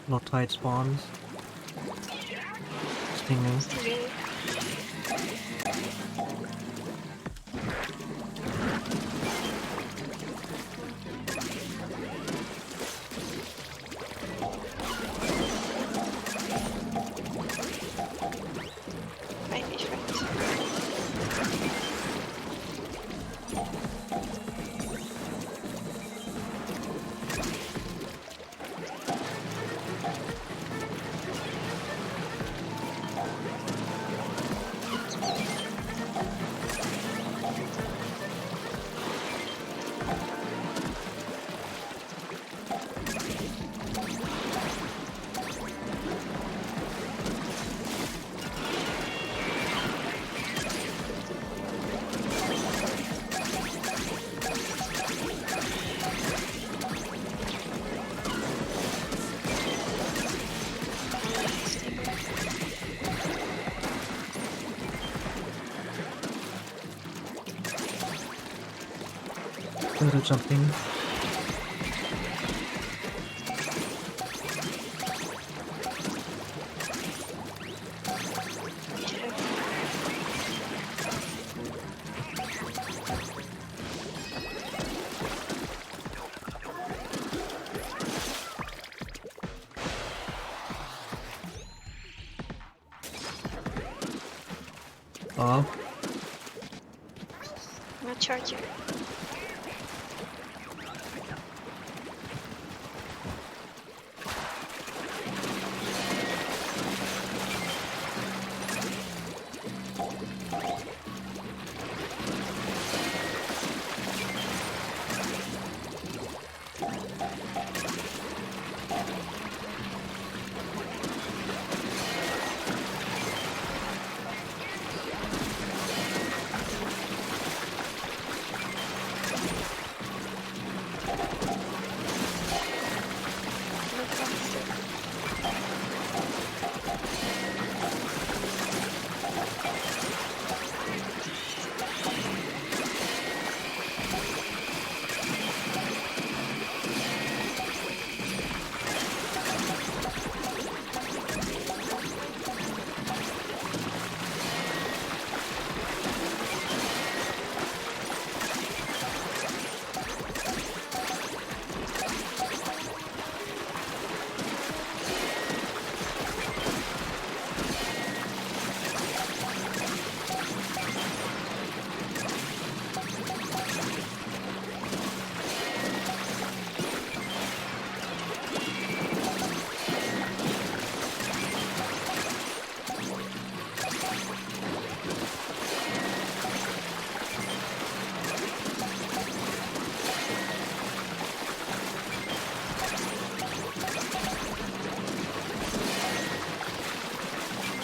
Lotite spawns. Stinging. Little jumping. Oh. No charger.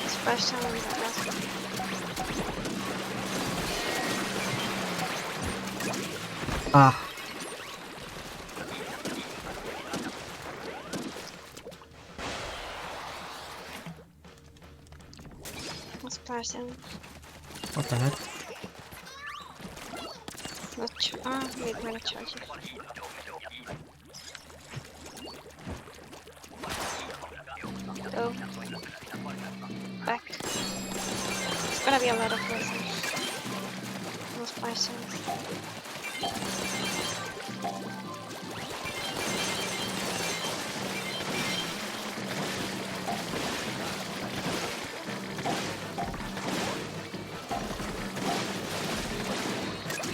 Splash down on that last one. Ah. Splash down. What the heck? Wait, we're not charging. Go. Back. It's gonna be a lot of places. No splash zones.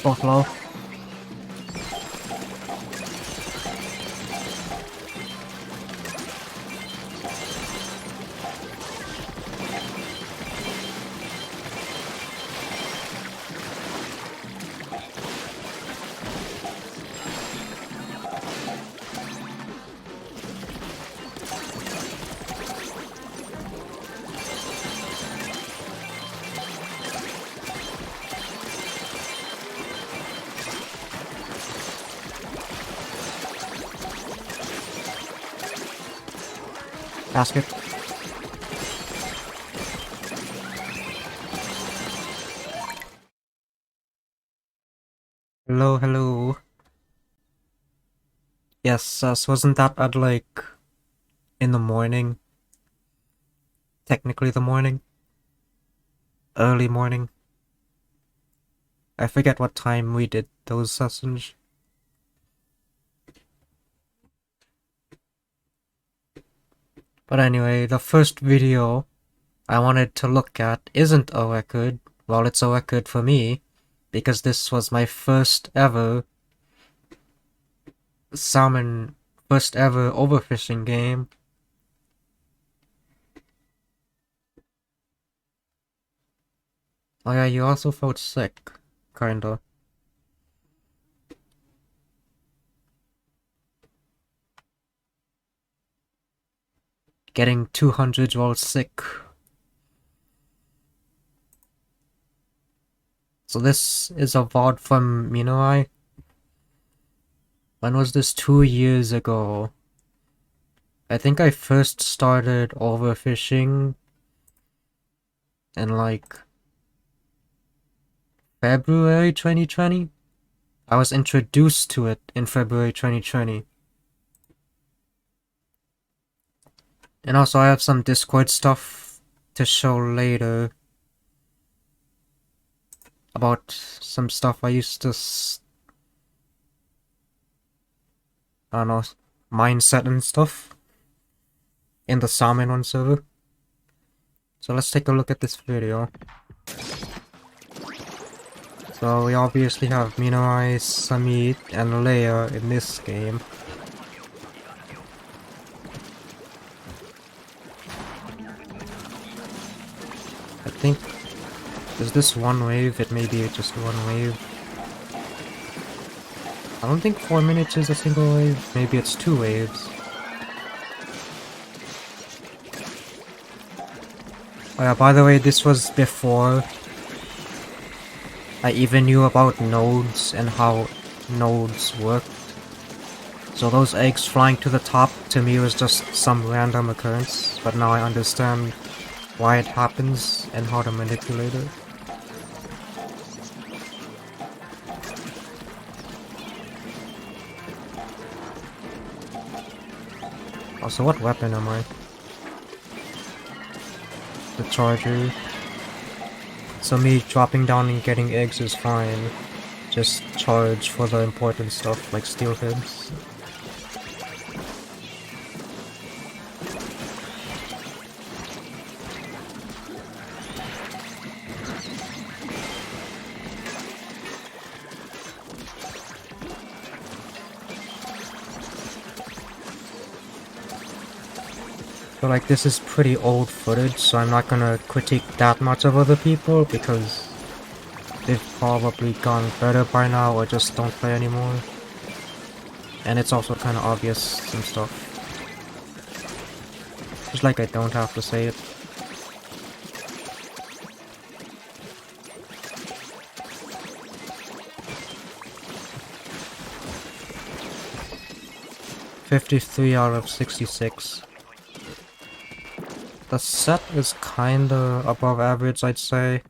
Both low. Basket. Hello, hello. Yes, wasn't that at like in the morning. Technically the morning. Early morning. I forget what time we did those sessions. But anyway, the first video I wanted to look at isn't a record. Well, it's a record for me, because this was my first ever salmon, first ever overfishing game. Oh yeah, you also felt sick, kinda. Getting 200 while sick. So this is a VOD from Minoai. When was this? 2 years ago. I think I first started overfishing in like February 2020. I was introduced to it in February 2020. And also I have some Discord stuff to show later about some stuff I used to, I don't know, mindset and stuff in the Salmon One server. So let's take a look at this video. So we obviously have Minoai, Samit, and Leia in this game. I think, is this one wave? It may be just one wave. I don't think 4 minutes is a single wave. Maybe it's 2 waves. Oh yeah, by the way, this was before I even knew about nodes and how nodes worked. So those eggs flying to the top to me was just some random occurrence, but now I understand why it happens and how to manipulate it. Also, what weapon am I? The charger. So me dropping down and getting eggs is fine. Just charge for the important stuff like steelheads. But like, this is pretty old footage, so I'm not gonna critique that much of other people because they've probably gone better by now or just don't play anymore. And it's also kind of obvious and stuff. Just like I don't have to say it. "53 out of 66. The set is kinda above average, I'd say.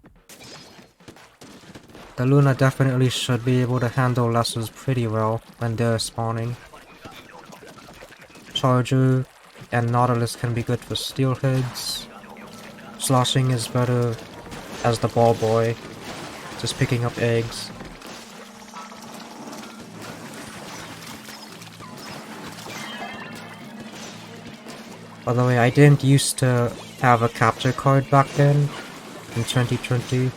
The Luna definitely should be able to handle lessers pretty well when they're spawning. Charger and Nautilus can be good for steelheads. Sloshing is better as the ball boy, just picking up eggs. By the way, I didn't used to have a capture card back then, in 2020.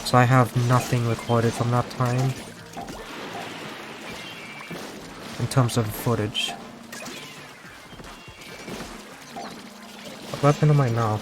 So I have nothing recorded from that time, in terms of footage. What weapon am I now?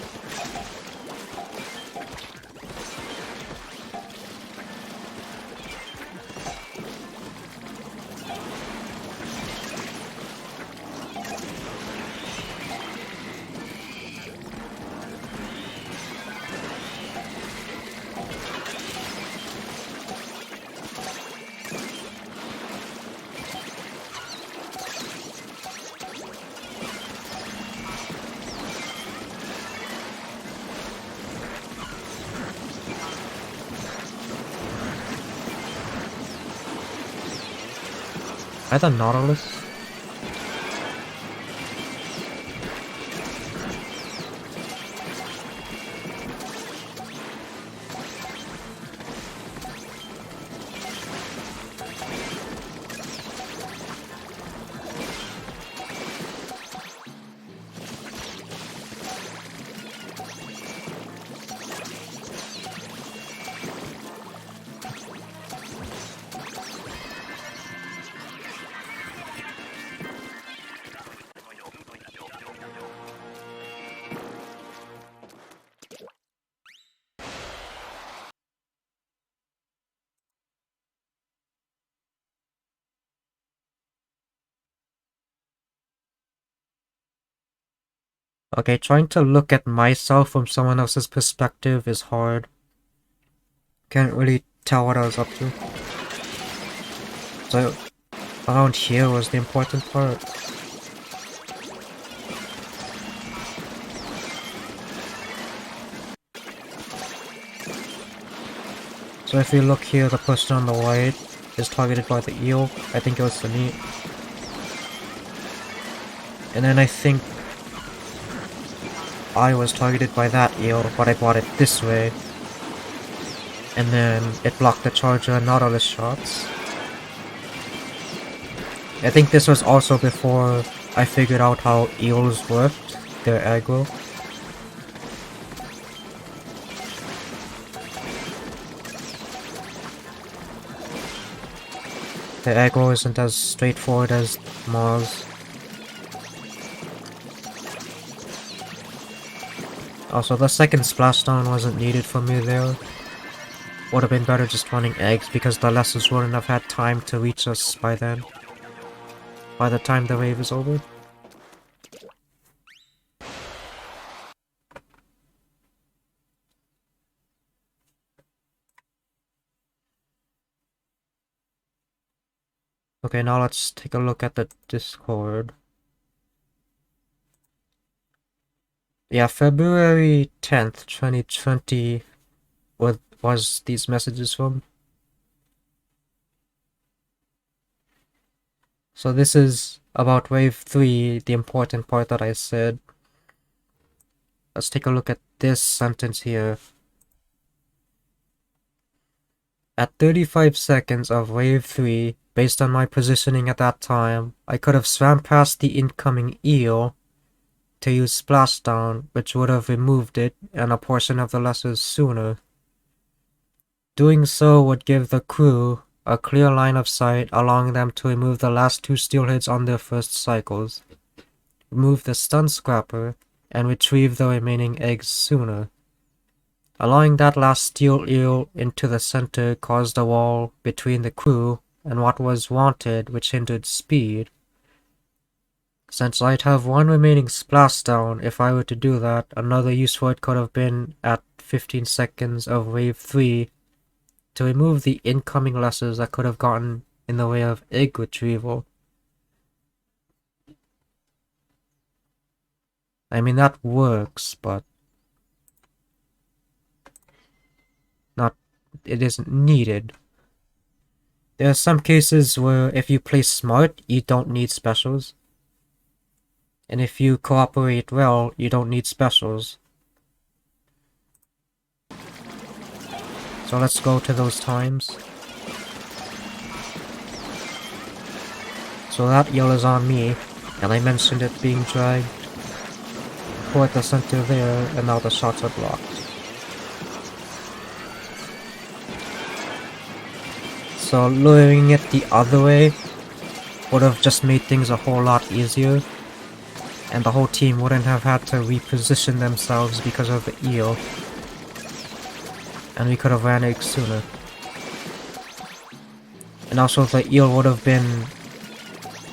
Either Nautilus Okay, trying to look at myself from someone else's perspective is hard. Can't really tell what I was up to. So, around here was the important part. So if you look here, the person on the right is targeted by the eel. I think it was the meat. And then I think I was targeted by that eel, but I bought it this way. And then it blocked the charger and not all the shots. I think this was also before I figured out how eels worked, their aggro. The aggro isn't as straightforward as Mars. Also, the second splashdown wasn't needed for me there. Would have been better just running eggs because the lessers wouldn't have had time to reach us by then. By the time the wave is over. Okay, now let's take a look at the Discord. Yeah, February 10th, 2020 was these messages from. So this is about wave 3, the important part that I said. Let's take a look at this sentence here. At 35 seconds of wave 3, based on my positioning at that time, I could have swam past the incoming eel to use splashdown, which would have removed it and a portion of the lessers sooner. Doing so would give the crew a clear line of sight, allowing them to remove the last 2 steelheads on their first cycles, remove the stun scrapper, and retrieve the remaining eggs sooner. Allowing that last steel eel into the center caused a wall between the crew and what was wanted, which hindered speed. Since I'd have one remaining splashdown if I were to do that, another use for it could have been at 15 seconds of wave 3 to remove the incoming lessers that could have gotten in the way of egg retrieval. I mean, that works, but it isn't needed. There are some cases where if you play smart, you don't need specials. And if you cooperate well, you don't need specials. So let's go to those times. So that eel is on me, and I mentioned it being dragged toward the center there, and now the shots are blocked. So luring it the other way would have just made things a whole lot easier, and the whole team wouldn't have had to reposition themselves because of the eel, and we could have ran eggs sooner. And also the eel would have been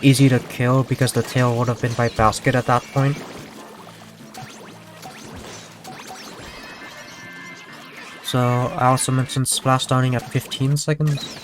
easy to kill because the tail would have been by basket at that point. So I also mentioned splashdowning at 15 seconds.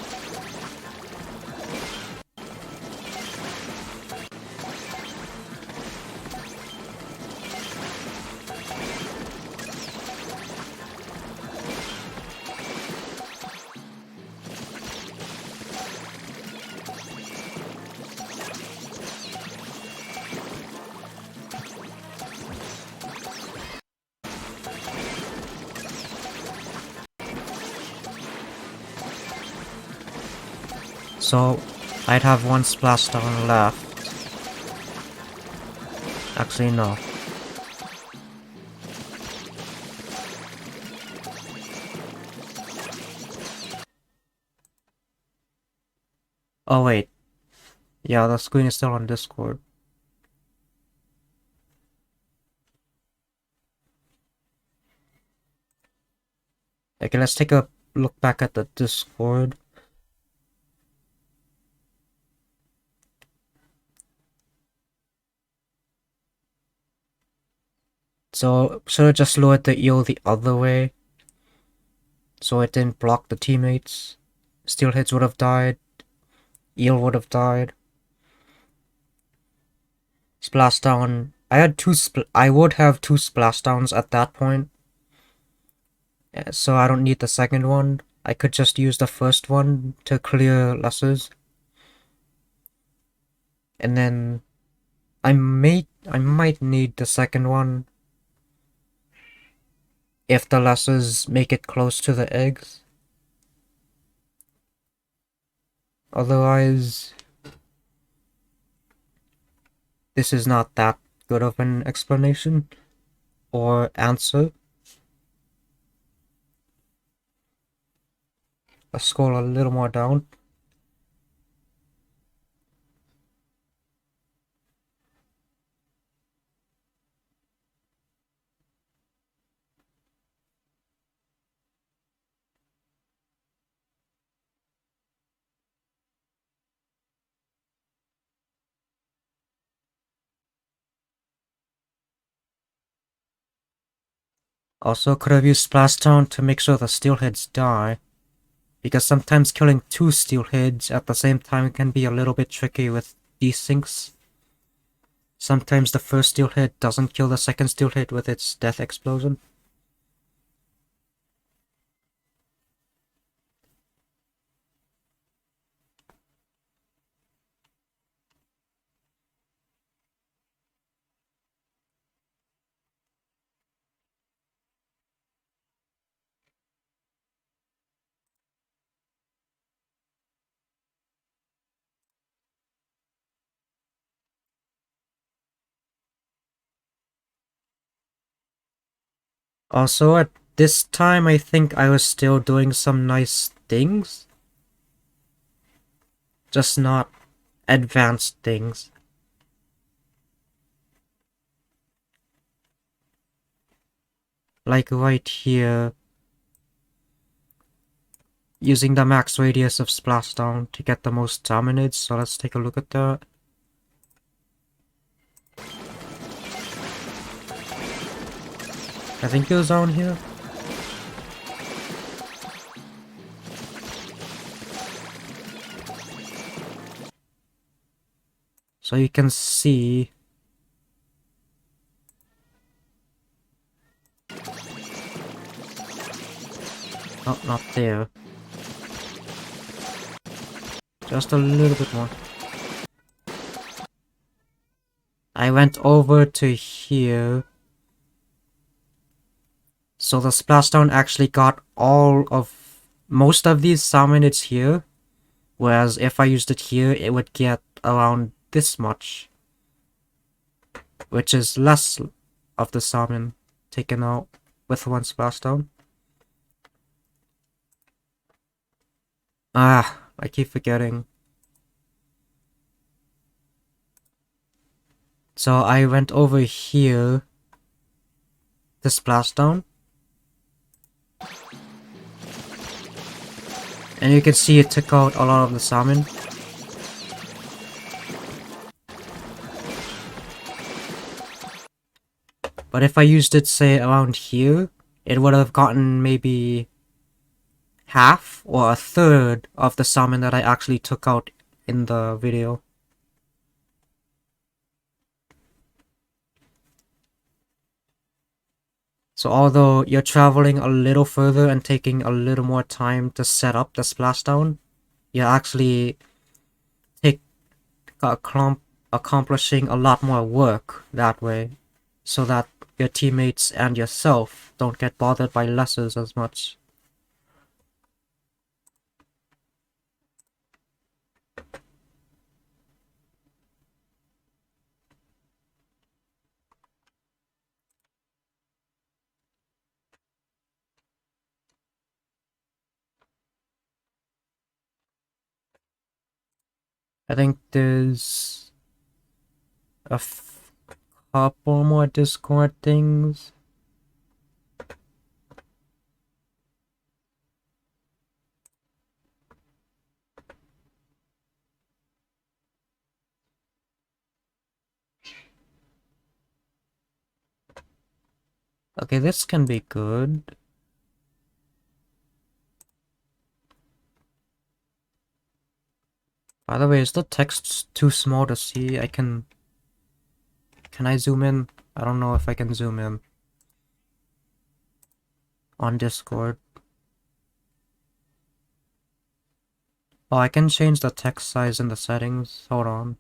So I'd have one splashdown left. Actually, no. Oh wait. Yeah, the screen is still on Discord. Okay, let's take a look back at the Discord. So should have just lowered the eel the other way, so it didn't block the teammates. Steelheads would have died. Eel would have died. Splashdown. I would have two splashdowns at that point, so I don't need the second one. I could just use the first one to clear lessers, and then I might need the second one if the lessers make it close to the eggs. Otherwise, this is not that good of an explanation or answer. Let's scroll a little more down. Also, could have used Splashdown to make sure the steelheads die, because sometimes killing two steelheads at the same time can be a little bit tricky with desyncs. Sometimes the first steelhead doesn't kill the second steelhead with its death explosion. Also, at this time, I think I was still doing some nice things, just not advanced things. Like right here, using the max radius of Splashdown to get the most damage, so let's take a look at that. I think it was down here. So you can see oh, not there. Just a little bit more. I went over to here. So the splashdown actually got most of these salmonids here. Whereas if I used it here, it would get around this much. Which is less of the salmon taken out with one splashdown. Ah, I keep forgetting. So I went over here to splashdown. And you can see it took out a lot of the salmon. But if I used it, say, around here, it would have gotten maybe half or a third of the salmon that I actually took out in the video. So although you're traveling a little further and taking a little more time to set up the splashdown, you're actually take, accomplishing a lot more work that way, so that your teammates and yourself don't get bothered by lessers as much. I think there's a couple more Discord things. Okay, this can be good. By the way, is the text too small to see? Can I zoom in? I don't know if I can zoom in on Discord. Oh, I can change the text size in the settings. Hold on.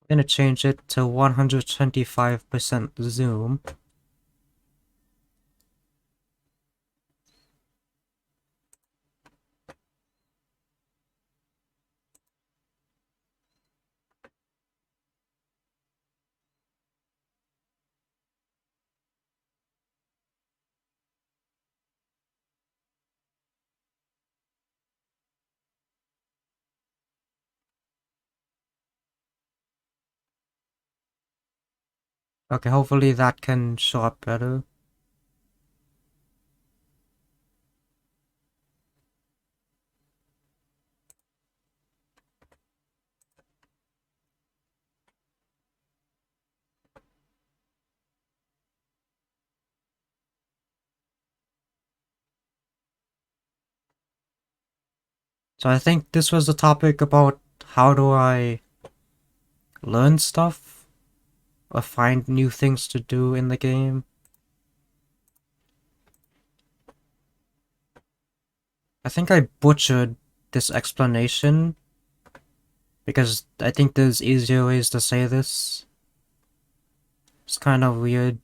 I'm gonna change it to 125% zoom. Okay, hopefully that can show up better. So I think this was the topic about how do I learn stuff or find new things to do in the game. I think I butchered this explanation because I think there's easier ways to say this. It's kind of weird.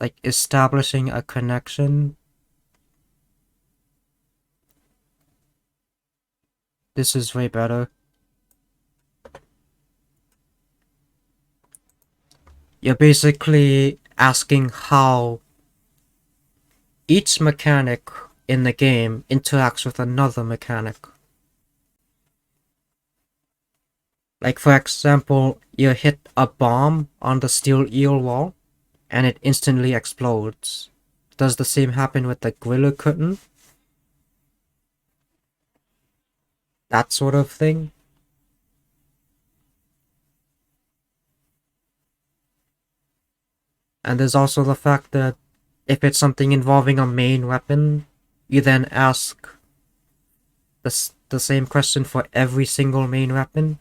Like establishing a connection. This is way better. You're basically asking how each mechanic in the game interacts with another mechanic. Like for example, you hit a bomb on the steel eel wall and it instantly explodes. Does the same happen with the Gorilla curtain? That sort of thing? And there's also the fact that if it's something involving a main weapon, you then ask the same question for every single main weapon.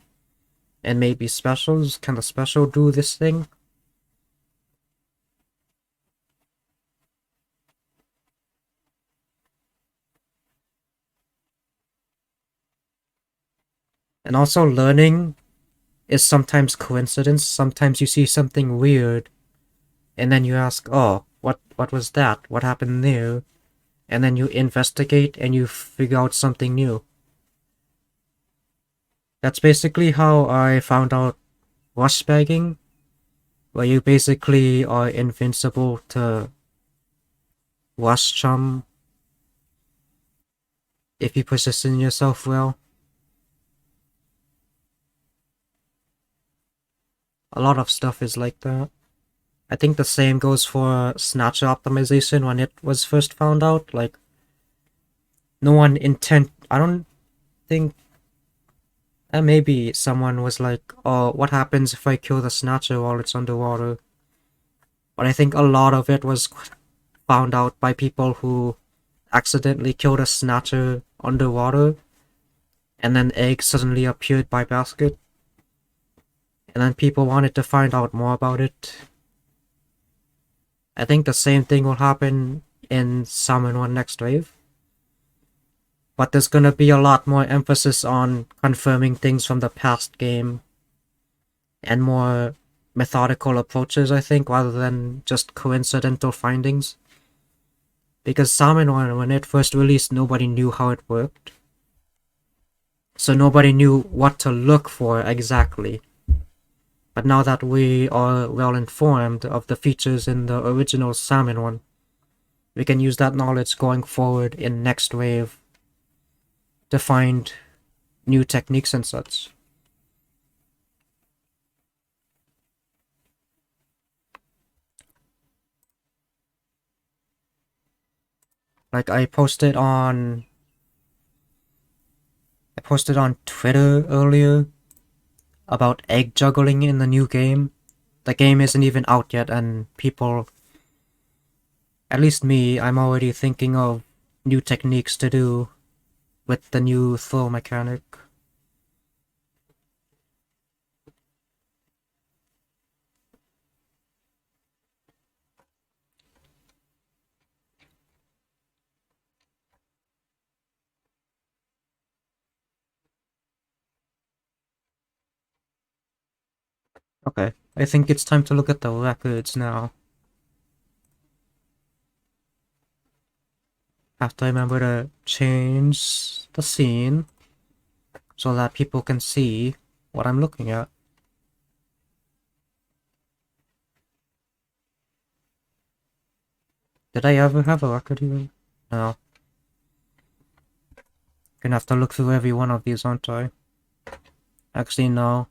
And maybe specials. Can the special do this thing? And also learning is sometimes coincidence. Sometimes you see something weird and then you ask, oh, what was that? What happened there? And then you investigate and you figure out something new. That's basically how I found out rush bagging, where you basically are invincible to rush chum if you position yourself well. A lot of stuff is like that. I think the same goes for snatcher optimization when it was first found out. Like, no one I don't think. And maybe someone was like, oh, what happens if I kill the snatcher while it's underwater? But I think a lot of it was found out by people who accidentally killed a snatcher underwater, and then eggs suddenly appeared by basket. And then people wanted to find out more about it. I think the same thing will happen in Summon 1 Next Wave. But there's gonna be a lot more emphasis on confirming things from the past game and more methodical approaches, I think, rather than just coincidental findings. Because Salmon 1, when it first released, nobody knew how it worked. so nobody knew what to look for exactly. But now that we are well informed of the features in the original salmon one, we can use that knowledge going forward in next wave to find new techniques and such. Like I posted on Twitter earlier about egg juggling in the new game. The game isn't even out yet and people, at least me, I'm already thinking of new techniques to do with the new throw mechanic. Okay, I think it's time to look at the records now. Have to remember to change the scene so that people can see what I'm looking at. Did I ever have a record even? No. Gonna have to look through every one of these, aren't I? Actually, no.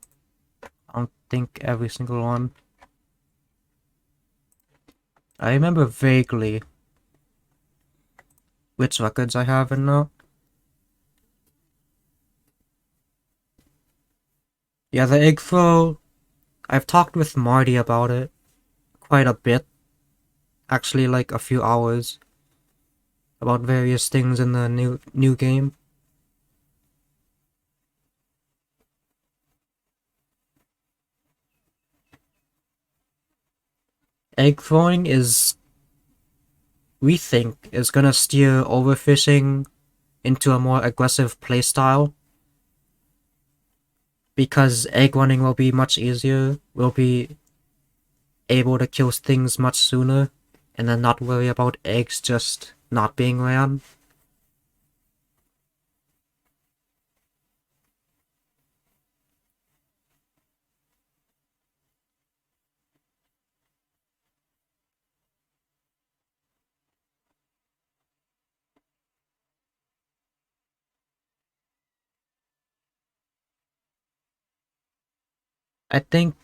I don't think every single one. I remember vaguely which records I have and not. Yeah, the egg throw, I've talked with Marty about it quite a bit. Actually, like a few hours. About various things in the new game. Egg throwing is, we think, is gonna steer overfishing into a more aggressive playstyle. Because egg running will be much easier, we'll be able to kill things much sooner, and then not worry about eggs just not being ran. I think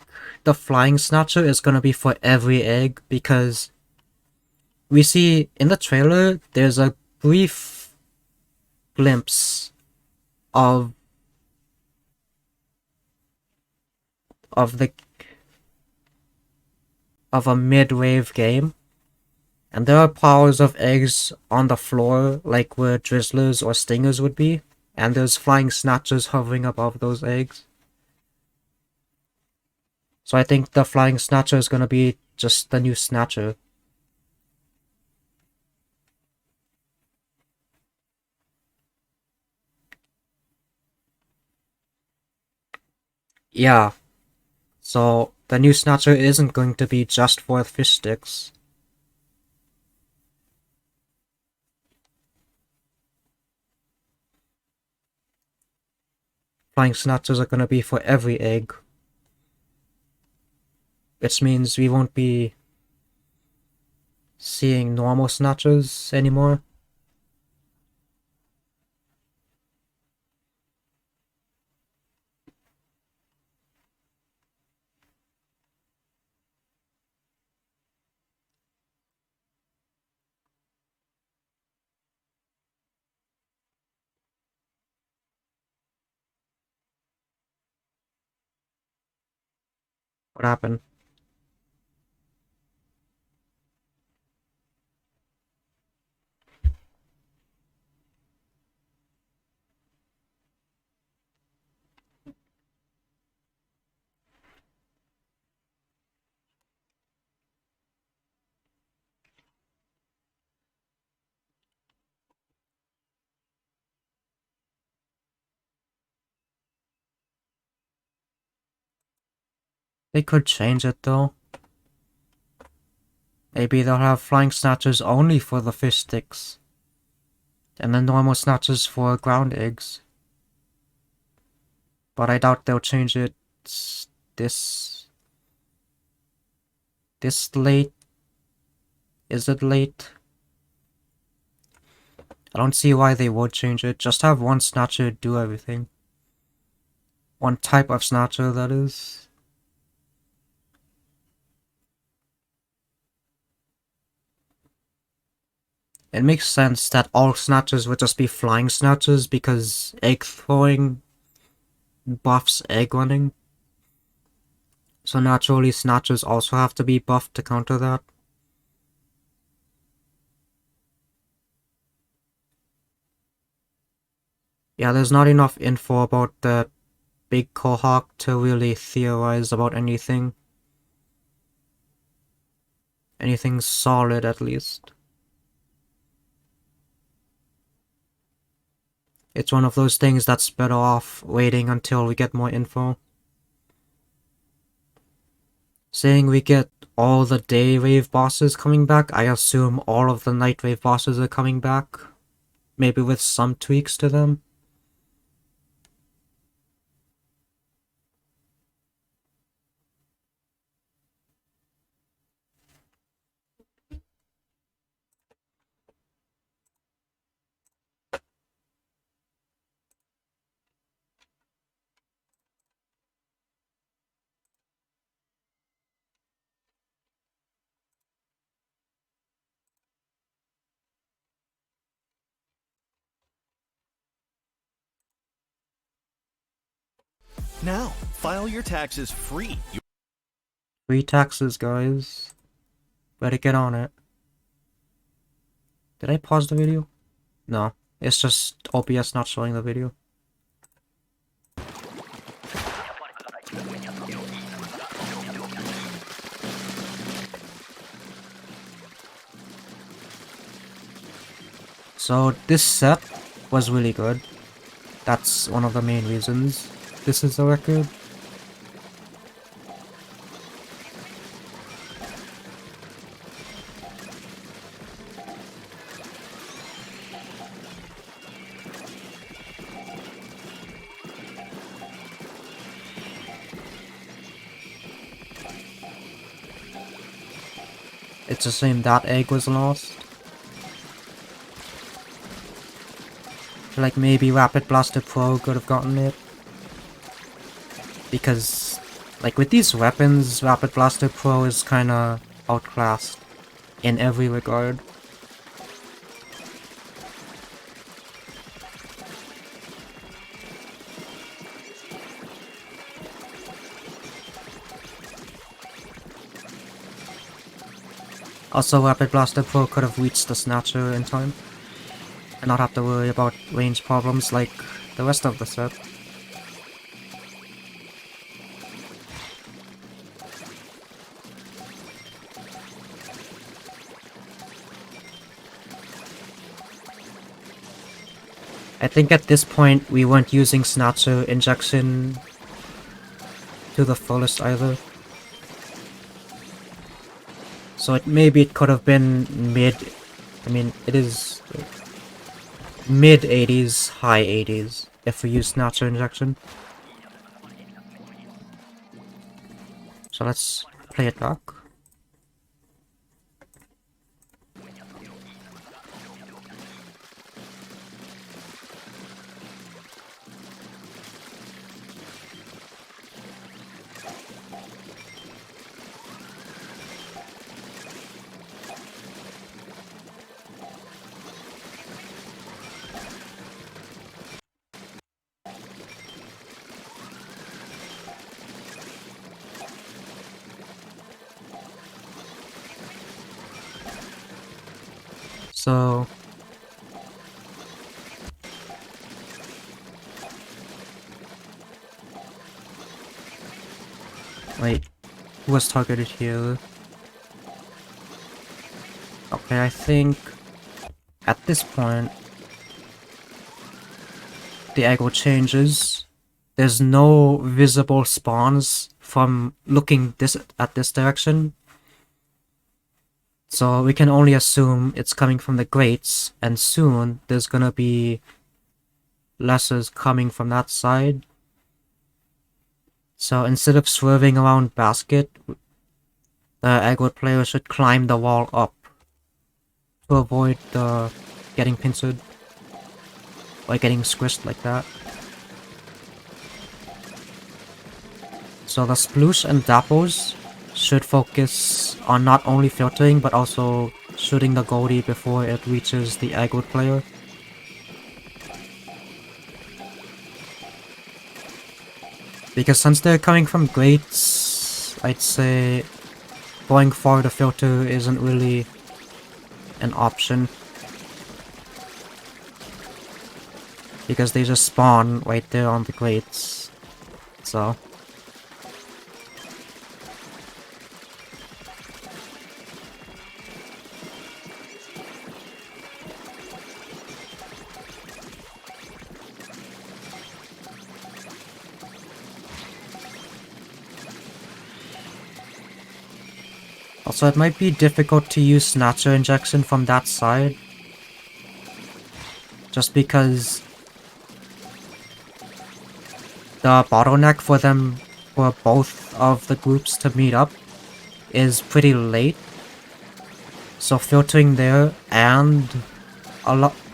the flying snatcher is gonna be for every egg because we see in the trailer there's a brief glimpse of of the of a mid-wave game, and there are piles of eggs on the floor like where drizzlers or stingers would be, and there's flying snatchers hovering above those eggs. So I think the flying snatcher is gonna be just the new snatcher. Yeah, so the new snatcher isn't going to be just for fish sticks. Flying snatchers are gonna be for every egg, which means we won't be seeing normal snatchers anymore. What happened? They could change it though. Maybe they'll have flying snatchers only for the fish sticks, and then normal snatchers for ground eggs. But I doubt they'll change it this late. Is it late? I don't see why they would change it. Just have one snatcher do everything. One type of snatcher, that is. It makes sense that all snatchers would just be flying snatchers because egg throwing buffs egg running. So naturally snatchers also have to be buffed to counter that. Yeah, there's not enough info about the big Kohawk to really theorize about anything. Anything solid, at least. It's one of those things that's better off waiting until we get more info. Saying we get all the day wave bosses coming back, I assume all of the night wave bosses are coming back. Maybe with some tweaks to them. Now, file your taxes free. Free taxes, guys. Better get on it. Did I pause the video? No. It's just OBS not showing the video. So this set was really good. That's one of the main reasons this is a record. It's a shame that egg was lost. Like maybe Rapid Blaster Pro could have gotten it. Because, like with these weapons, Rapid Blaster Pro is kinda outclassed in every regard. Also, Rapid Blaster Pro could have reached the Snatcher in time, and not have to worry about range problems like the rest of the set. I think at this point we weren't using Snatcher injection to the fullest either. So maybe it could have been it is mid 80s, high 80s if we use Snatcher injection. So let's play it back. So wait, who was targeted here? Okay, I think at this point the angle changes. There's no visible spawns from looking at this direction. So we can only assume it's coming from the grates, and soon there's gonna be lessers coming from that side. So instead of swerving around basket, the aggro player should climb the wall up to avoid the getting pincered or getting squished like that. So the sploosh and dapples should focus on not only filtering but also shooting the goldie before it reaches the aggro player. Because since they're coming from grates, I'd say going for the filter isn't really an option. Because they just spawn right there on the grates. So. Also, it might be difficult to use Snatcher Injection from that side. Just because the bottleneck for them, for both of the groups to meet up, is pretty late. So filtering there and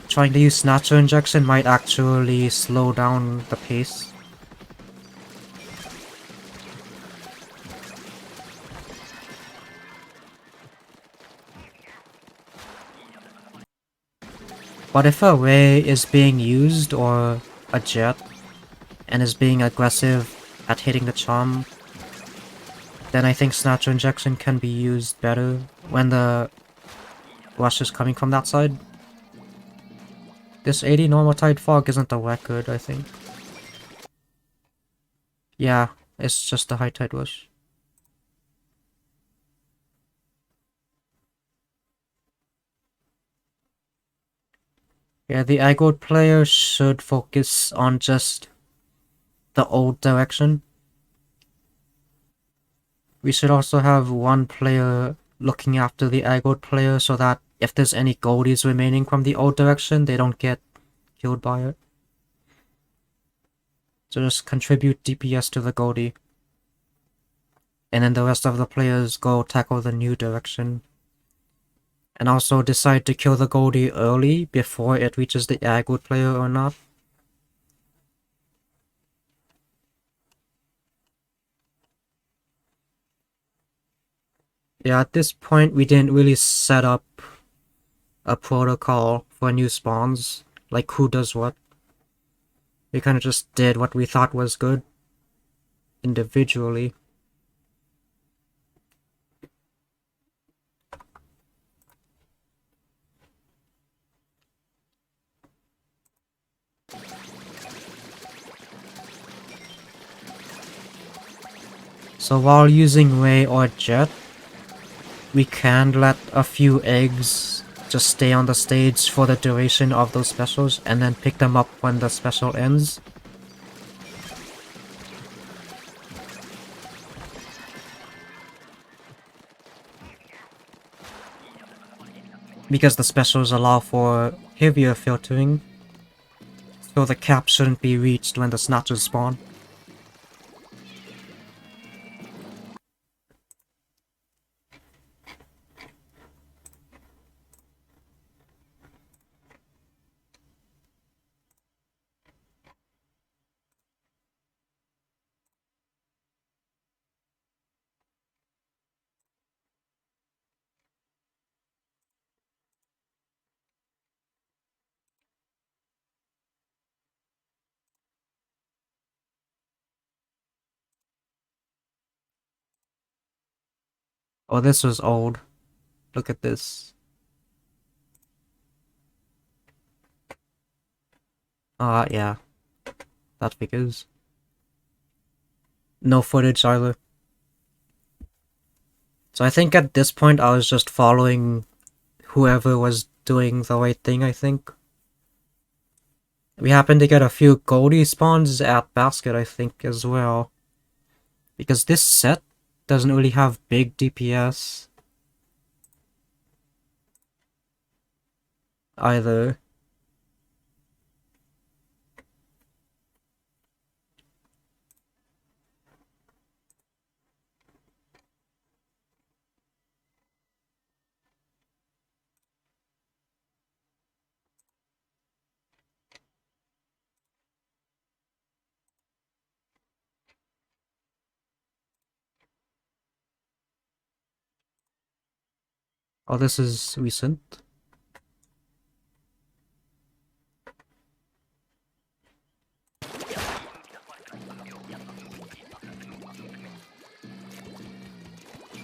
trying to use Snatcher Injection might actually slow down the pace. But if a Ray is being used, or a Jet, and is being aggressive at hitting the charm, then I think Snatcher Injection can be used better when the rush is coming from that side. This 80 normal tide fog isn't a record, I think. Yeah, it's just a high tide rush. Yeah, the aggro player should focus on just the old direction. We should also have one player looking after the aggro player so that if there's any goldies remaining from the old direction, they don't get killed by it. So just contribute DPS to the goldie. And then the rest of the players go tackle the new direction. And also decide to kill the goldie early before it reaches the aggro player or not. Yeah, at this point we didn't really set up a protocol for new spawns, like who does what. We kind of just did what we thought was good individually. So while using Ray or Jet, we can let a few eggs just stay on the stage for the duration of those specials and then pick them up when the special ends. Because the specials allow for heavier filtering, so the cap shouldn't be reached when the snatchers spawn. Oh, this was old. Look at this. Yeah. That figures. No footage either. So I think at this point I was just following whoever was doing the right thing, I think. We happened to get a few Goldie spawns at Basket, I think, as well. Because this set doesn't really have big DPS either. Oh, this is recent.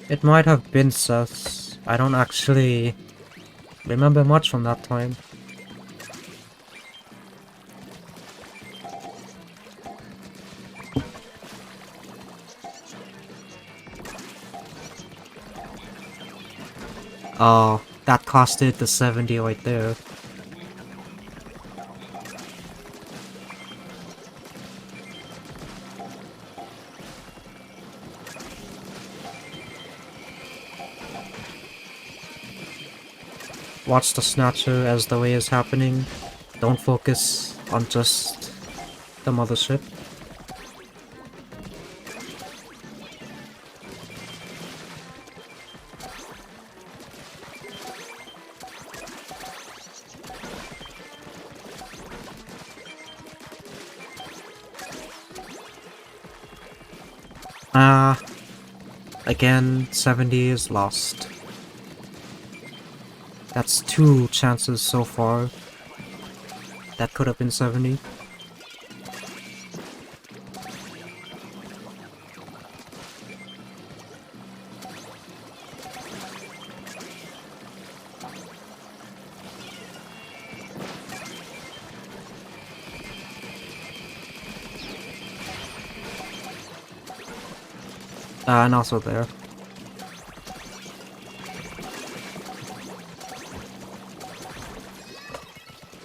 It might have been Seth's. I don't actually remember much from that time. Oh, that costed the 70 right there. Watch the snatcher as the way is happening. Don't focus on just the mothership. Again, 70 is lost. That's 2 chances so far. That could have been 70. And also there.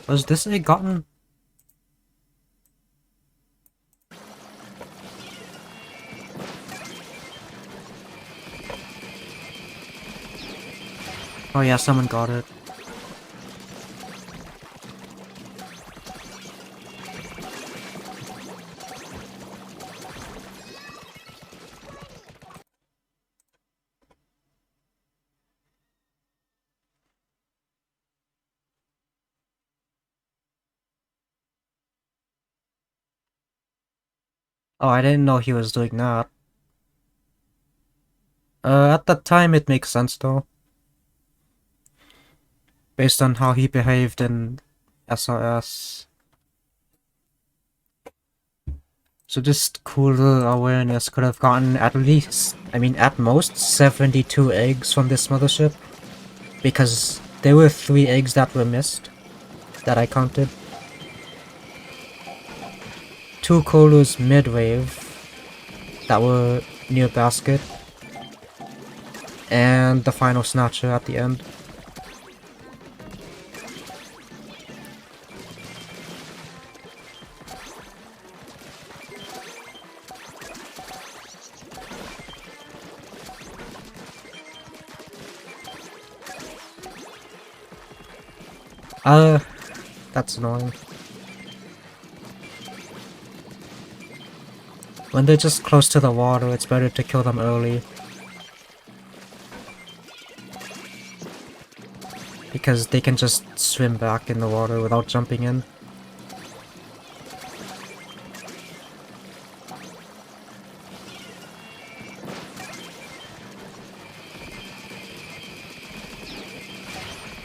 Was this egg gotten? Oh yeah, someone got it. Oh, I didn't know he was doing that. At the time it makes sense though. Based on how he behaved in SRS. So just cooler awareness could have gotten at least, I mean at most, 72 eggs from this mothership. Because there were 3 eggs that were missed, that I counted. 2 Kolus mid-wave that were near basket. And the final snatcher at the end. That's annoying. When they're just close to the water, it's better to kill them early. Because they can just swim back in the water without jumping in.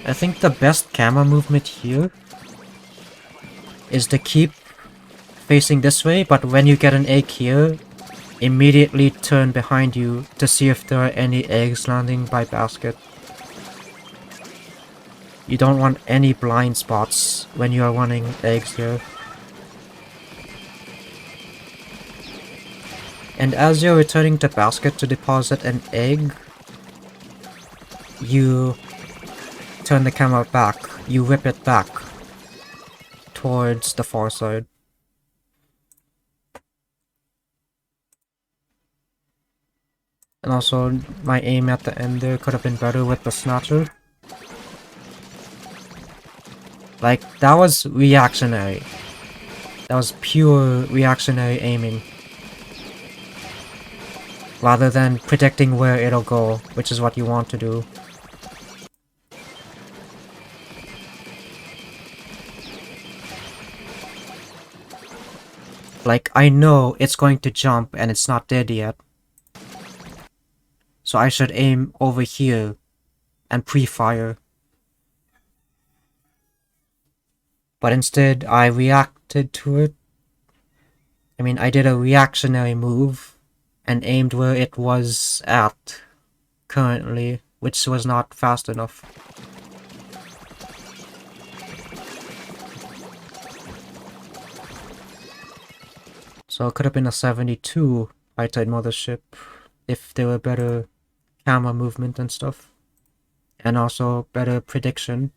I think the best camera movement here is to keep facing this way, but when you get an egg here, immediately turn behind you to see if there are any eggs landing by basket. You don't want any blind spots when you are running eggs here. And as you're returning to basket to deposit an egg, you turn the camera back. You whip it back towards the far side. And also, my aim at the end there could have been better with the snatcher. Like, that was reactionary. That was pure reactionary aiming. Rather than predicting where it'll go, which is what you want to do. Like, I know it's going to jump and it's not dead yet. So I should aim over here and pre-fire. But instead, I reacted to it. I mean, I did a reactionary move and aimed where it was at currently, which was not fast enough. So it could have been a 72 right-side mothership if there were better camera movement and stuff. And also better prediction.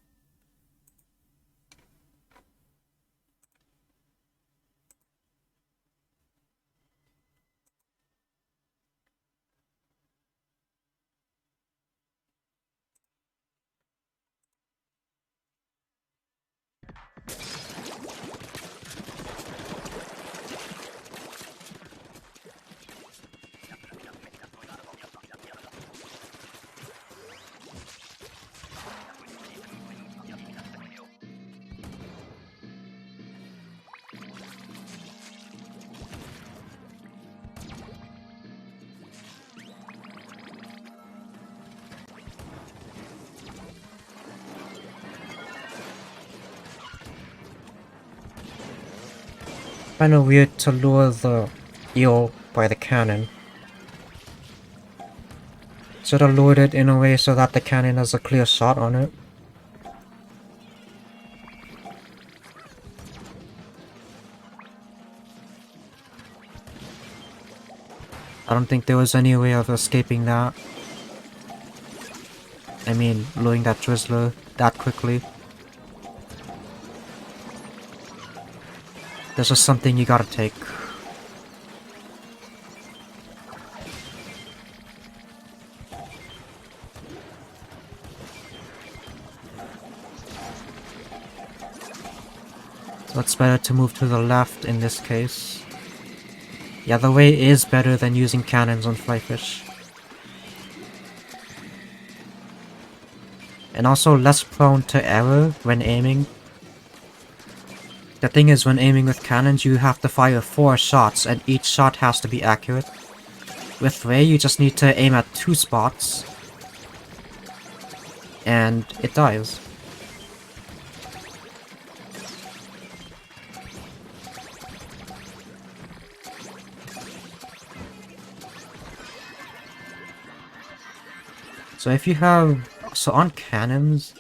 Kinda weird to lure the eel by the cannon. Should have lured it in a way so that the cannon has a clear shot on it. I don't think there was any way of escaping that. I mean, luring that Drizzler that quickly. There's just something you gotta take. So it's better to move to the left in this case. Yeah, the way is better than using cannons on flyfish. And also less prone to error when aiming. The thing is, when aiming with cannons, you have to fire 4 shots, and each shot has to be accurate. With Ray, you just need to aim at 2 spots, and it dies. So if you have... So on cannons,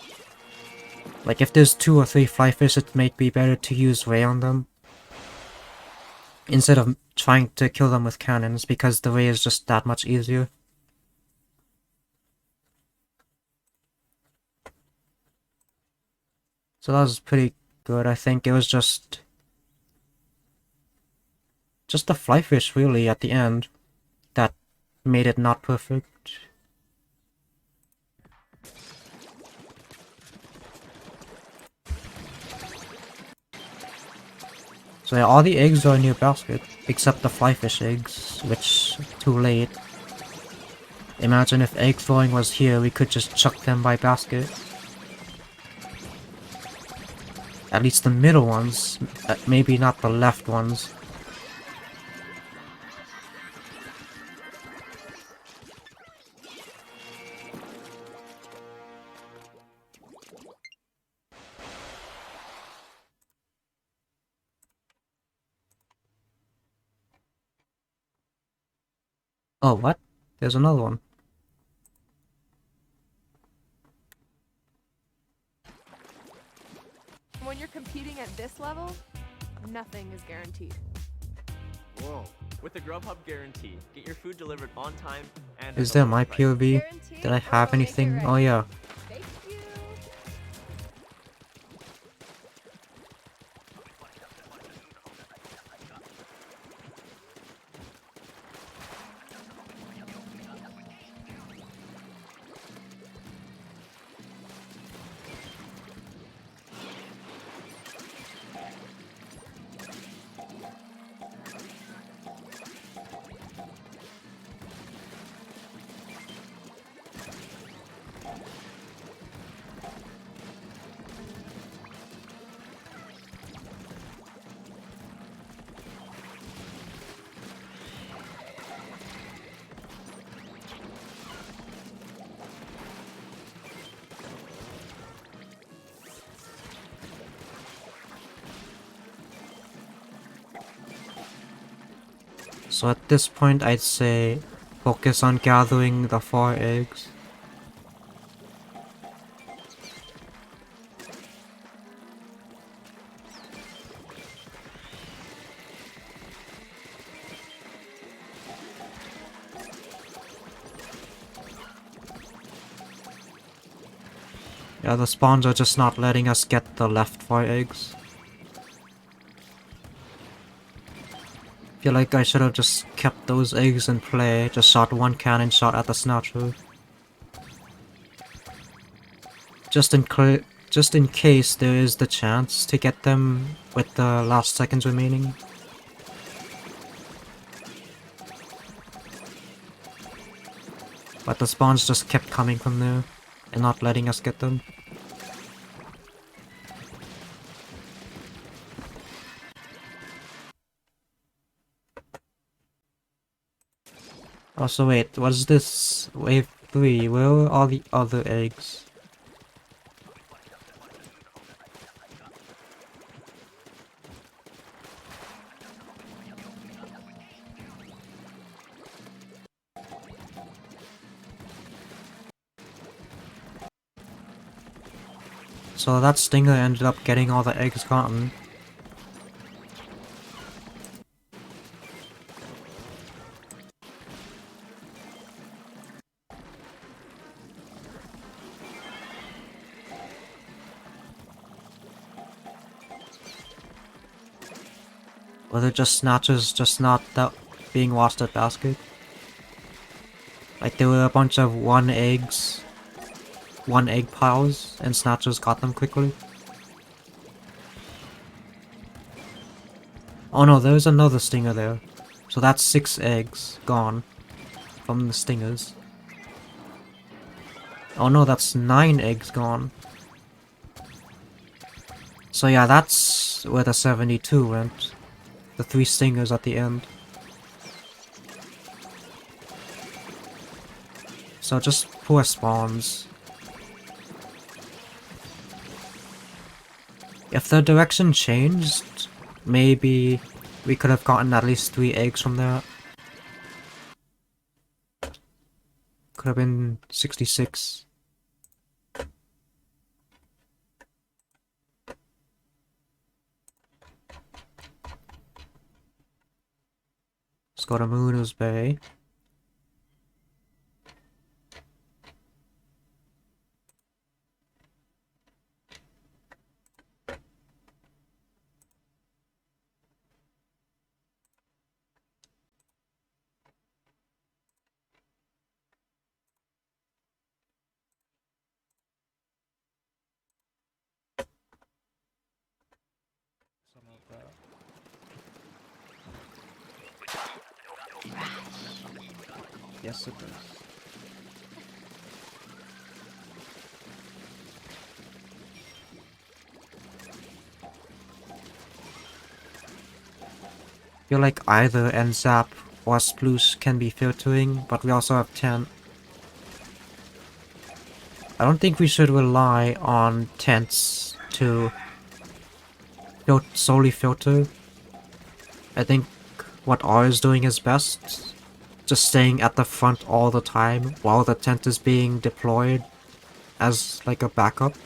like if there's 2 or 3 flyfish, it might be better to use Ray on them instead of trying to kill them with cannons, because the Ray is just that much easier. So that was pretty good. I think it was just the flyfish really at the end that made it not perfect. So yeah, all the eggs are in your basket, except the flyfish eggs, which too late. Imagine if egg throwing was here, we could just chuck them by basket. At least the middle ones, maybe not the left ones. Oh, what? There's another one. When you're competing at this level, nothing is guaranteed. Whoa. With the Grubhub guarantee, get your food delivered on time and Is at there the my lowest price. POV? Did I have anything? Oh yeah. Thank you. So at this point, I'd say focus on gathering the 4 eggs. Yeah, the spawns are just not letting us get the left 4 eggs. Feel like I should have just kept those eggs in play, just shot one cannon shot at the snatcher. Just in case there is the chance to get them with the last seconds remaining. But the spawns just kept coming from there and not letting us get them. Also wait, what is this wave 3? Where are all the other eggs? So that stinger ended up getting all the eggs gotten. Or they're just snatchers, just not that being lost at basket. Like there were a bunch of 1 egg piles, and snatchers got them quickly. Oh no, there's another stinger there. So that's 6 eggs gone from the stingers. Oh no, that's 9 eggs gone. So yeah, that's where the 72 went. The 3 stingers at the end. So just poor spawns. If the direction changed, maybe we could have gotten at least 3 eggs from that. Could have been 66. Let's go to Mooner's Bay. Yes, it does. Feel like either NZAP or Sploosh can be filtering, but we also have 10. I don't think we should rely on tents to solely filter. I think what R is doing is best. Just staying at the front all the time while the tent is being deployed as like a backup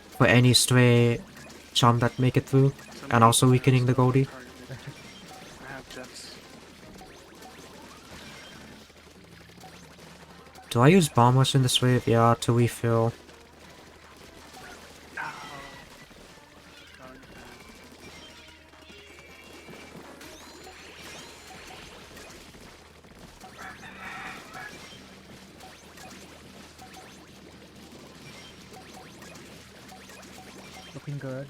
for any stray chum that make it through, and also weakening the Goldie. I have jets. Do I use bombers in this wave? Yeah, to refill. No. Looking good.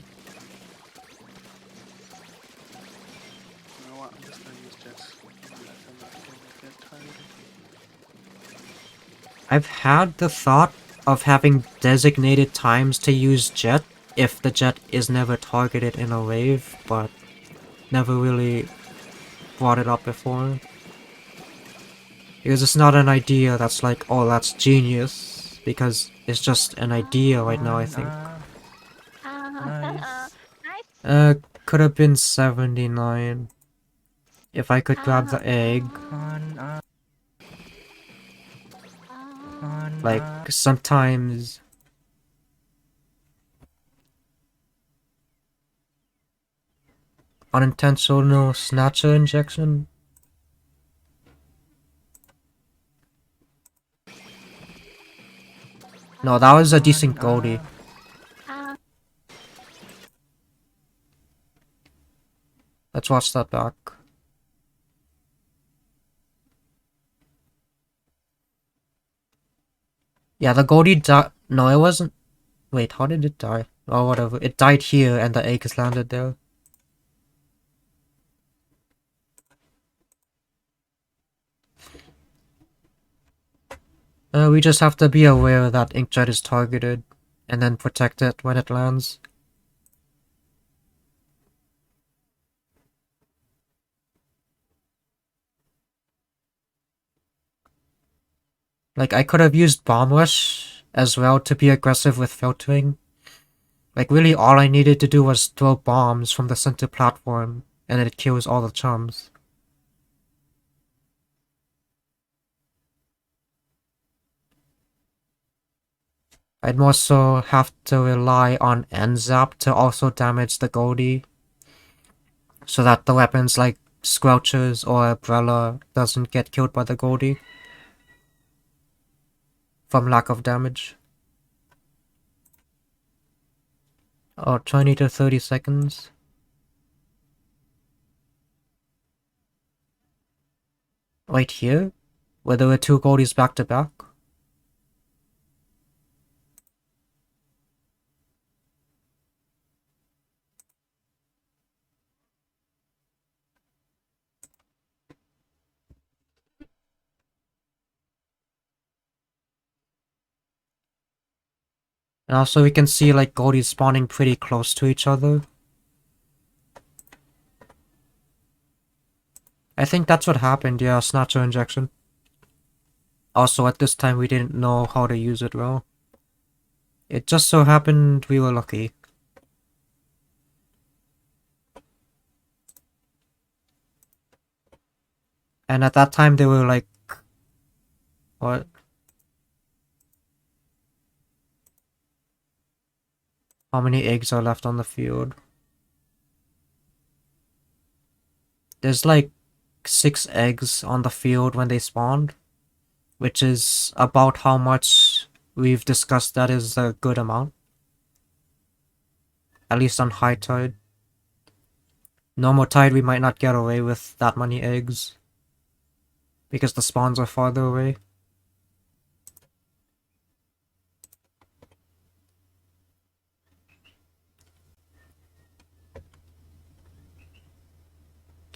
You know what? I'm just gonna use jets. I'm not gonna get tired. I've had the thought of having designated times to use jet if the jet is never targeted in a wave, but never really brought it up before. Because it's not an idea that's like, oh, that's genius, because it's just an idea right now, I think. Nice. Could have been 79. If I could grab the egg, like sometimes unintentional snatcher injection. No, that was a decent Goldie. Let's watch that back. Yeah, the Goldie died. No, it wasn't. Wait, how did it die? Oh, whatever. It died here and the egg has landed there. We just have to be aware that Inkjet is targeted and then protect it when it lands. Like, I could have used Bomb Rush as well to be aggressive with filtering. Like, really all I needed to do was throw bombs from the center platform and it kills all the chums. I'd more so have to rely on N-Zap to also damage the Goldie, so that the weapons like Squelchers or Umbrella doesn't get killed by the Goldie from lack of damage. Oh, 20 to 30 seconds. Right here? Where there were two Goldies back to back? And also we can see like Goldies spawning pretty close to each other. I think that's what happened, yeah, Snatcher injection. Also at this time we didn't know how to use it well. It just so happened we were lucky. And at that time they were like... What? How many eggs are left on the field? There's like 6 eggs on the field when they spawned, which is about how much we've discussed that is a good amount. At least on high tide. Normal tide we might not get away with that many eggs, because the spawns are farther away.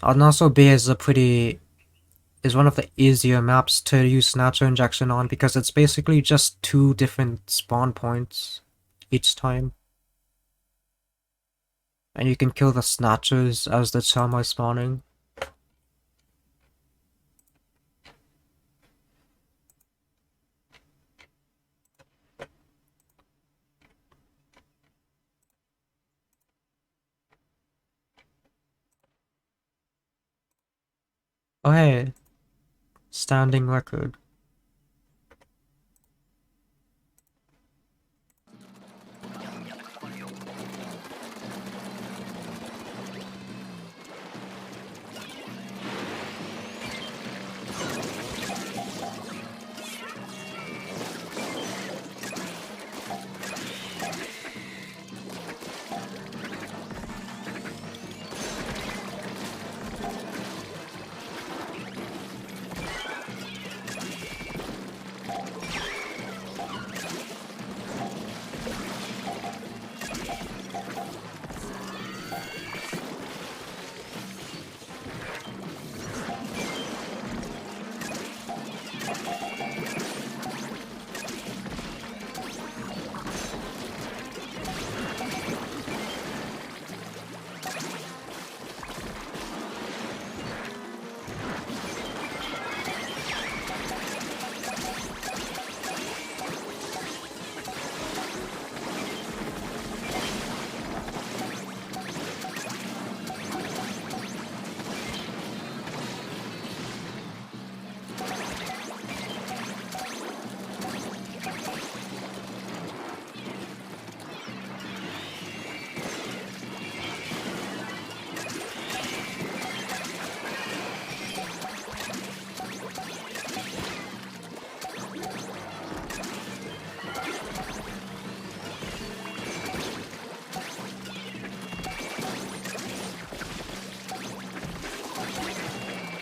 And also B is one of the easier maps to use Snatcher Injection on, because it's basically just 2 different spawn points each time. And you can kill the Snatchers as the chum are spawning. Oh hey, standing record.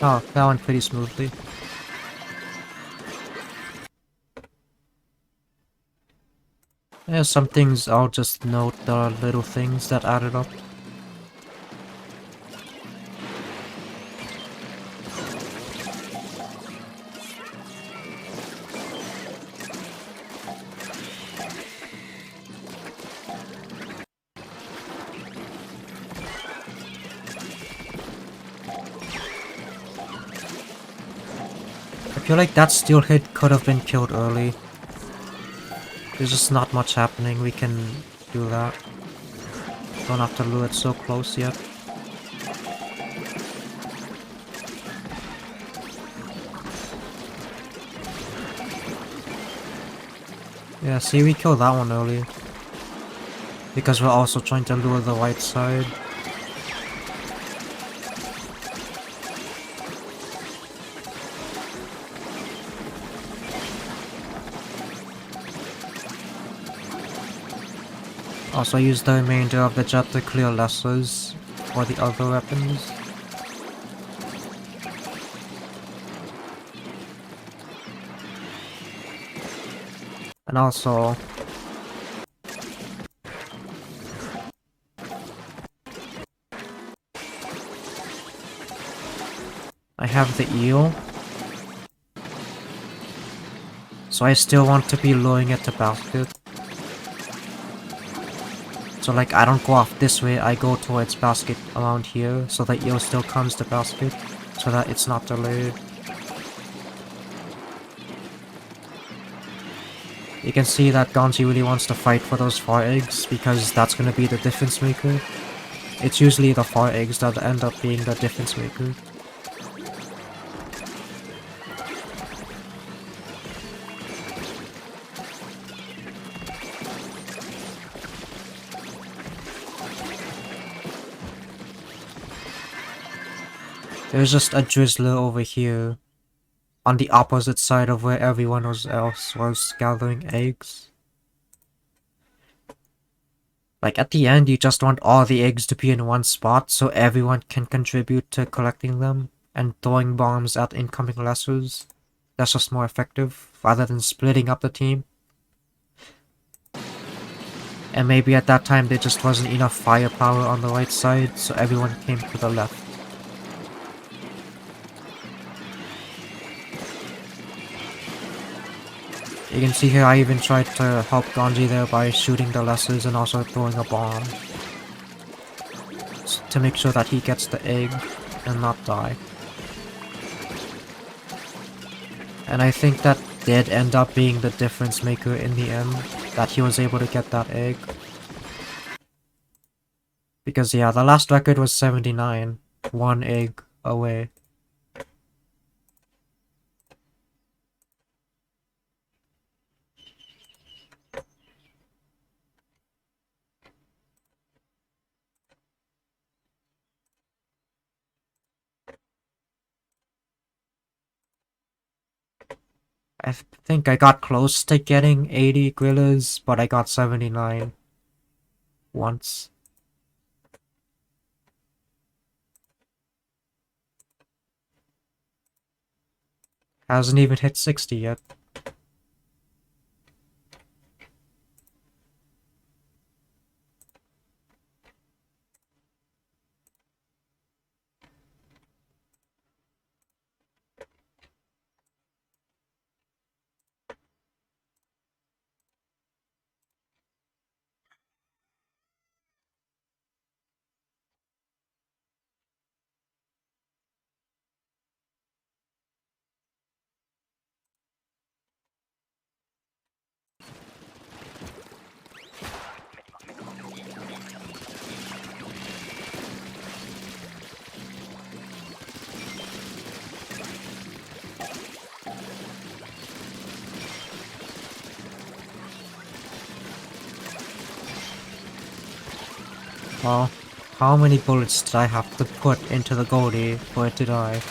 Oh, that went pretty smoothly. Yeah, some things I'll just note the little things that added up. I feel like that steel hit could have been killed early. There's just not much happening, we can do that. Don't have to lure it so close yet. Yeah, see, we killed that one early. Because we're also trying to lure the right side. Also use the remainder of the jet to clear lessers for the other weapons. And also... I have the eel. So I still want to be luring it to basket. So like I don't go off this way, I go towards basket around here, so the eel still comes to basket, so that it's not delayed. You can see that Ganji really wants to fight for those far eggs, because that's gonna be the difference maker. It's usually the far eggs that end up being the difference maker. There's just a drizzler over here, on the opposite side of where everyone else was gathering eggs. Like at the end, you just want all the eggs to be in one spot so everyone can contribute to collecting them and throwing bombs at incoming lessers. That's just more effective rather than splitting up the team. And maybe at that time there just wasn't enough firepower on the right side, so everyone came to the left. You can see here I even tried to help Ganji there by shooting the lessers and also throwing a bomb. To make sure that he gets the egg and not die. And I think that did end up being the difference maker in the end, that he was able to get that egg. Because yeah, the last record was 79, one egg away. I think I got close to getting 80 grillers, but I got 79 once. Hasn't even hit 60 yet. Well, how many bullets did I have to put into the goldie for it to die?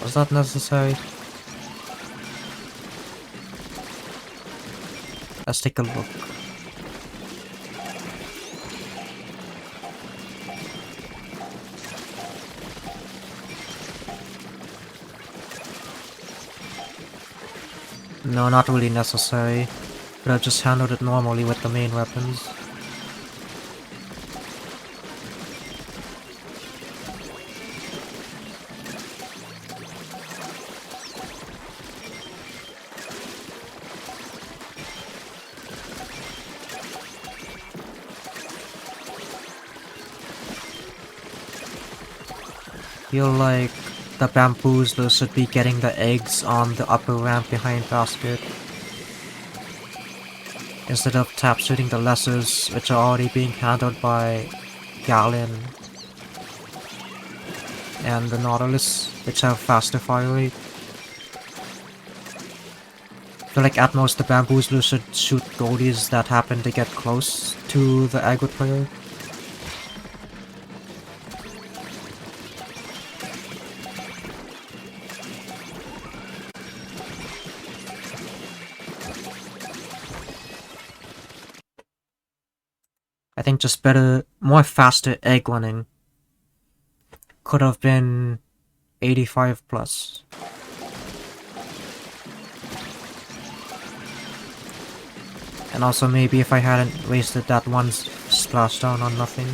Was that necessary? Let's take a look. No, not really necessary. Could have just handled it normally with the main weapons. Feel like the bamboozler should be getting the eggs on the upper ramp behind basket, instead of tap shooting the lessers, which are already being handled by Gallon and the Nautilus, which have faster fire rate. Feel like at most the bamboozler should shoot goldies that happen to get close to the aggro player. I think just better, more faster egg running could have been 85 plus. And also maybe if I hadn't wasted that one splashdown on nothing.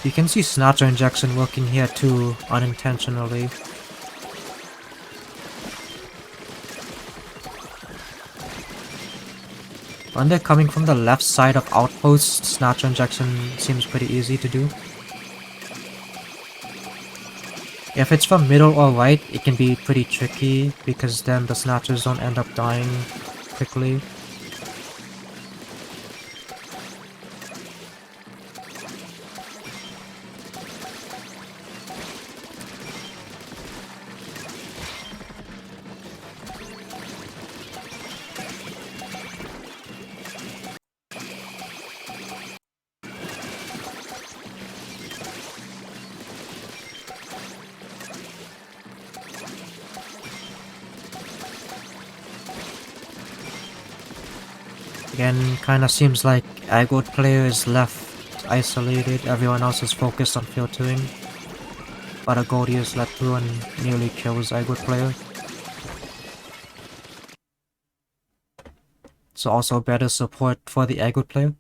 You can see Snatcher Injection working here too, unintentionally. When they're coming from the left side of Outpost, Snatcher Injection seems pretty easy to do. If it's from middle or right, it can be pretty tricky, because then the Snatchers don't end up dying quickly. Again, kinda seems like Aggro player is left isolated, everyone else is focused on filtering. But a Goldie is let through and nearly kills Aggro player. So also better support for the Aggro player.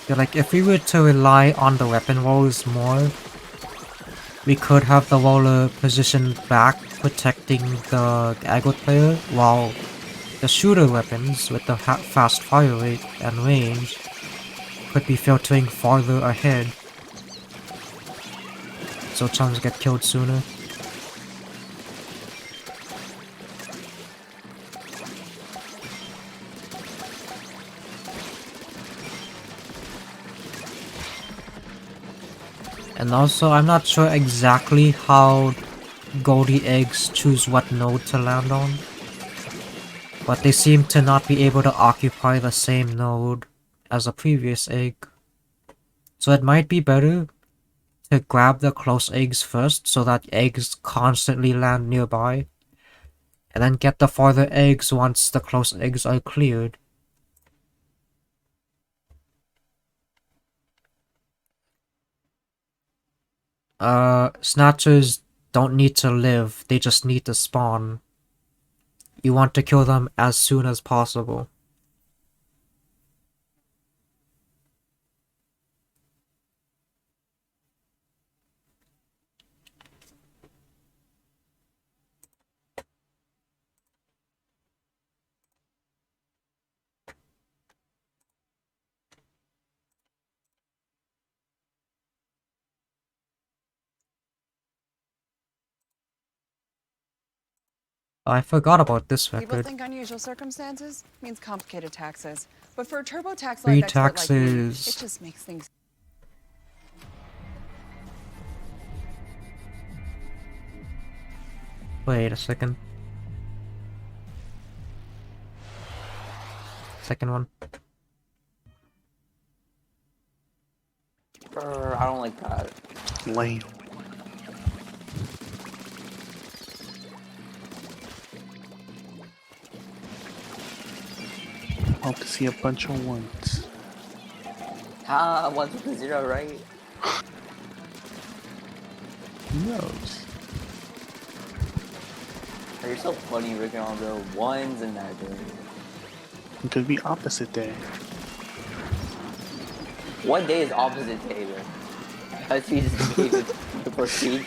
Feel like if we were to rely on the weapon rolls more, we could have the roller positioned back, protecting the aggro player, while the shooter weapons with the fast fire rate and range could be filtering farther ahead, so chums get killed sooner. And also, I'm not sure exactly how Goldie eggs choose what node to land on, but they seem to not be able to occupy the same node as a previous egg. So it might be better to grab the close eggs first so that eggs constantly land nearby, and then get the farther eggs once the close eggs are cleared. Snatchers don't need to live, they just need to spawn. You want to kill them as soon as possible. I forgot about this People record. think unusual circumstances means complicated taxes. But for a TurboTax Free life expert like me, it taxes. just makes things... Wait a second. Second one. I don't like that. Lame. Hope to see a bunch of ones. Ah, 1 with a 0, right? Who knows? Oh, you're so funny, Rick and all the ones in that game. It could be opposite day. What day is opposite day then? As we just gave it to proceed.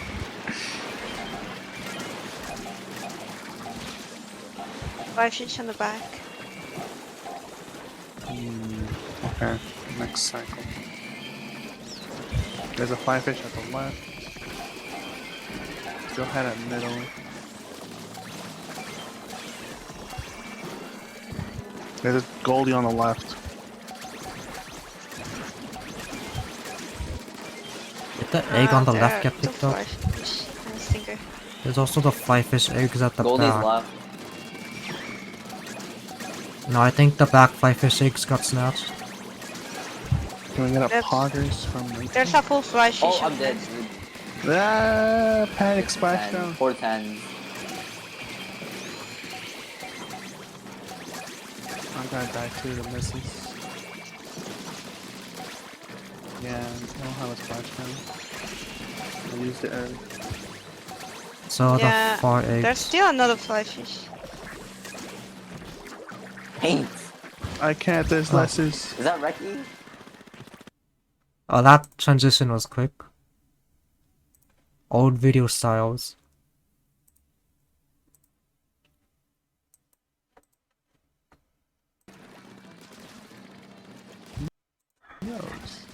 Five fish on the back. Okay, next cycle. There's a 5-fish at the left. Still had a middle. There's a Goldie on the left. Did the egg on the There left are get two picked up? five fish and a stinger. There's also the 5-fish eggs at the Goldie's back. left. No, I think the back 5-fish eggs got snatched. Can we get up That's- poggers from There's a full fly fish. Oh, I'm on dead, left. dude. Ah, panic splashdown. 4 10s. I'm gonna die too, the misses. Yeah, I don't have a splashdown. I used it early. So Yeah, the 4 There's eggs. still another fly fish. Paint. I can't, there's Oh. lesses. Is that Reki? Oh, that transition was quick. Old video styles. Who knows?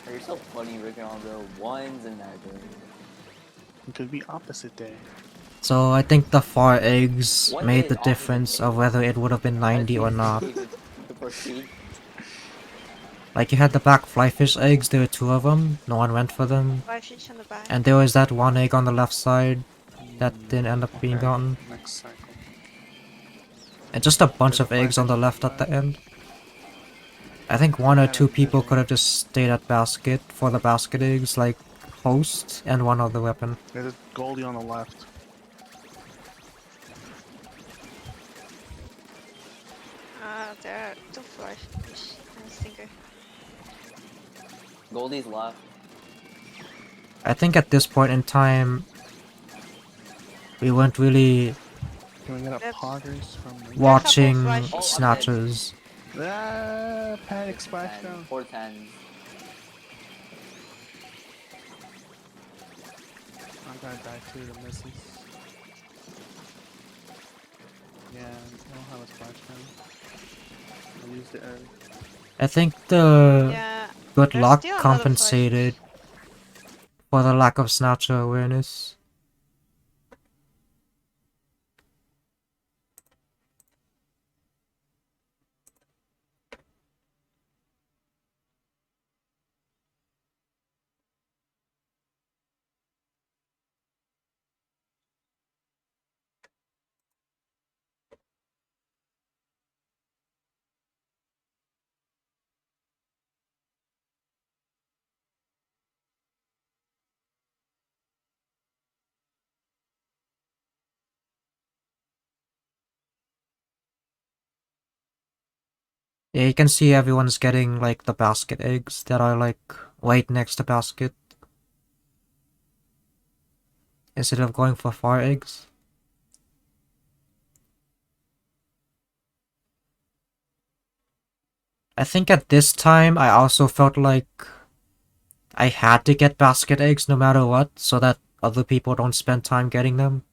Oh, you're so funny, Rick and all the ones in that game. It could be opposite day. So I think the 4 eggs What made is the opposite difference day? of whether it would have been 90 or not. To proceed. Like you had the back flyfish eggs, there were 2 of them, no one went for them. Five fish on the back. And there was that 1 egg on the left side that didn't end up being Okay, gotten. next cycle. And just a bunch There's of a eggs on the 5-fish left at the left. end. I think 1 or Had a 2 people middle. could have just stayed at basket for the basket eggs, like post and 1 other weapon. There's a Goldie on the left. There are two fly fish and a stinger. Goldie's left. I think at this point in time, we weren't really Can we get up Yep. poggers from watching flash. Oh, I'm snatches. Ah, panic 10, splashdown. 4 10s. I'm gonna die too, the misses. Yeah, I don't have a splashdown. I used it early. I think the Yeah, good there's luck still another fly compensated fish. for the lack of snatcher awareness. Yeah, you can see everyone's getting like the basket eggs that are like right next to basket instead of going for far eggs. I think at this time I also felt like I had to get basket eggs no matter what so that other people don't spend time getting them.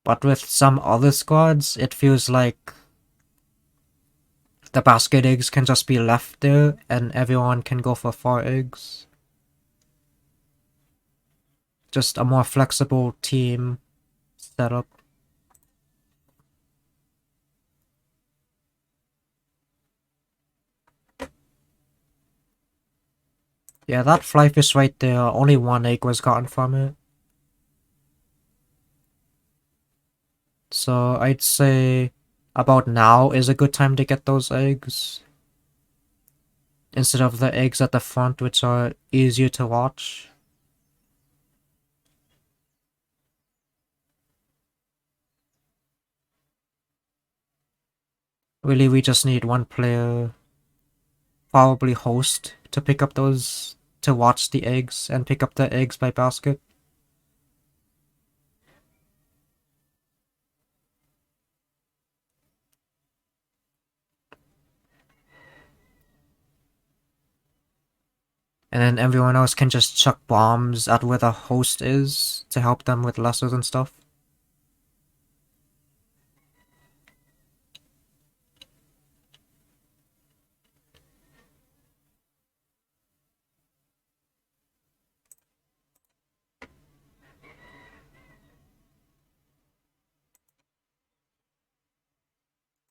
But with some other squads, it feels like the basket eggs can just be left there and everyone can go for 4 eggs. Just a more flexible team setup. Yeah, that fly fish right there, only 1 egg was gotten from it. So I'd say about now is a good time to get those eggs. Instead of the eggs at the front, which are easier to watch. Really, we just need 1 player, probably host, to pick up those, to watch the eggs and pick up the eggs by basket. And then everyone else can just chuck bombs at where the host is to help them with lessers and stuff.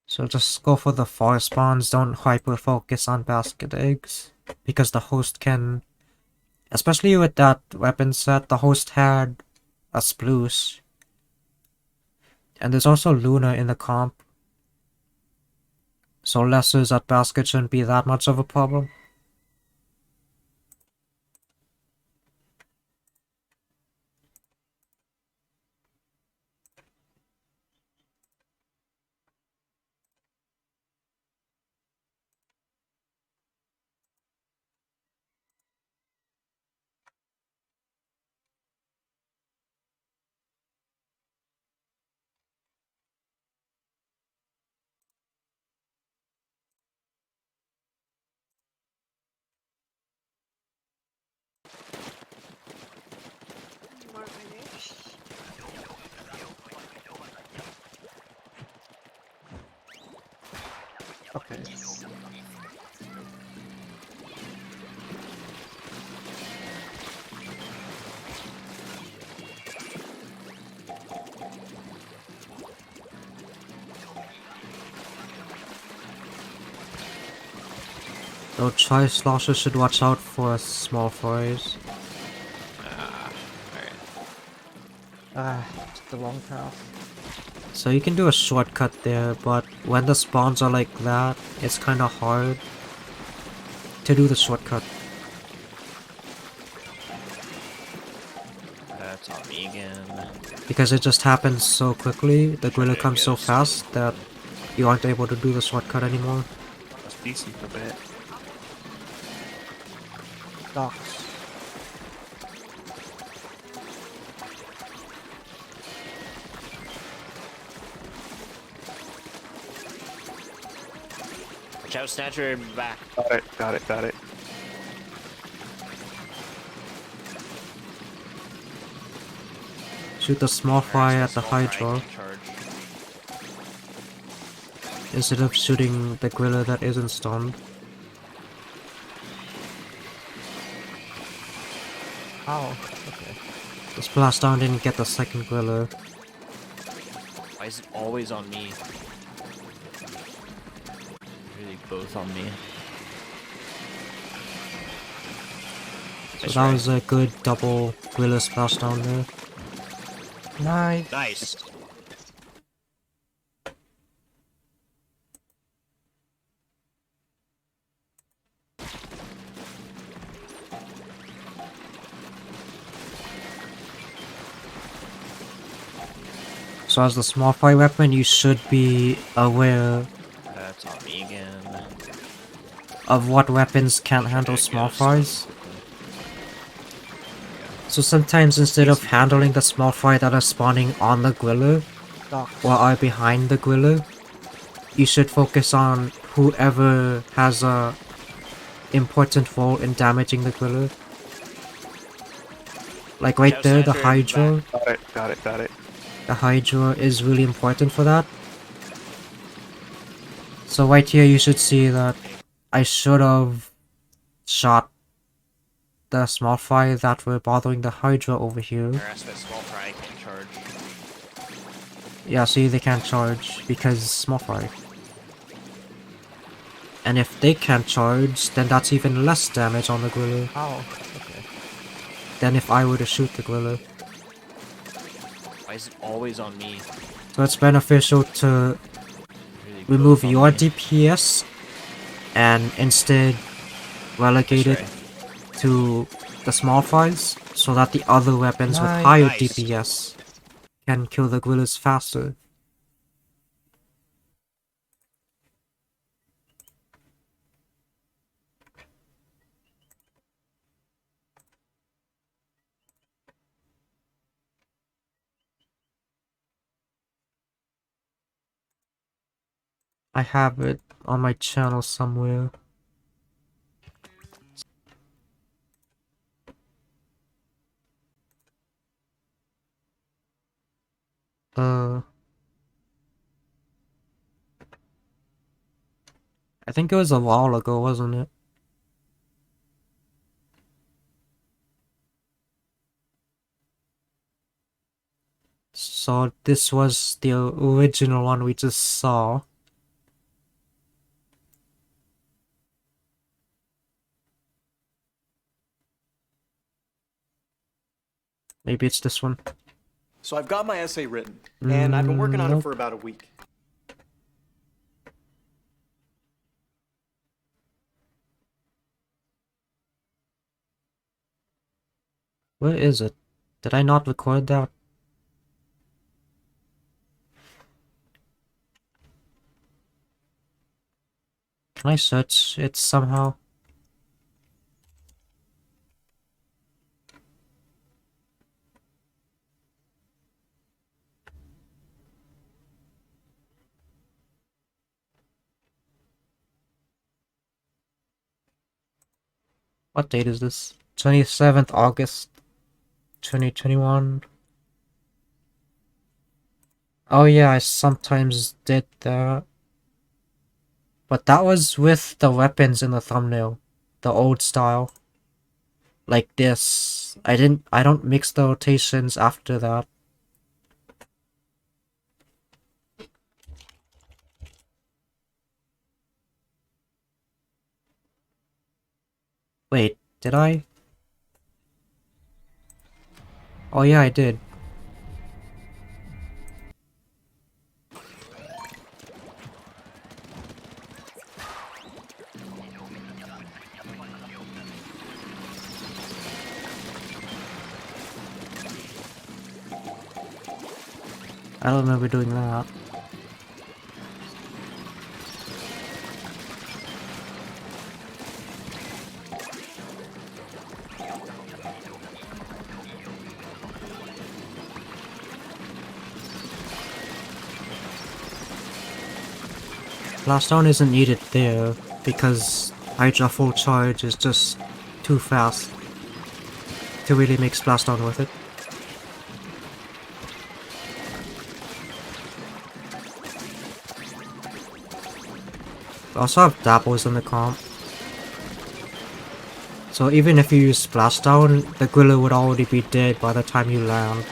So just go for the 4 spawns, don't hyper focus on basket eggs. Because the host can, especially with that weapon set, the host had a sploosh. And there's also Luna in the comp. So lessers at basket shouldn't be that much of a problem. More minutes. Okay. So Tri-Slosher should watch out for small fries. It's the wrong path. So you can do a shortcut there, but when the spawns are like that, it's kinda hard to do the shortcut. That's on me again. Because it just happens so quickly, the griller comes so fast that you aren't able to do the shortcut anymore. That's decent for a bit. Docks. Watch out, Snatcher, back. Got it. Shoot the small fry at the Hydra instead of shooting the griller that isn't stunned. Oh, okay. The splashdown didn't get the second griller. Why is it always on me? Really both on me. So that was a good double griller splashdown there. Nice. Nice. So as the small fry weapon, you should be aware That's on me again. of what weapons can't handle small fries. So sometimes instead of handling the small fry that are spawning on the griller or are behind the griller, you should focus on whoever has a important role in damaging the griller. Like right there, the Hydra. Got it. The Hydra is really important for that. So right here you should see that I should have shot the small fry that were bothering the Hydra over here. Harass that small fry can't charge. Yeah, see, they can't charge because small fry. And if they can't charge, then that's even less damage on the Griller Oh, okay. than if I were to shoot the Griller. Why is it always on me? So it's beneficial to Really remove both on your me. DPS and instead relegate it That's to the small fries so that the other weapons with Nice. higher Nice. DPS can kill the Grillers faster. I have it on my channel somewhere. I think it was a while ago, wasn't it? So this was the original one we just saw. Maybe it's this one. So I've got my essay written, and I've been working on it Nope. for about a week. Where is it? Did I not record that? Can I search it somehow? What date is this? 27th August 2021. Oh yeah, I sometimes did that. But that was with the weapons in the thumbnail. The old style. Like this. I don't mix the rotations after that. Wait, did I? Oh yeah, I did. I don't remember doing that. Blast down isn't needed there because Hydra full charge is just too fast to really make splash down worth it. We also have dapples in the comp. So even if you use splashdown, the Griller would already be dead by the time you land.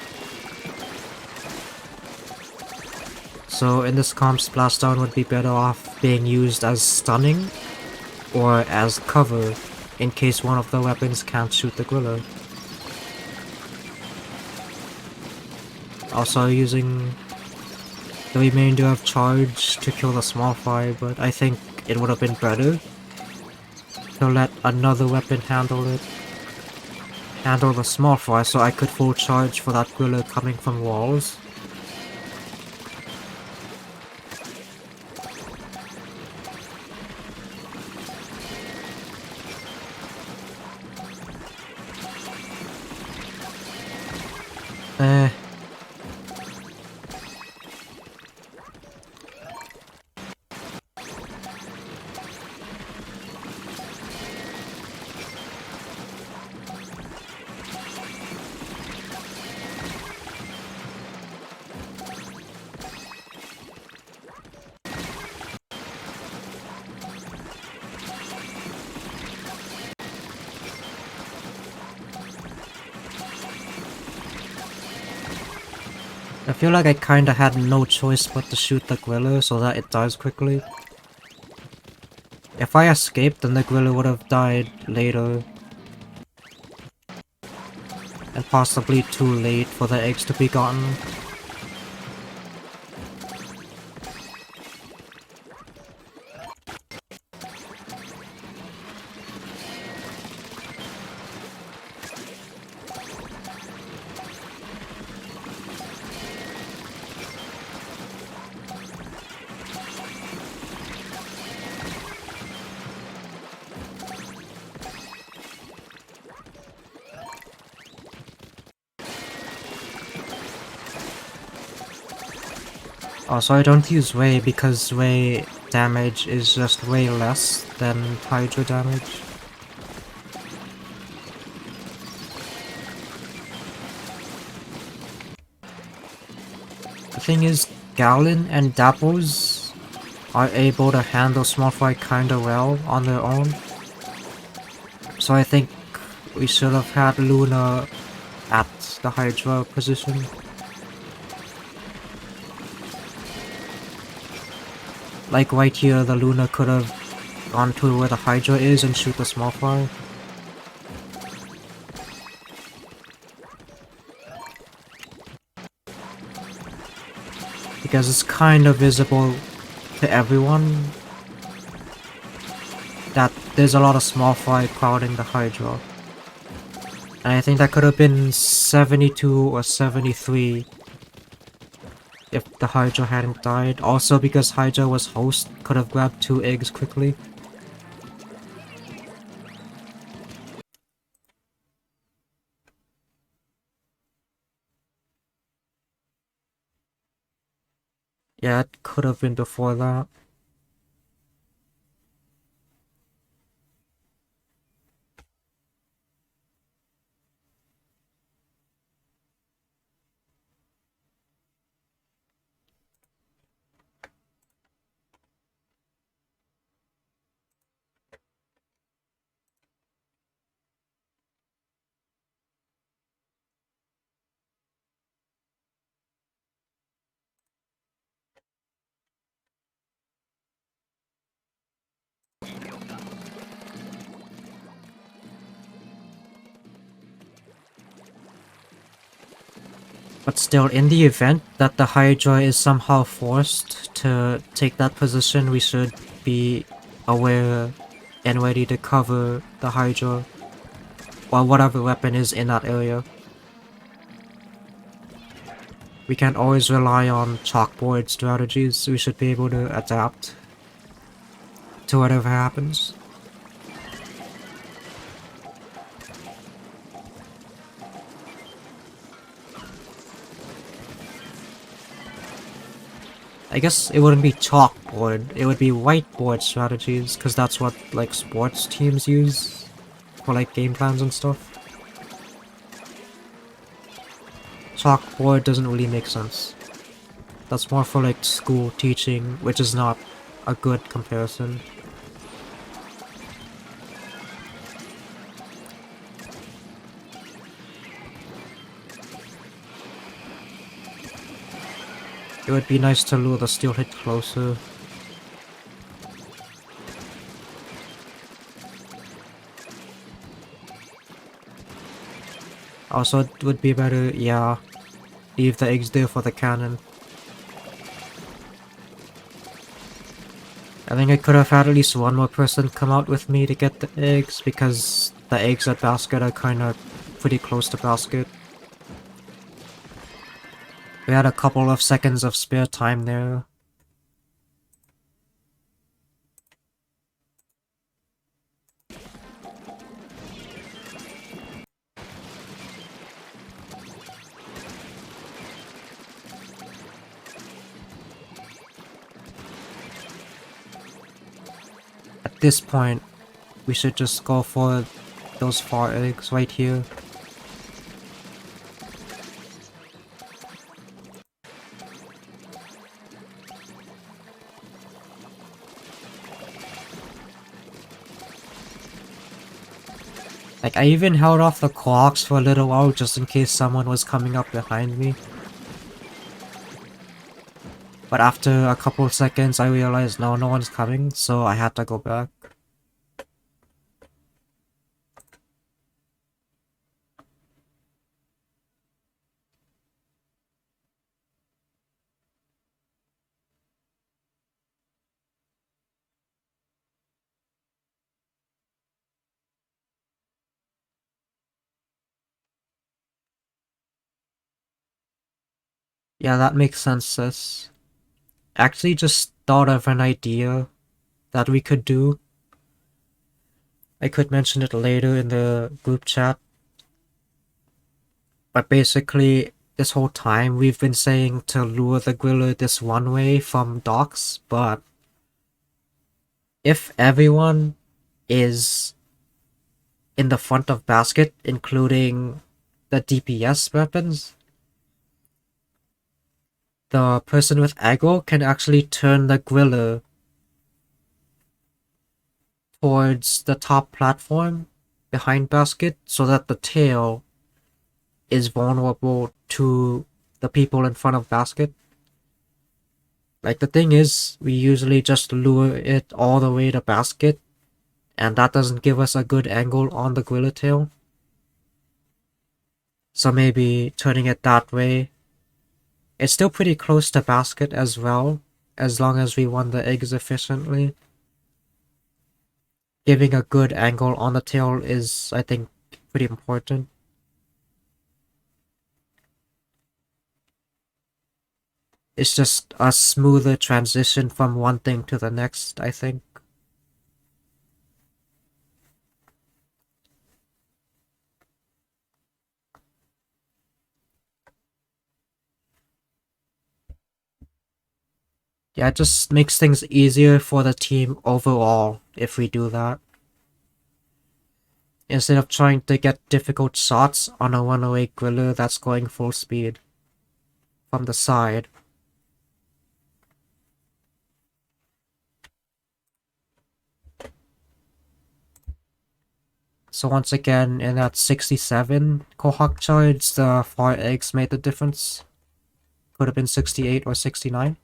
So in this comp, splashdown would be better off being used as stunning or as cover in case one of the weapons can't shoot the Griller. Also using the remainder of charge to kill the small fry, but I think it would have been better to let another weapon handle the small fry so I could full charge for that Griller coming from walls. Eh. I feel like I kinda had no choice but to shoot the Gwiller so that it dies quickly. If I escaped, then the Gwiller would have died later. And possibly too late for the eggs to be gotten. Also, I don't use Ray because Ray damage is just way less than Hydra damage. The thing is, Gallon and Dapples are able to handle small fry kinda well on their own. So I think we should have had Luna at the Hydra position. Like right here, the Luna could have gone to where the Hydra is and shoot the small fry. Because it's kind of visible to everyone that there's a lot of small fry crowding the Hydra. And I think that could have been 72 or 73 if the Hydra hadn't died. Also because Hydra was host, could have grabbed 2 eggs quickly. Yeah, it could have been before that. But still, in the event that the Hydra is somehow forced to take that position, we should be aware and ready to cover the Hydra or whatever weapon is in that area. We can't always rely on chalkboard strategies, we should be able to adapt to whatever happens. I guess it wouldn't be chalkboard, it would be whiteboard strategies, because that's what, like, sports teams use for, like, game plans and stuff. Chalkboard doesn't really make sense. That's more for, like, school teaching, which is not a good comparison. It would be nice to lure the steel hit closer. Also, it would be better, yeah, leave the eggs there for the cannon. I think I could have had at least one more person come out with me to get the eggs, because the eggs at basket are kinda pretty close to basket. We had a couple of seconds of spare time there. At this point, we should just go for those 4 eggs right here. Like, I even held off the clocks for a little while just in case someone was coming up behind me. But after a couple seconds, I realized no one's coming, so I had to go back. Yeah, that makes sense, sis. Actually, just thought of an idea that we could do. I could mention it later in the group chat. But basically, this whole time we've been saying to lure the griller this one way from docks, but if everyone is in the front of basket, including the DPS weapons, the person with aggro can actually turn the griller towards the top platform behind basket so that the tail is vulnerable to the people in front of basket. Like, the thing is, we usually just lure it all the way to basket, and that doesn't give us a good angle on the griller tail. So maybe turning it that way. It's still pretty close to basket as well, as long as we won the eggs efficiently. Giving a good angle on the tail is, I think, pretty important. It's just a smoother transition from one thing to the next, I think. Yeah, it just makes things easier for the team overall if we do that. Instead of trying to get difficult shots on a runaway griller that's going full speed from the side. So once again, in that 67 Kohawk charge, the far eggs made the difference. Could have been 68 or 69.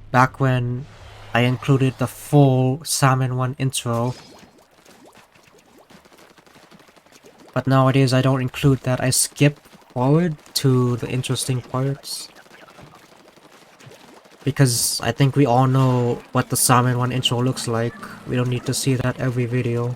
Back when I included the full Salmon 1 intro. But nowadays I don't include that, I skip forward to the interesting parts. Because I think we all know what the Salmon 1 intro looks like. We don't need to see that every video.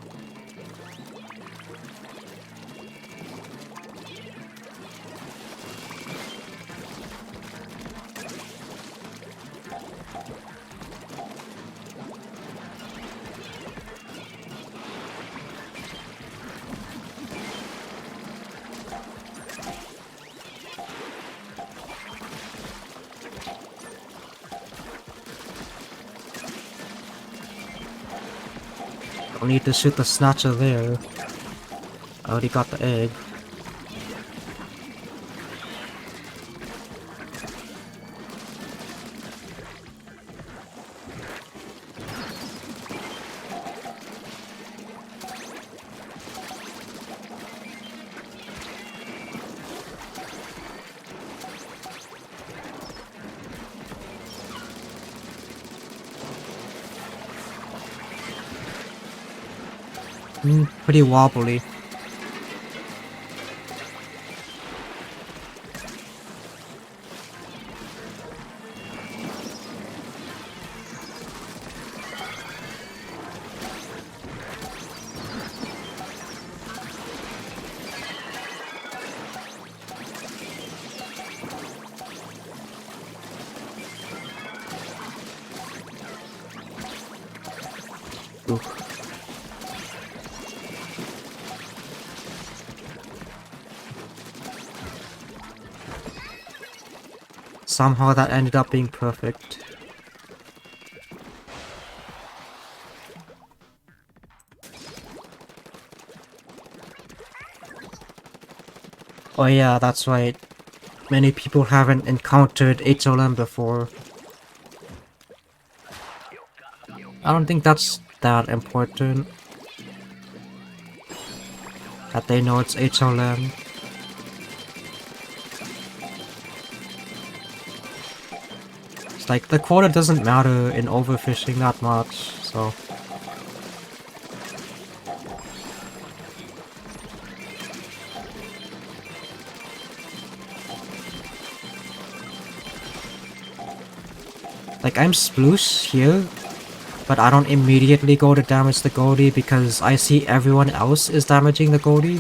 Don't need to shoot the snatcher there. I already got the egg. Pretty wobbly. Oof. Somehow that ended up being perfect. Oh yeah, that's right. many people haven't encountered HLM before. I don't think that's that important that they know it's HLM. It's like the quota doesn't matter in overfishing that much, so. Like, I'm sploosh here, but I don't immediately go to damage the goldie because I see everyone else is damaging the goldie.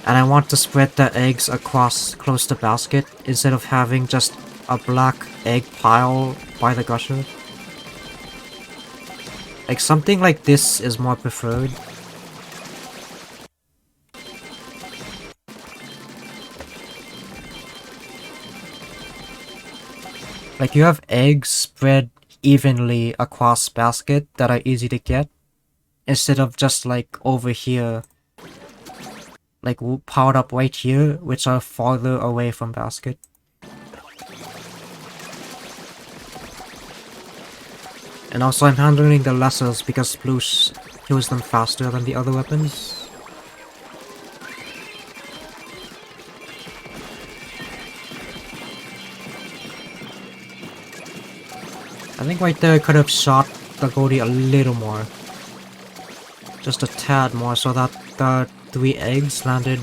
And I want to spread the eggs across close to basket instead of having just a black egg pile by the gusher. Like, something like this is more preferred. Like, you have eggs spread evenly across basket that are easy to get, instead of just like over here, like piled up right here, which are farther away from basket. And also I'm handling the lessers because Sploosh kills them faster than the other weapons. I think right there I could have shot the goldie a little more. Just a tad more so that the 3 eggs landed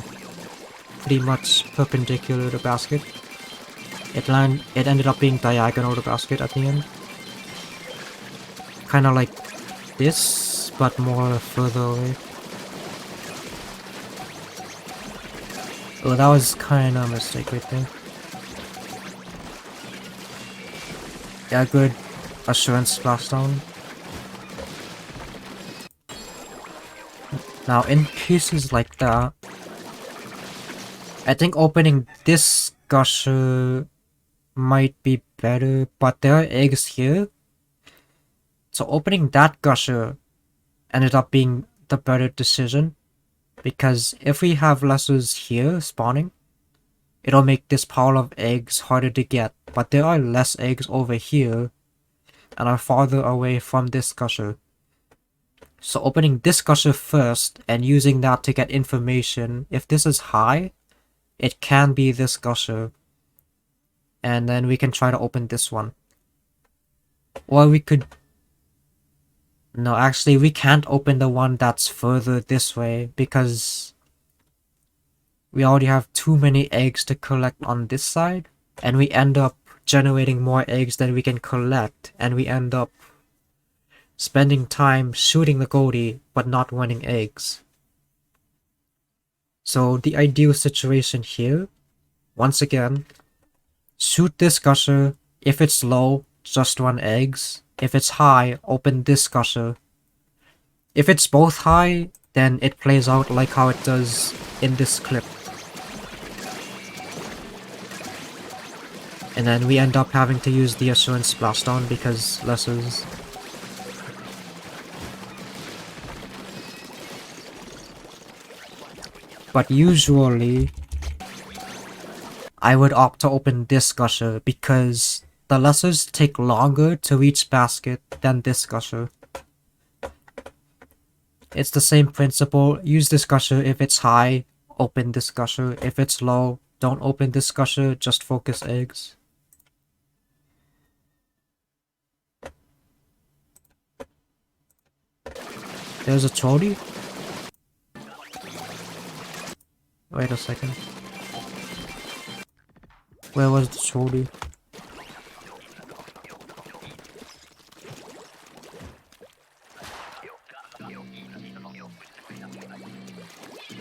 pretty much perpendicular to basket. It ended up being diagonal to basket at the end. Kinda like this, but more further away. Oh, that was kinda a mistake right there. Yeah, good assurance splashdown. Now, in cases like that, I think opening this gusher might be better, but there are eggs here. So opening that gusher ended up being the better decision, because if we have lessers here spawning, it'll make this pile of eggs harder to get, but there are less eggs over here and are farther away from this gusher. So opening this gusher first and using that to get information, if this is high, it can be this gusher. And then we can try to open this one. Or we could... No, actually we can't open the one that's further this way because we already have too many eggs to collect on this side, and we end up generating more eggs than we can collect, and we end up spending time shooting the goldie but not winning eggs. So the ideal situation here, once again, shoot this gusher. If it's low, just run eggs. If it's high, open this gusher. If it's both high, then it plays out like how it does in this clip. And then we end up having to use the assurance splashdown because lessers. But usually, I would opt to open this gusher because the lessers take longer to reach basket than this gusher. It's the same principle. Use this gusher if it's high, open this gusher. If it's low, don't open this gusher, just focus eggs. There's a trolley? Wait a second. Where was the trolley?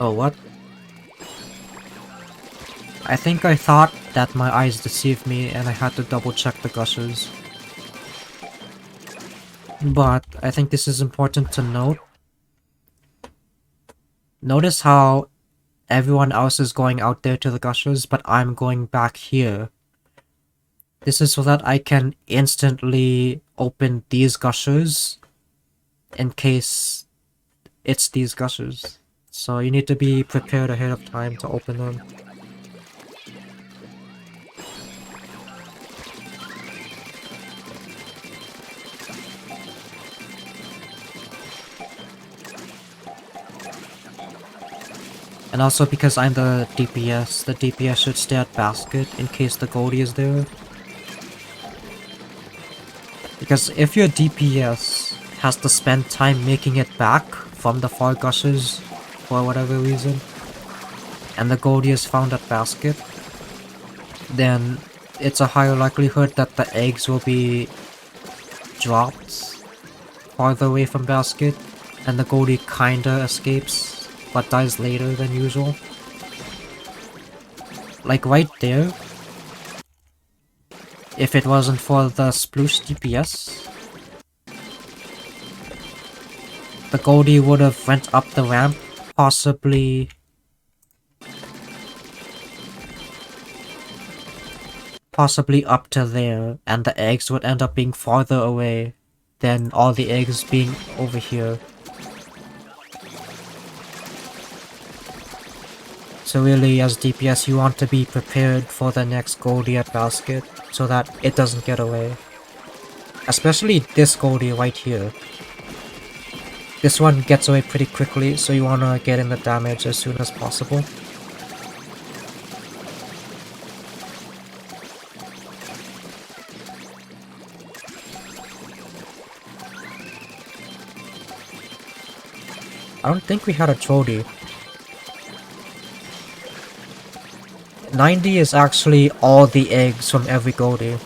Oh, what? I think I thought that my eyes deceived me and I had to double check the gushers. But I think this is important to note. Notice how everyone else is going out there to the gushers, but I'm going back here. This is so that I can instantly open these gushers in case it's these gushers. So you need to be prepared ahead of time to open them. And also because I'm the DPS should stay at basket in case the goldie is there. Because if your DPS has to spend time making it back from the far gushes for whatever reason, and the goldie is found at basket, then it's a higher likelihood that the eggs will be dropped farther away from basket, and the goldie kinda escapes, but dies later than usual. Like right there, if it wasn't for the sploosh DPS, the goldie would have went up the ramp, possibly up to there, and the eggs would end up being farther away than all the eggs being over here. So really, as DPS, you want to be prepared for the next goldie at basket, so that it doesn't get away. Especially this goldie right here. This one gets away pretty quickly, so you wanna get in the damage as soon as possible. I don't think we had a Trody. 90 is actually all the eggs from every goldie.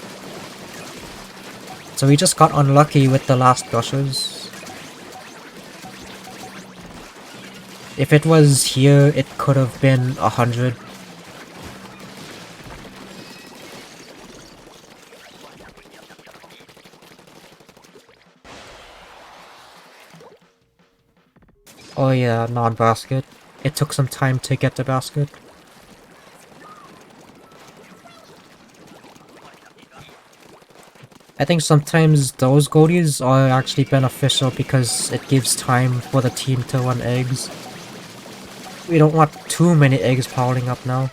So we just got unlucky with the last gushes. If it was here, it could have been 100. Oh yeah, non-basket. It took some time to get to basket. I think sometimes those goldies are actually beneficial because it gives time for the team to run eggs. We don't want too many eggs piling up now.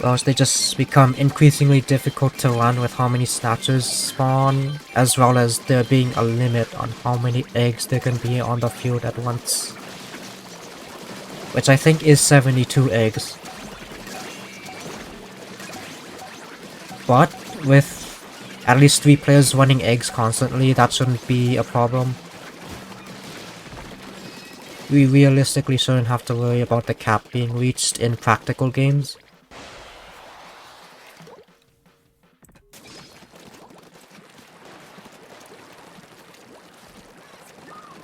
Or else they just become increasingly difficult to run with how many snatchers spawn, as well as there being a limit on how many eggs there can be on the field at once. Which I think is 72 eggs. But with at least 3 players running eggs constantly, that shouldn't be a problem. We realistically shouldn't have to worry about the cap being reached in practical games.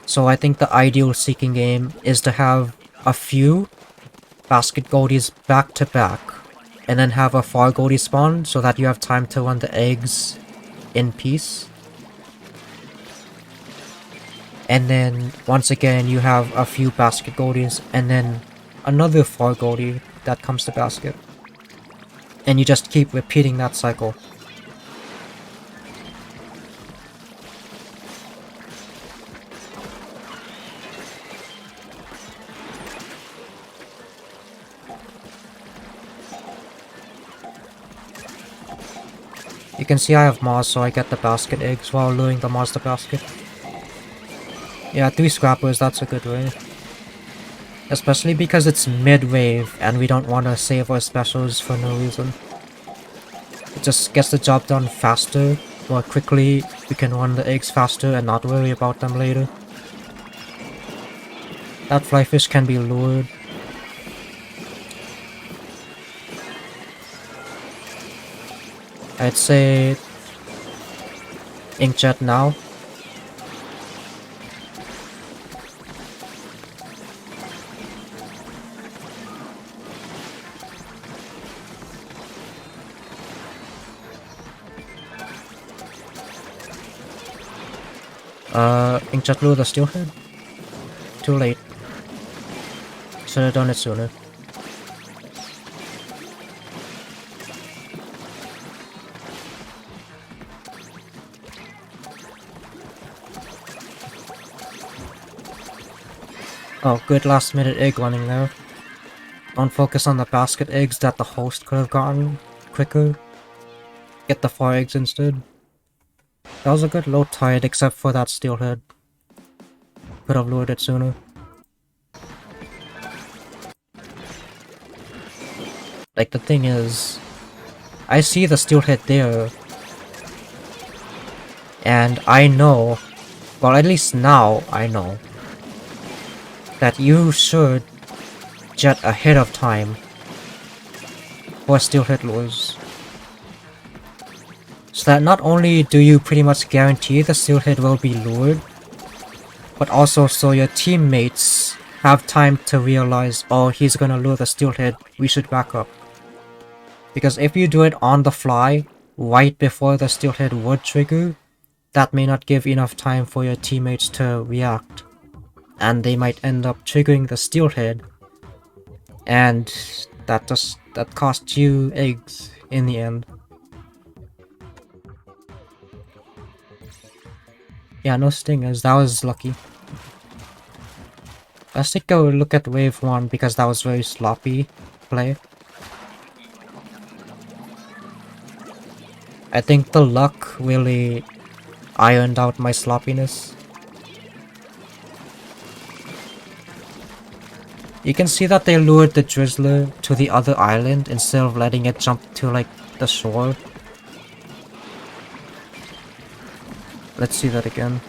So I think the ideal seeking game is to have a few basket goldies back to back, and then have a far goldie spawn so that you have time to run the eggs in peace. And then once again you have a few basket goldies and then another far goldie that comes to basket. And you just keep repeating that cycle. You can see I have Moss, so I get the basket eggs while luring the Moss to basket. Yeah, 3 scrappers, that's a good way. Especially because it's mid-wave and we don't want to save our specials for no reason. It just gets the job done faster, more quickly, we can run the eggs faster and not worry about them later. That flyfish can be lured. I'd say Inkjet now. Inkjet lure the steelhead? Too late. Should have done it sooner. Oh, good last minute egg running there. Don't focus on the basket eggs that the host could have gotten quicker. Get the far eggs instead. That was a good low tide except for that steelhead. Could have lured it sooner. Like, the thing is, I see the steelhead there, and I know, well, at least now I know, that you should jet ahead of time for steelhead lures. So that not only do you pretty much guarantee the steelhead will be lured, but also so your teammates have time to realize, oh, he's gonna lure the steelhead, we should back up. Because if you do it on the fly, right before the steelhead would trigger, that may not give enough time for your teammates to react. And they might end up triggering the steelhead, and that costs you eggs in the end. Yeah, no stingers, that was lucky. Let's take a look at wave 1 because that was very sloppy play. I think the luck really ironed out my sloppiness. You can see that they lured the Drizzler to the other island instead of letting it jump to like the shore. Let's see that again.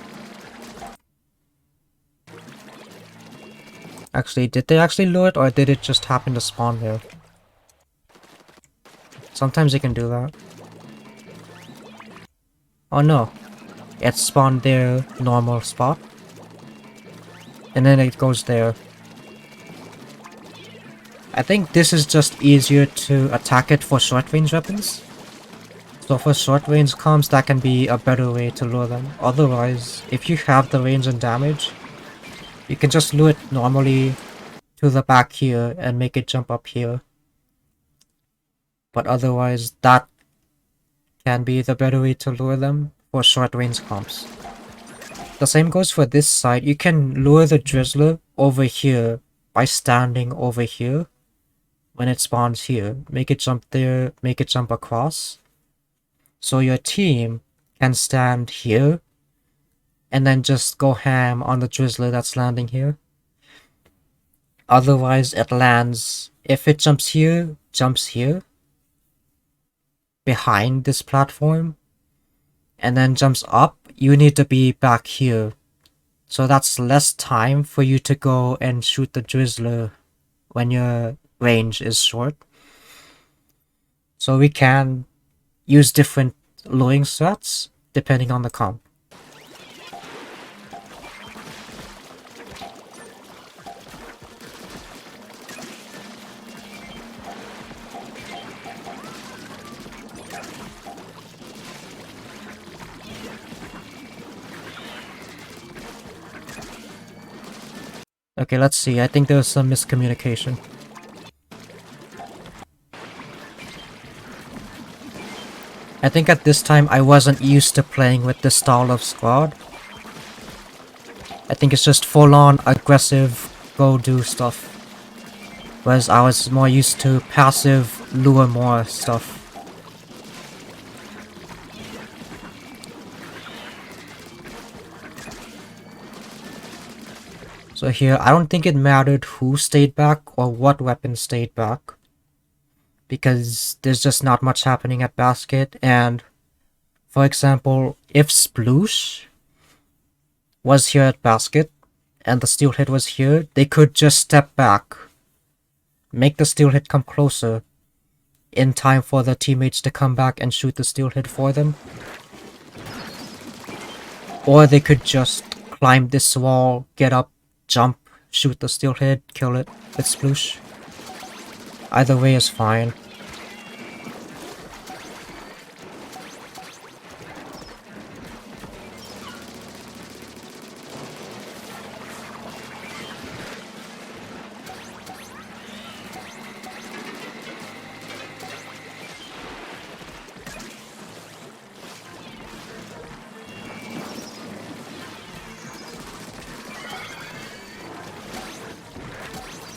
Actually, did they actually lure it or did it just happen to spawn there? Sometimes you can do that. Oh no, it spawned their normal spot. And then it goes there. I think this is just easier to attack it for short range weapons. So for short range comms, that can be a better way to lure them. Otherwise, if you have the range and damage, you can just lure it normally to the back here and make it jump up here. But otherwise, that can be the better way to lure them for short range comms. The same goes for this side. You can lure the Drizzler over here by standing over here when it spawns here. Make it jump there, make it jump across. So your team can stand here and then just go ham on the Drizzler that's landing here. Otherwise, it lands, if it jumps here, behind this platform, and then jumps up, you need to be back here. So that's less time for you to go and shoot the Drizzler when your range is short. So we can use different luring strats depending on the comp. Okay, let's see. I think there's some miscommunication. I think at this time I wasn't used to playing with this style of squad. I think it's just full-on aggressive go do stuff. Whereas I was more used to passive lure more stuff. So here, I don't think it mattered who stayed back or what weapon stayed back. Because there's just not much happening at basket, and for example, if Sploosh was here at basket and the steelhead was here, they could just step back, make the steelhead come closer in time for the teammates to come back and shoot the steelhead for them. Or they could just climb this wall, get up, jump, shoot the steelhead, kill it with Sploosh. Either way is fine.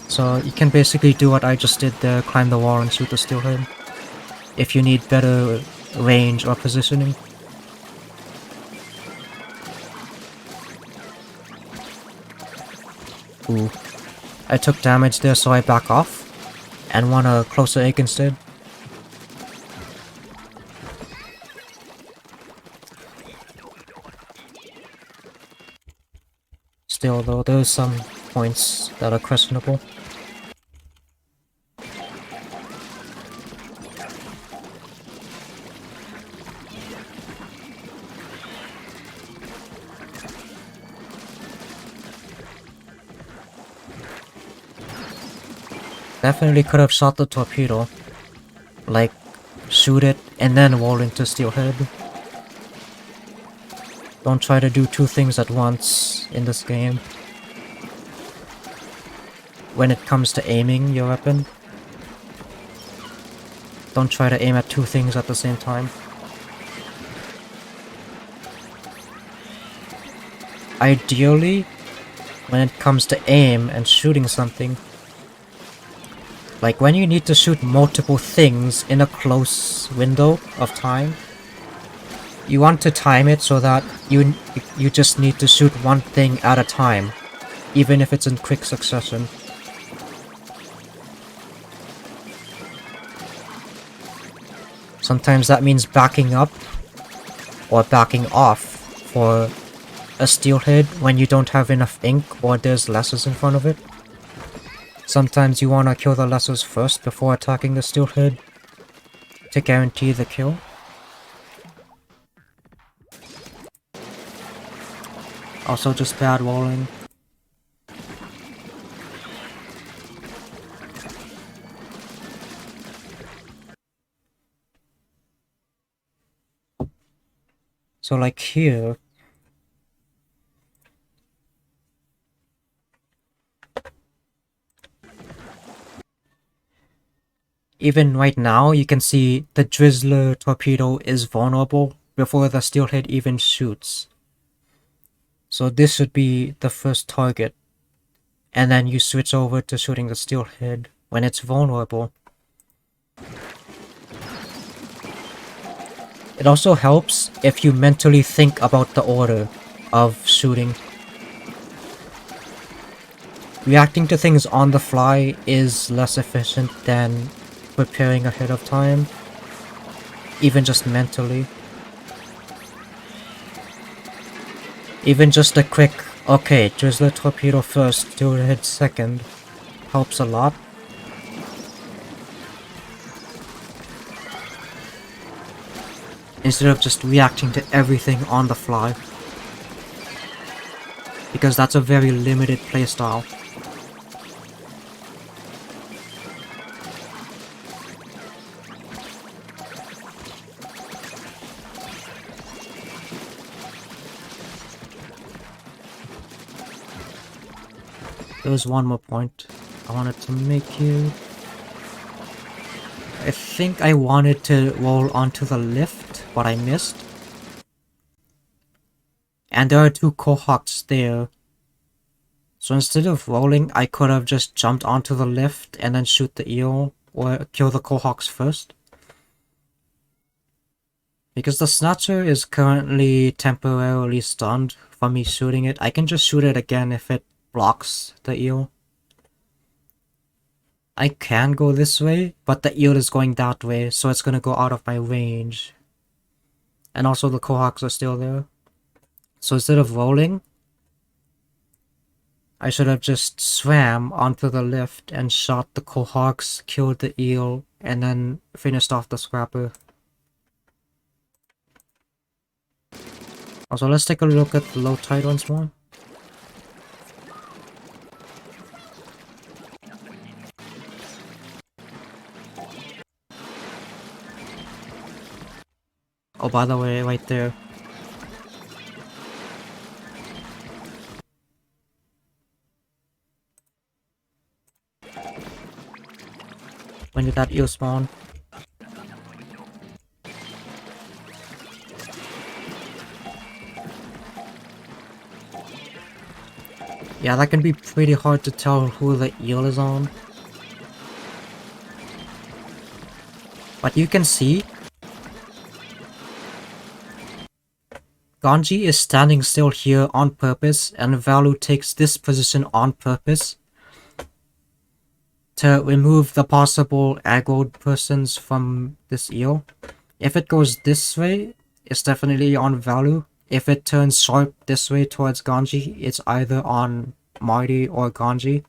So you can basically do what I just did there, climb the wall and shoot the steelhead, if you need better range or positioning. Ooh. I took damage there, so I back off. and want a closer egg instead. Still though, there's some points that are questionable. Definitely could have shot the torpedo. Like, shoot it and then roll into steelhead. Don't try to do two things at once in this game. When it comes to aiming your weapon, don't try to aim at two things at the same time. Ideally, when it comes to aim and shooting something, like when you need to shoot multiple things in a close window of time, you want to time it so that you just need to shoot one thing at a time, even if it's in quick succession. Sometimes that means backing up or backing off for a steelhead when you don't have enough ink or there's lessers in front of it. Sometimes you want to kill the lessers first before attacking the steelhead to guarantee the kill. Also just bad rolling. So like here, even right now you can see the Drizzler torpedo is vulnerable before the steelhead even shoots. So this should be the first target, and then you switch over to shooting the steelhead when it's vulnerable. It also helps if you mentally think about the order of shooting. Reacting to things on the fly is less efficient than preparing ahead of time, even just mentally. Even just a quick, okay, Drizzler torpedo first, steelhead second, helps a lot. Instead of just reacting to everything on the fly. Because that's a very limited playstyle. There's one more point I wanted to make here. I think I wanted to roll onto the lift, but I missed. And there are two cohorts there. So instead of rolling, I could have just jumped onto the lift and then shoot the eel, or kill the cohorts first. Because the Snatcher is currently temporarily stunned from me shooting it, I can just shoot it again if it blocks the eel. I can go this way, but the eel is going that way, so it's gonna go out of my range. And also the cohorts are still there. So instead of rolling, I should have just swam onto the lift and shot the cohorts, killed the eel, and then finished off the scrapper. Also, let's take a look at the low tide once more. Oh, by the way, right there. When did that eel spawn? Yeah, that can be pretty hard to tell who the eel is on. But you can see Ganji is standing still here on purpose, and Valu takes this position on purpose. to remove the possible aggroed persons from this eel. If it goes this way, it's definitely on Value. If it turns sharp this way towards Ganji, it's either on Marty or Ganji.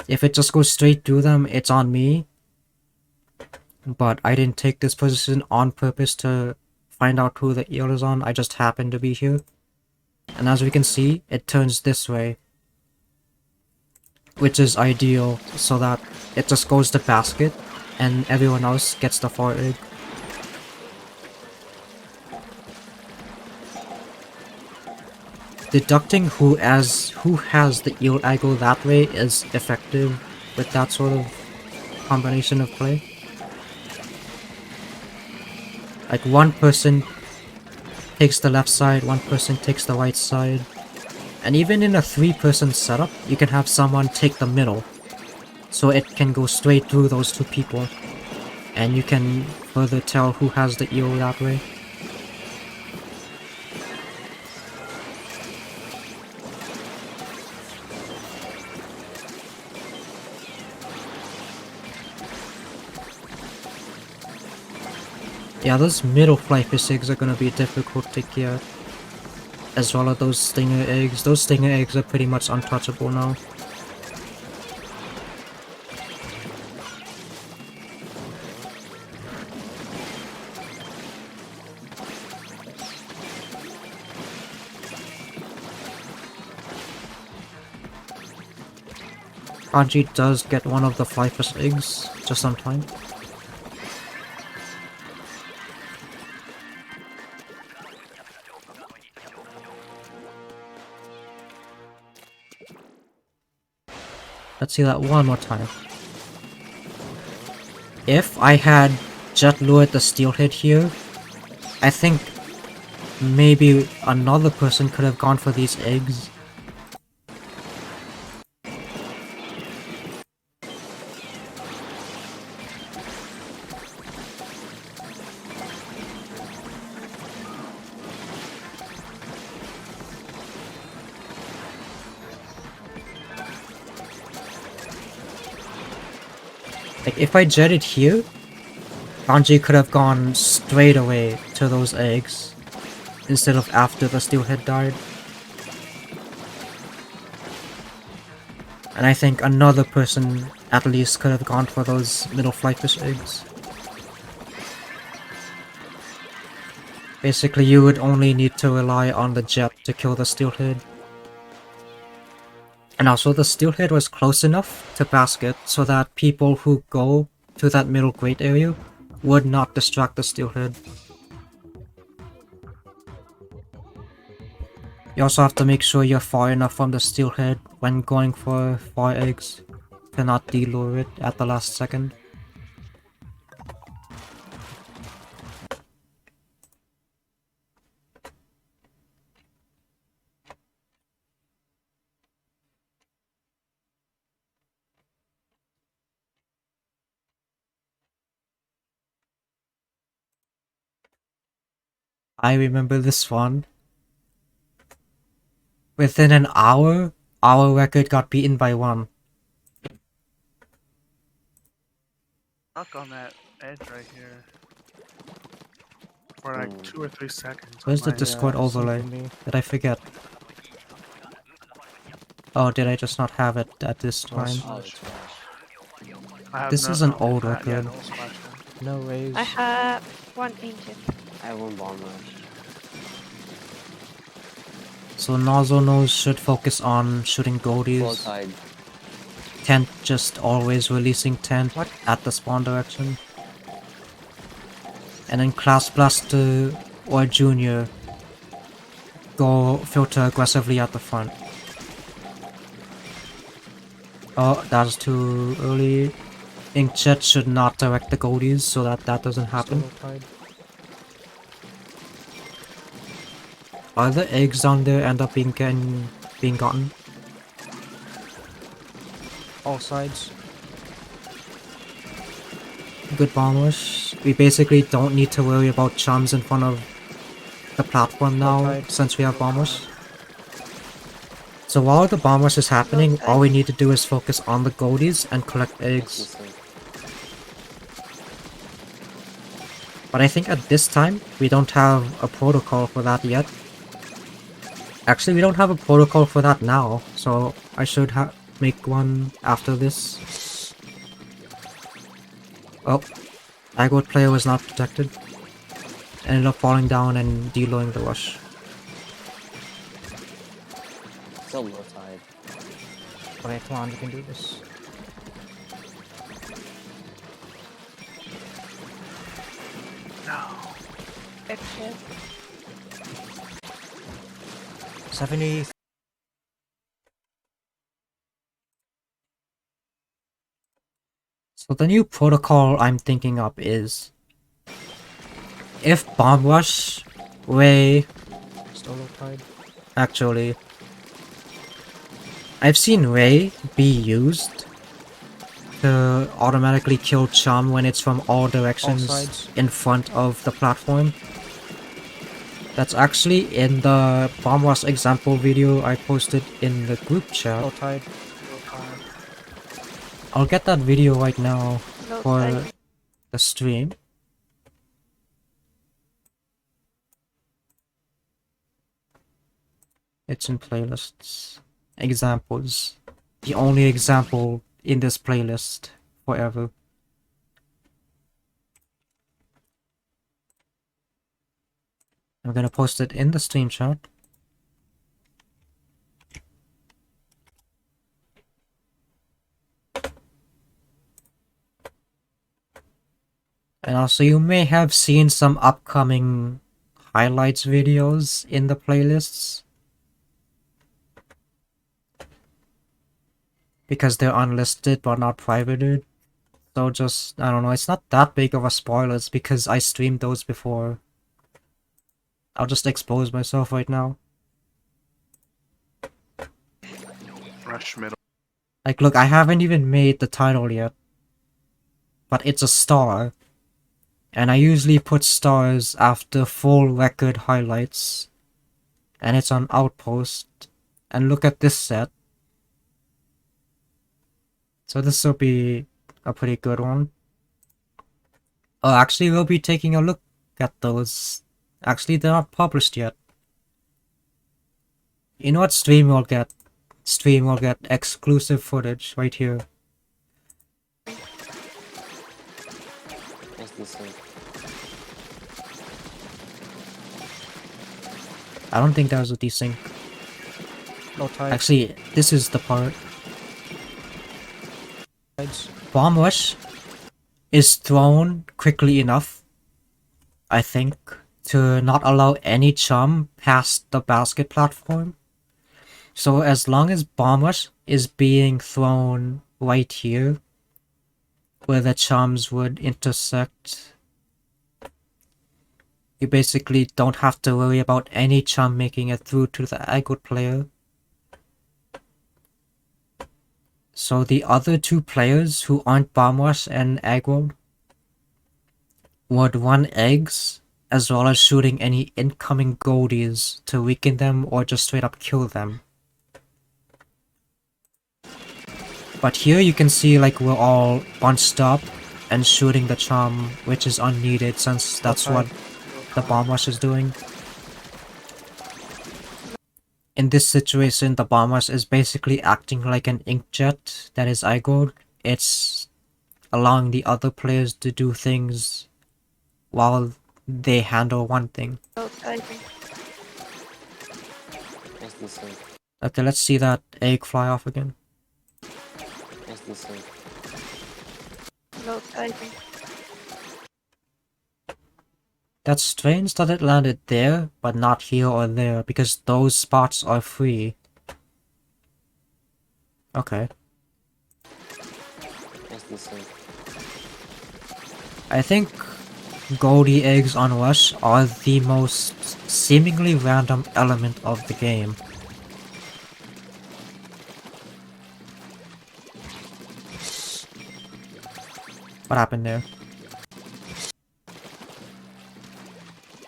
If it just goes straight through them, it's on me. But I didn't take this position on purpose to find out who the eel is on. I just happened to be here. And as we can see, it turns this way, which is ideal so that it just goes to basket and everyone else gets the far egg. Deducting who has the eel aggro that way is effective with that sort of combination of play. Like one person takes the left side, one person takes the right side. And even in a 3-person setup, you can have someone take the middle. So it can go straight through those 2 people. And you can further tell who has the eel that way. Yeah, those middle flyfish eggs are gonna be difficult to get. As well as those stinger eggs. Those stinger eggs are pretty much untouchable now. Kanji does get one of the flyfish eggs just on time. Let's see that one more time. If I had jet lured the steelhead here, I think maybe another person could have gone for these eggs. Like, if I jetted here, Kanji could have gone straight away to those eggs, instead of after the steelhead died. And I think another person at least could have gone for those middle flyfish eggs. Basically, you would only need to rely on the jet to kill the steelhead. And also, the steelhead was close enough to basket so that people who go to that middle grate area would not distract the steelhead. You also have to make sure you're far enough from the steelhead when going for far eggs to not delure it at the last second. I remember this one. Within an hour, our record got beaten by 1. Stuck on that edge right here. For like 2 or 3 seconds. Where's the on my- Discord overlay? Did I forget? Oh, did I just not have it at this time? I have This no- is an oh, old yeah, record. no splash then. No ways. I have 1 ancient. I have 1 bomb rush. So nozzle nose should focus on shooting Full goldies. side. Tent just always releasing tent at the spawn direction. And then Class Blaster or Junior go filter aggressively at the front. Oh, that's too early. Inkjet should not direct the goldies so that that doesn't happen. Are the eggs down there end up being gotten? All sides. Good bombers. We basically don't need to worry about chums in front of the platform now since we have bombers. So So while the bomb rush is happening, all we need to do is focus on the goldies and collect eggs. But I think at this time, we don't have a protocol for that yet. Actually, we don't have a protocol for that now, so I should make one after this. Oh, Agwood player was not protected. Ended up falling down and deloying the rush. So low tide. Okay, come on, we can do this. Exit. 70. So the new protocol I'm thinking up is if bomb rush, Ray, still low tide. Actually, I've seen Ray be used to automatically kill Chum when it's from all directions in front of the platform. That's actually in the bomb rush example video I posted in the group chat. Low tide. I'll get that video right now Low for tide. the stream. It's in playlists. Examples. The only example in this playlist forever. I'm gonna post it in the stream chat. And also, you may have seen some upcoming highlights videos in the playlists. Because they're unlisted but not privated. So just, I don't know, it's not that big of a spoiler. It's because I streamed those before. I'll just expose myself right now. Rush middle. Like, look, I haven't even made the title yet. But it's a star. And I usually put stars after full record highlights. And it's on Outpost. And look at this set. So this will be a pretty good one. Oh, actually, we'll be taking a look at those. Actually, they're not published yet. You know what stream will get? Stream will get exclusive footage right here. I don't think that was a desync. Low tide. Actually, this is the part. Bomb rush is thrown quickly enough, I think, to not allow any chum past the basket platform. So as long as bomb rush is being thrown right here, where the chums would intersect, you basically don't have to worry about any chum making it through to the Agwood player. So the other two players who aren't bomb rush and Agwood would run eggs, as well as shooting any incoming goldies to weaken them or just straight up kill them. But here you can see like we're all bunched up and shooting the chum, which is unneeded since that's what the bomb rush is doing. In this situation, the bomb rush is basically acting like an inkjet that is Igor. It's allowing the other players to do things while they handle one thing. Low tide. Okay, let's see that egg fly off again. Low tide. That's strange that it landed there, but not here or there, because those spots are free. Okay. I think Goldie eggs on Rush are the most seemingly random element of the game. What happened there?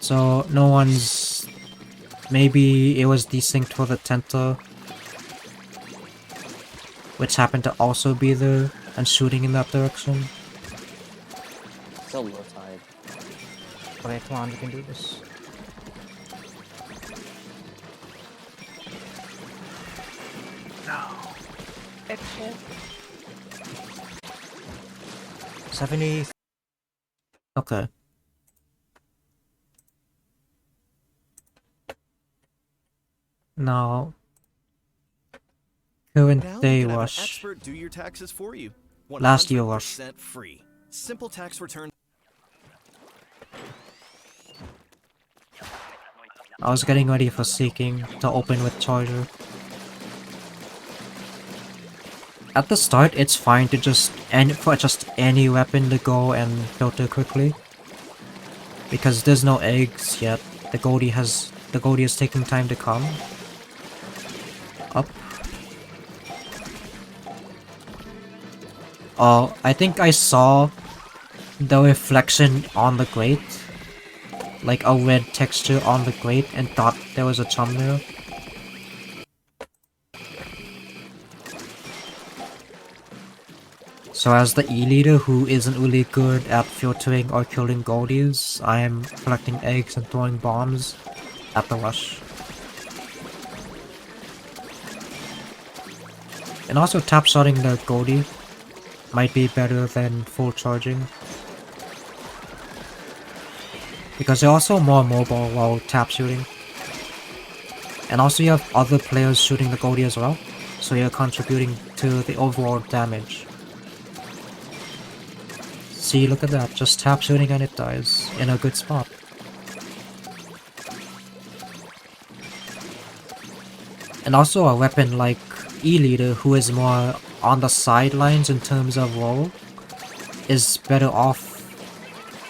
So, no one's... Maybe it was desynced for the Tenta. which happened to also be there and shooting in that direction. Still low tide. Okay, come on, we can do this. Exit. 70. Okay. Now, current Now day you can have an rush. expert do your taxes for you. Last year rush. 100% free. Simple tax return. I was getting ready for seeking to open with charger. At the start, it's fine to just for just any weapon to go and filter quickly, because there's no eggs yet. The Goldie is taking time to come up. Oh, I think I saw the reflection on the grate, like a red texture on the grate, and thought there was a chum there. So as the E-leader who isn't really good at filtering or killing goldies, I am collecting eggs and throwing bombs at the rush. And also tap shotting the goldie might be better than full charging, because they're also more mobile while tap shooting. And also you have other players shooting the goldie as well, so you're contributing to the overall damage. See, look at that, just tap shooting and it dies in a good spot. And also a weapon like E-leader, who is more on the sidelines in terms of role, is better off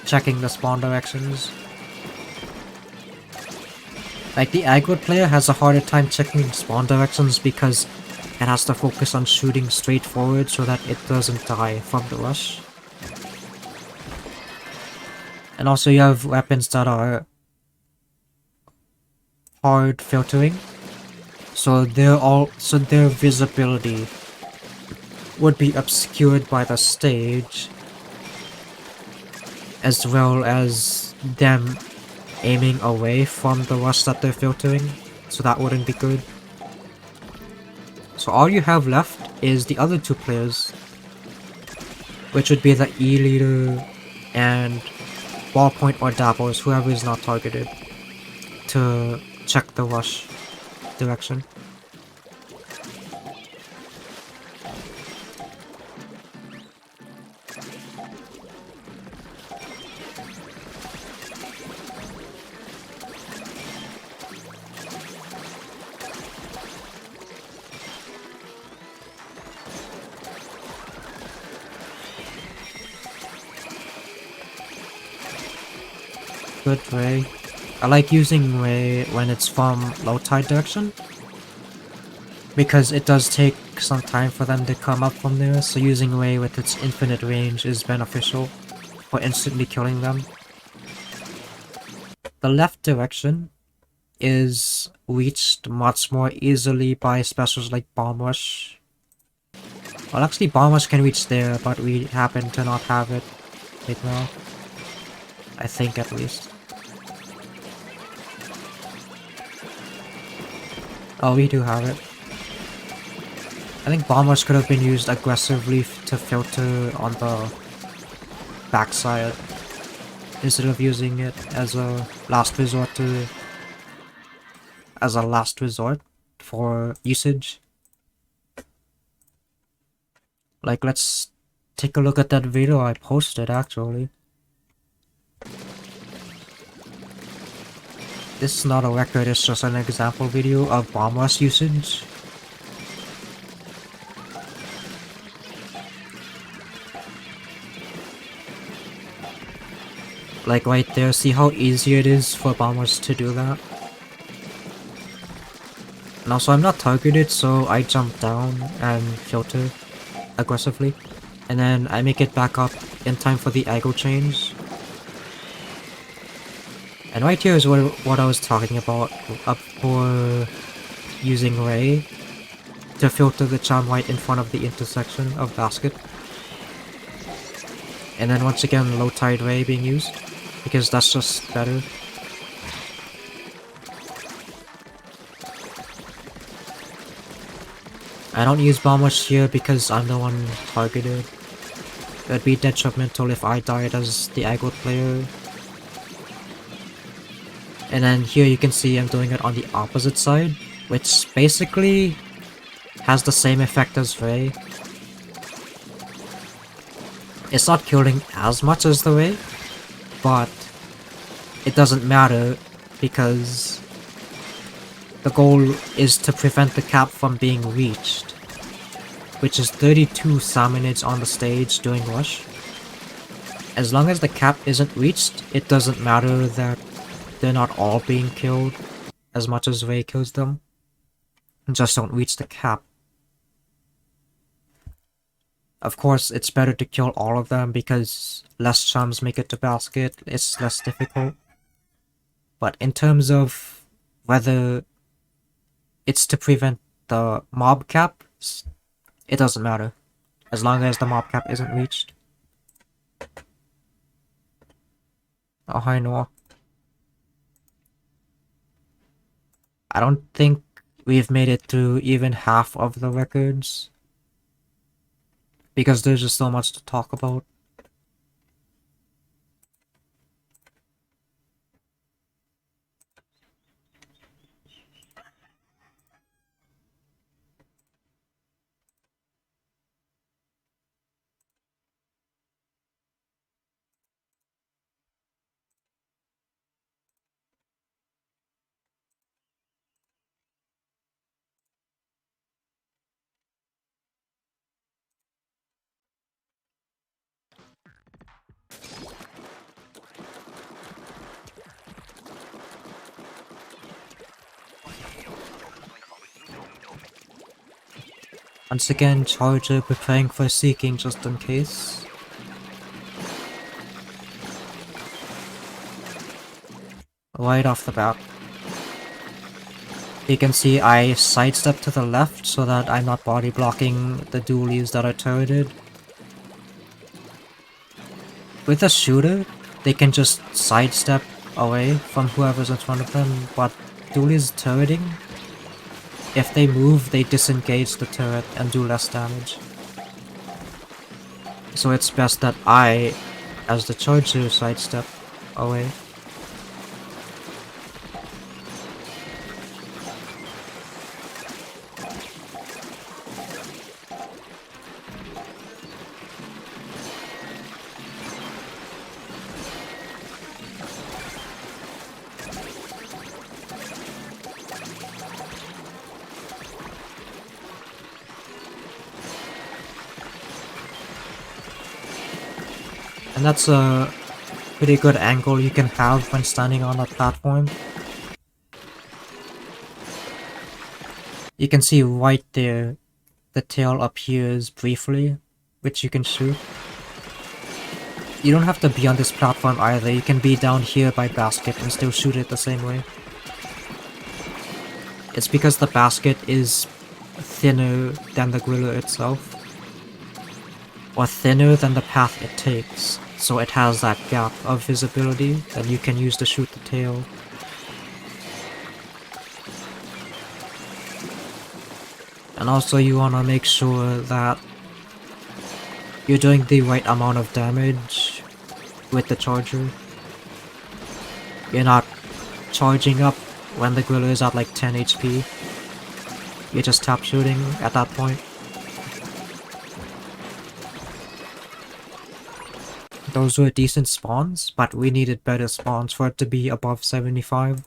checking the spawn directions. Like the aggro player has a harder time checking spawn directions because it has to focus on shooting straight forward so that it doesn't die from the rush. And also you have weapons that are hard filtering, so their visibility would be obscured by the stage, as well as them aiming away from the rush that they're filtering, so that wouldn't be good. So all you have left is the other two players, which would be the E-leader and ballpoint or dapples, whoever is not targeted, to check the rush direction. Good Ray. I like using Ray when it's from low tide direction, because it does take some time for them to come up from there, so using Ray with its infinite range is beneficial for instantly killing them. The left direction is reached much more easily by specials like Bomb Rush. Well, actually Bomb Rush can reach there, but we happen to not have it right now. I think, at least. Oh, we do have it. I think Bomb Rush could have been used aggressively to filter on the backside, instead of using it as a last resort for usage. Like, let's take a look at that video I posted, actually. This is not a record, it's just an example video of Bomb Rush usage. Like right there, see how easy it is for Bomb Rush to do that? And also I'm not targeted, so I jump down and filter aggressively. And then I make it back up in time for the aggro change. And right here is what I was talking about, up for using Ray. to filter the charm right in front of the intersection of basket. And then once again, low tide ray being used, because that's just better. I don't use bombers here because I'm the one targeted. It'd be detrimental if I died as the aggro player. And then here you can see I'm doing it on the opposite side, which basically has the same effect as Ray. It's not killing as much as the Ray, but it doesn't matter because the goal is to prevent the cap from being reached, which is 32 salmonage on the stage during rush. As long as the cap isn't reached, it doesn't matter that they're not all being killed as much as Ray kills them. Just don't reach the cap. Of course, it's better to kill all of them because less charms make it to basket, it's less difficult. But in terms of whether it's to prevent the mob cap, it doesn't matter. As long as the mob cap isn't reached. Oh, hi Noah. I don't think we've made it through even half of the records, because there's just so much to talk about. Once again, Charger preparing for Seeking just in case. Right off the bat. You can see I sidestep to the left so that I'm not body blocking the dualies that are turreted. With a shooter, they can just sidestep away from whoever's in front of them, but dualies turreting, if they move, they disengage the turret and do less damage. So it's best that I, as the charger, sidestep away. And that's a pretty good angle you can have when standing on a platform. You can see right there, the tail appears briefly, which you can shoot. You don't have to be on this platform either, you can be down here by basket and still shoot it the same way. It's because the basket is thinner than the griller itself, or thinner than the path it takes. So it has that gap of visibility that you can use to shoot the tail. And also you want to make sure that you're doing the right amount of damage with the charger. You're not charging up when the griller is at like 10 HP. You're just tap shooting at that point. Those were decent spawns, but we needed better spawns for it to be above 75.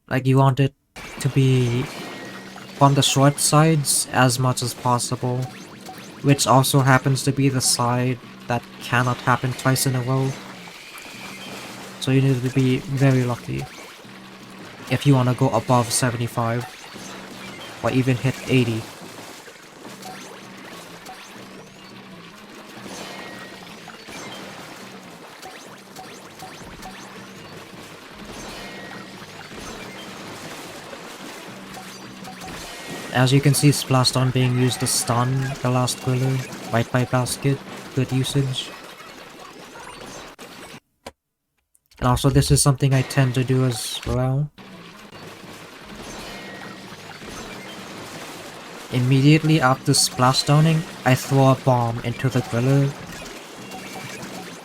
Like, you want it to be on the short sides as much as possible, which also happens to be the side that cannot happen twice in a row. So you need to be very lucky if you want to go above 75, or even hit 80. As you can see, Splashdown being used to stun the last Griller right by basket. Good usage. And also this is something I tend to do as well. Immediately after Splashdowning, I throw a bomb into the Griller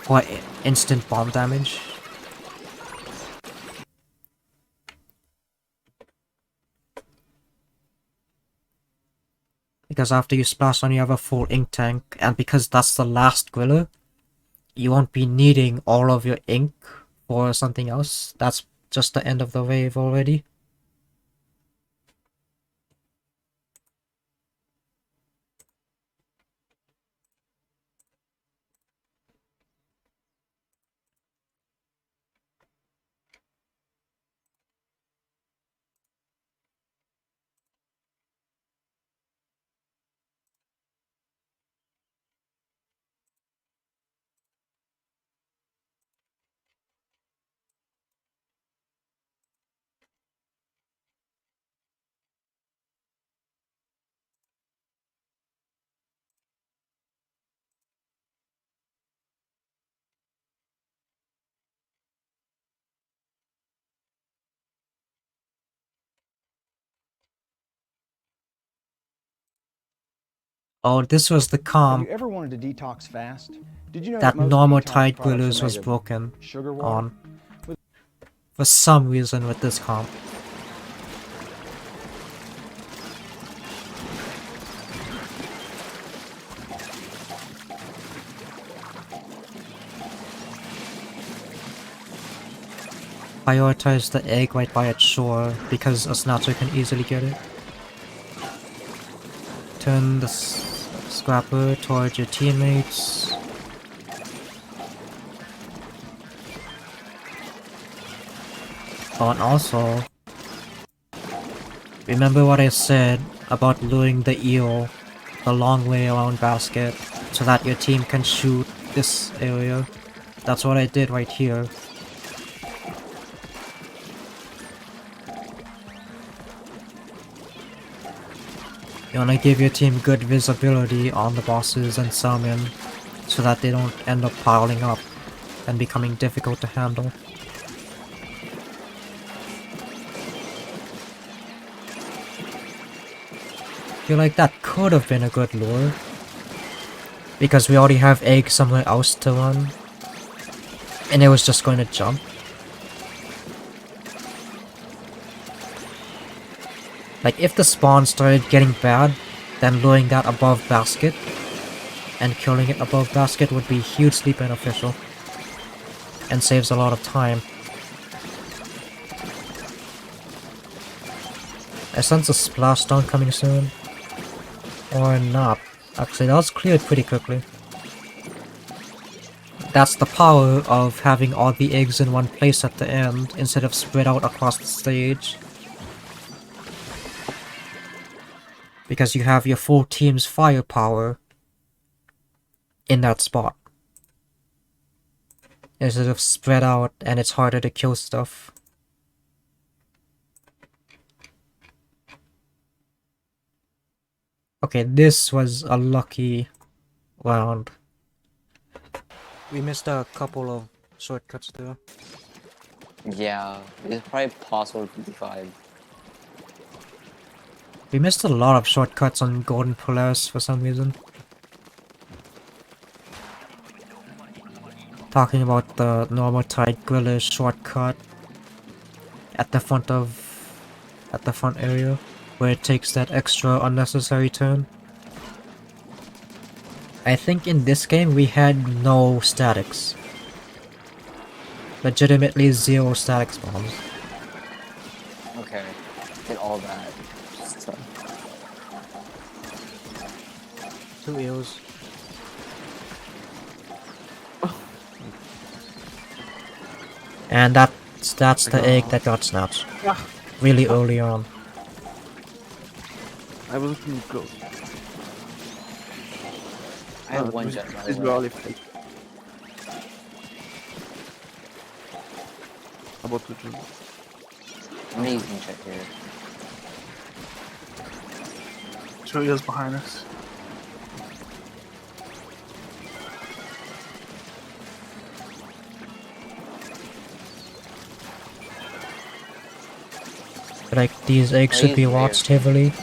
for instant bomb damage. Because after you splash on, you have a full ink tank, and because that's the last Griller, you won't be needing all of your ink for something else. That's just the end of the wave already. Oh, this was the Have comp you ever wanted to detox fast? Did you know that most normal detox Tide products are Grillers was made of broken sugar water? on. For some reason with this comp. Prioritize the egg right by its shore because a snatcher can easily get it. Turn the scrapper towards your teammates. Oh, and also, remember what I said about luring the eel the long way around basket so that your team can shoot this area? That's what I did right here. You wanna give your team good visibility on the bosses and salmon so that they don't end up piling up and becoming difficult to handle. Feel like that could have been a good lure. Because we already have egg somewhere else to run. And it was just going to jump. Like if the spawn started getting bad, then luring that above basket and killing it above basket would be hugely beneficial. And saves a lot of time. I sense a splashdown coming soon. Or not. Actually, that was cleared pretty quickly. That's the power of having all the eggs in one place at the end, instead of spread out across the stage. Because you have your full team's firepower in that spot. Instead of spread out and it's harder to kill stuff. Okay, this was a lucky round. We missed a couple of shortcuts there. Yeah, it's probably possible 55. We missed a lot of shortcuts on Golden Polaris for some reason. Talking about the normal Tide Griller shortcut at the front area, where it takes that extra unnecessary turn. I think in this game we had no statics. Legitimately 0 static spawns. Okay, did all that. So. 2 eels. And that's the egg that got snatched. Really early on. I was looking close. I have one jet, by It's the way. barely fake. About to do. Amazing check here. Two eels behind us. Like, these eggs should be watched heavily.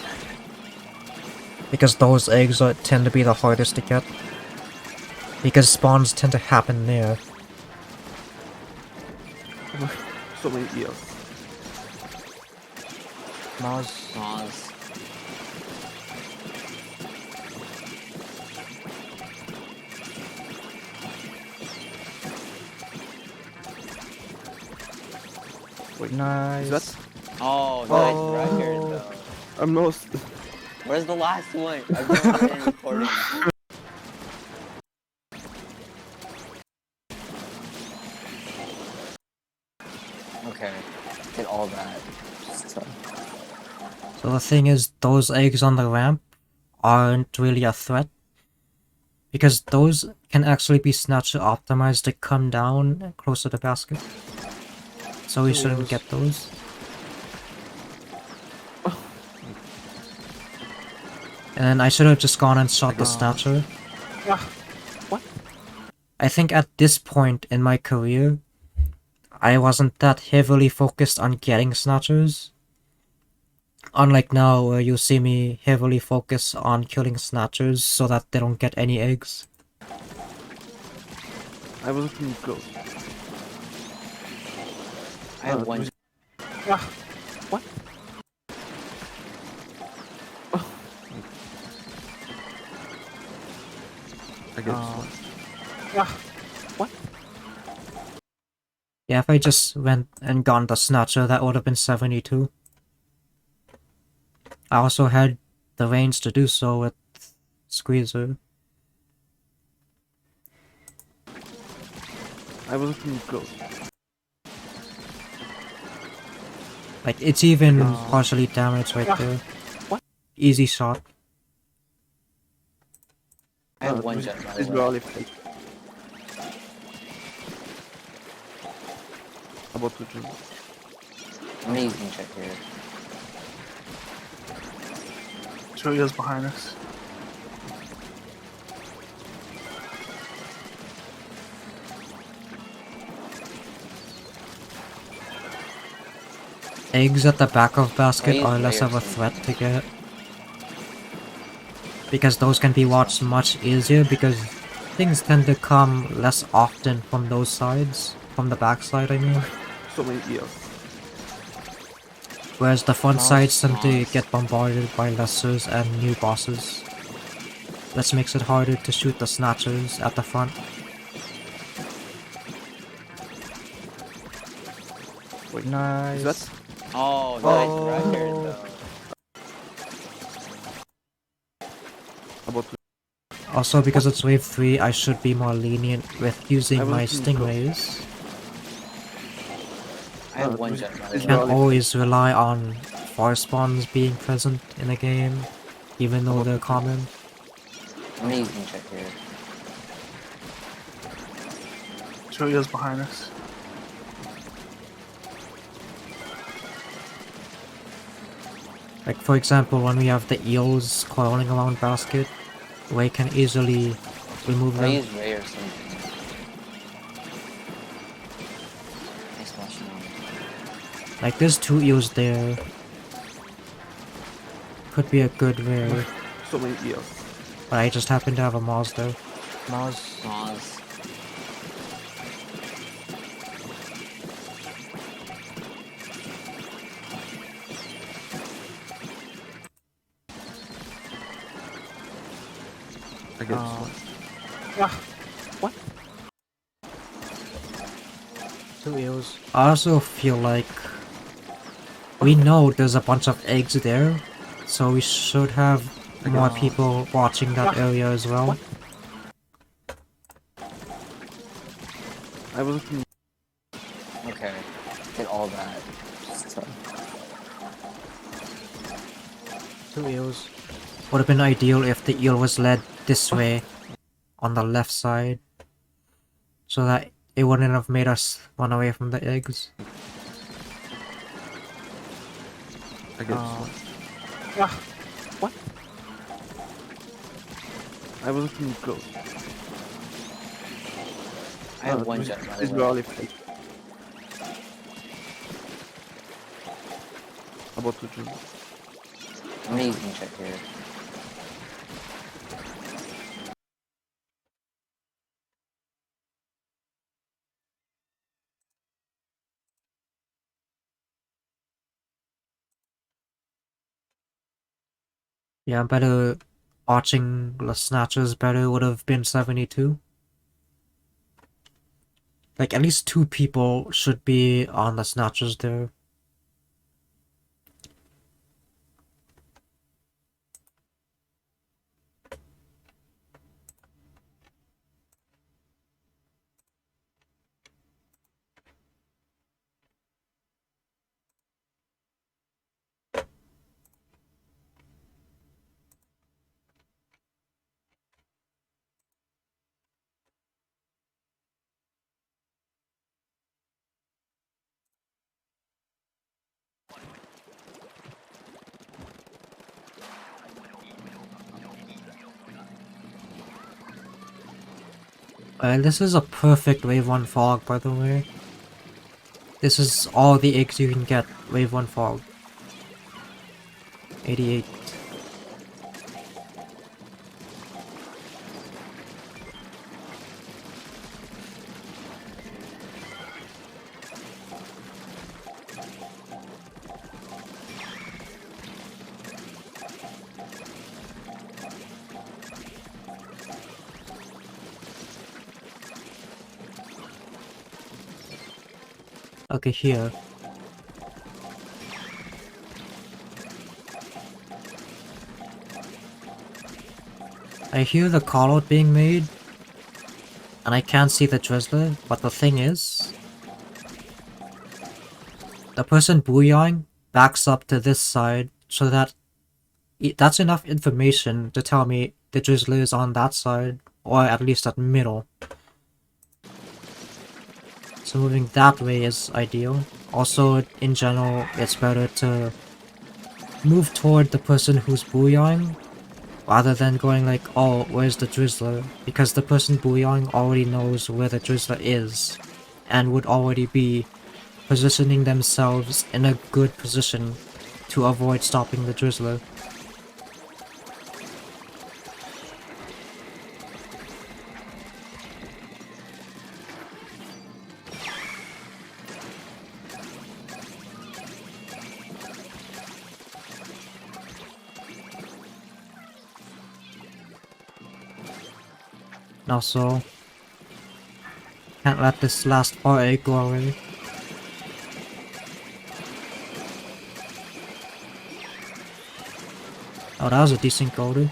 Because those eggs tend to be the hardest to get. Because spawns tend to happen there. So many eels. Mars. Wait, Nice. is that? Oh, nice record though. I'm lost. Where's the last one? I've never been recording. Okay, did all that. So the thing is, those eggs on the ramp aren't really a threat. Because those can actually be snatcher optimized to come down close to the basket. So we shouldn't get those. And then I should have just gone and shot the snatcher. What? I think at this point in my career, I wasn't that heavily focused on getting snatchers. Unlike now, where you see me heavily focus on killing snatchers so that they don't get any eggs. I was looking close. I have one. What? I get What? Yeah, if I just went and gone the snatcher, that would have been 72. I also had the range to do so with Squeezer. I was looking close. Like, it's even partially damaged right there. What? Easy shot. I have one jet, by It's the way. barely fake. About to drink. Amazing jet here. Two eels behind us. Eggs at the back of basket Raise are less of a layers. threat to get. Because those can be watched much easier because things tend to come less often from those sides. From the back side, I mean. So many eels. Whereas the front sides tend to get bombarded by lessers and new bosses. This makes it harder to shoot the snatchers at the front. Wait, Nice. is that? Oh, nice record though. About to Also, because it's wave 3, I should be more lenient with using my stingrays. I have one jet, by You the way. can't always rely on far spawns being present in the game, even though they're common. Amazing jet here. two eels behind us. Like, for example, when we have the eels coiling around basket, we can easily remove I them. use Ray or something. Nice watching on. Like, there's 2 eels there. Could be a good Ray, So many eels. but I just happen to have a Mars though. Oz. I get What? 2 eels. I also feel like we know there's a bunch of eggs there, so we should have more people watching that area as well. I was looking. Okay, did all that. So, 2 eels. Would have been ideal if the eel was led this way, on the left side, so that it wouldn't have made us run away from the eggs. I get What? I was looking close. I have one chest, by Please the go way. all fake. About to do. Amazing check here. Yeah, better watching the snatches better would have been 72. Like, at least 2 people should be on the snatches there. This is a perfect wave 1 fog, by the way. This is all the eggs you can get, wave 1 fog. 88. Okay, here. I hear the callout being made, and I can't see the drizzler, but the thing is, the person booyahing backs up to this side, so that that's enough information to tell me the drizzler is on that side, or at least at middle. So moving that way is ideal. Also, in general, it's better to move toward the person who's booyahing, rather than going like, oh, where's the drizzler? Because the person booyahing already knows where the drizzler is, and would already be positioning themselves in a good position to avoid stopping the drizzler. Also, can't let this last far egg go away. Oh, that was a decent goal, dude.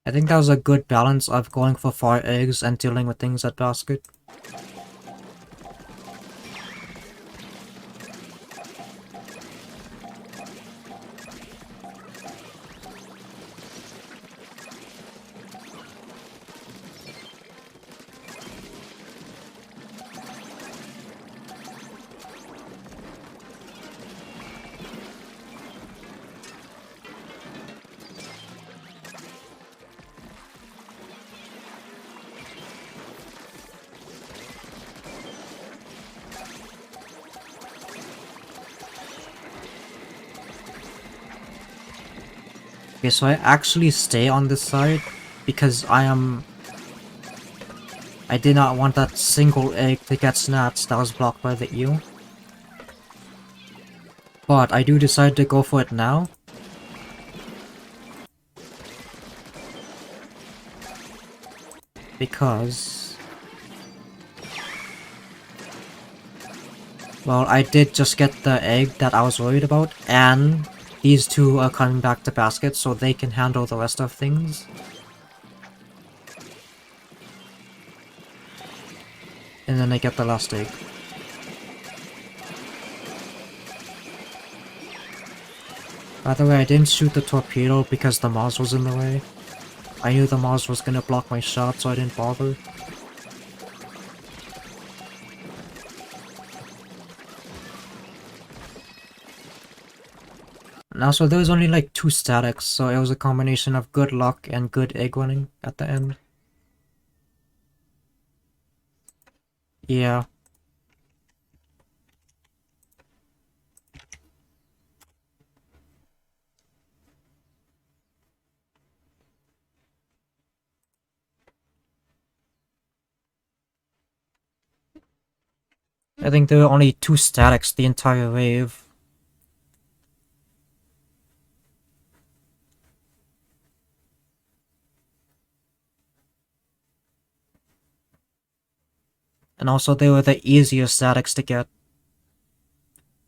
I think that was a good balance of going for 4 eggs and dealing with things at basket. Okay, so I actually stay on this side because I did not want that single egg to get snatched that was blocked by the eel. But I do decide to go for it now. Because... well, I did just get the egg that I was worried about, and these 2 are coming back to basket so they can handle the rest of things. And then I get the last egg. By the way, I didn't shoot the torpedo because the mouse was in the way. I knew the Mars was gonna block my shot, so I didn't bother. And also, there was only like 2 statics, so it was a combination of good luck and good egg winning at the end. Yeah. I think there were only 2 statics the entire wave. And also, they were the easier statics to get.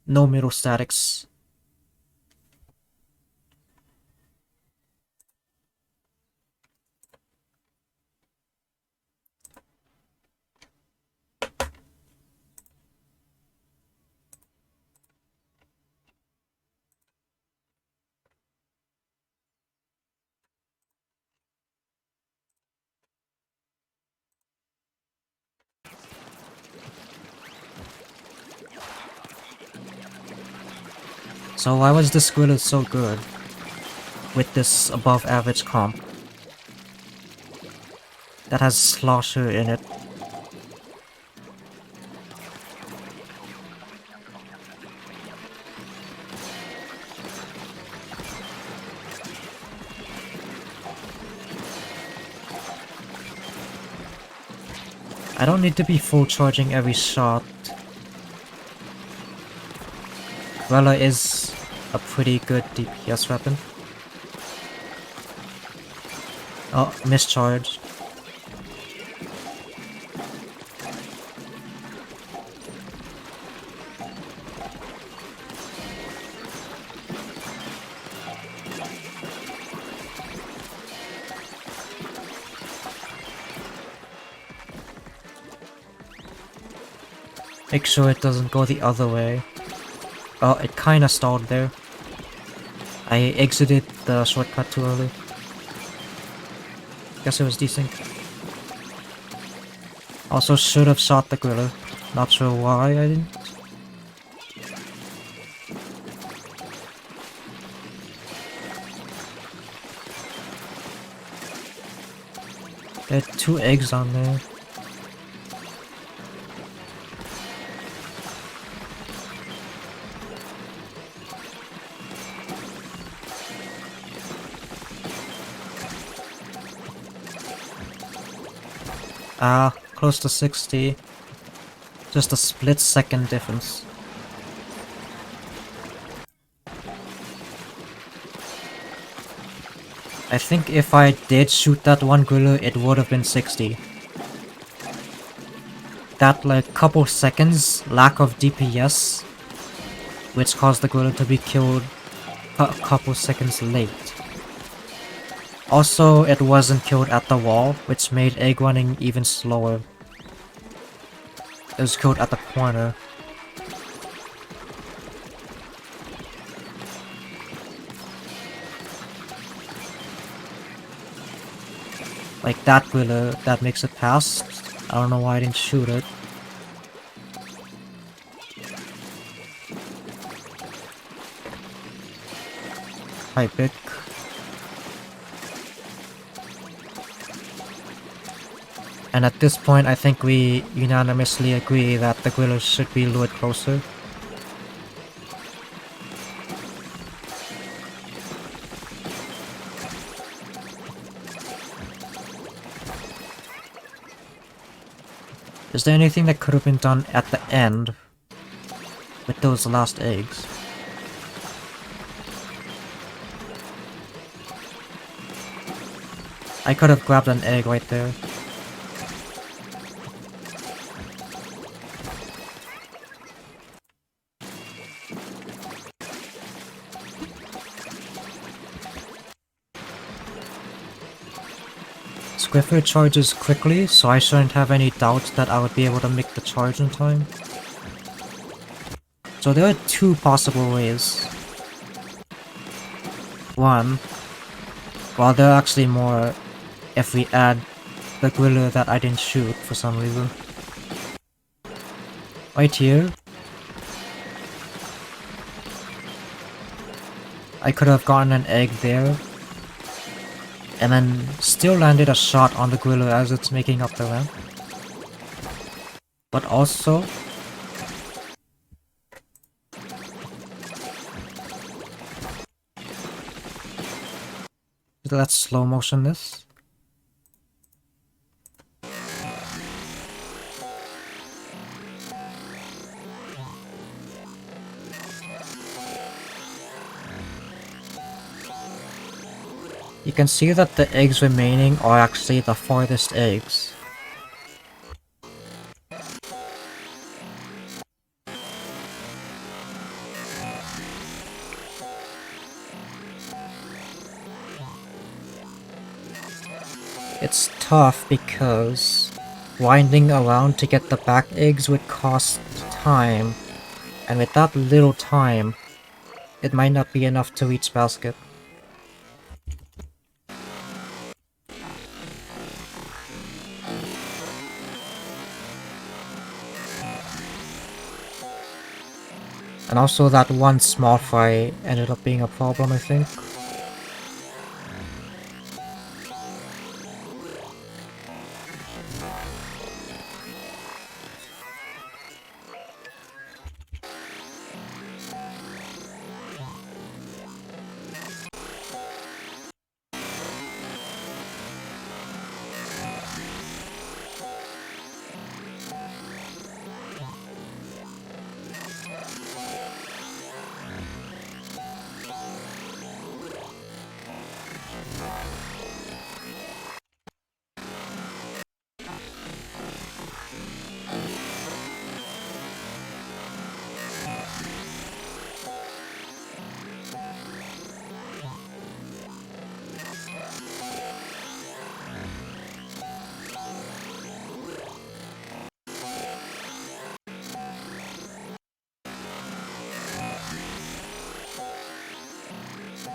No middle statics. So why was this Squirtle so good? With this above average comp. That has Slosher in it. I don't need to be full charging every shot. Rella is a pretty good DPS weapon. Oh, mischarged. Make sure it doesn't go the other way. Oh, it kinda stalled there. I exited the shortcut too early. Guess it was desync. Also should have shot the gorilla. Not sure why I didn't. There are 2 eggs on there. Ah, close to 60. Just a split second difference. I think if I did shoot that one gorilla, it would have been 60. That like couple seconds lack of DPS, which caused the gorilla to be killed a couple seconds late. Also, it wasn't killed at the wall, which made egg running even slower. It was killed at the corner. Like that gorilla, that makes it past. I don't know why I didn't shoot it. Hi, pick. And at this point, I think we unanimously agree that the gorilla should be lured closer. Is there anything that could have been done at the end with those last eggs? I could have grabbed an egg right there. Squiffer charges quickly, so I shouldn't have any doubt that I would be able to make the charge in time. So there are 2 possible ways. One, well, there are actually more if we add the griller that I didn't shoot for some reason. Right here, I could have gotten an egg there, and then still landed a shot on the griller as it's making up the ramp. But also, let's slow motion this. You can see that the eggs remaining are actually the farthest eggs. It's tough because winding around to get the back eggs would cost time, and with that little time, it might not be enough to reach basket. And also that one small fry ended up being a problem, I think.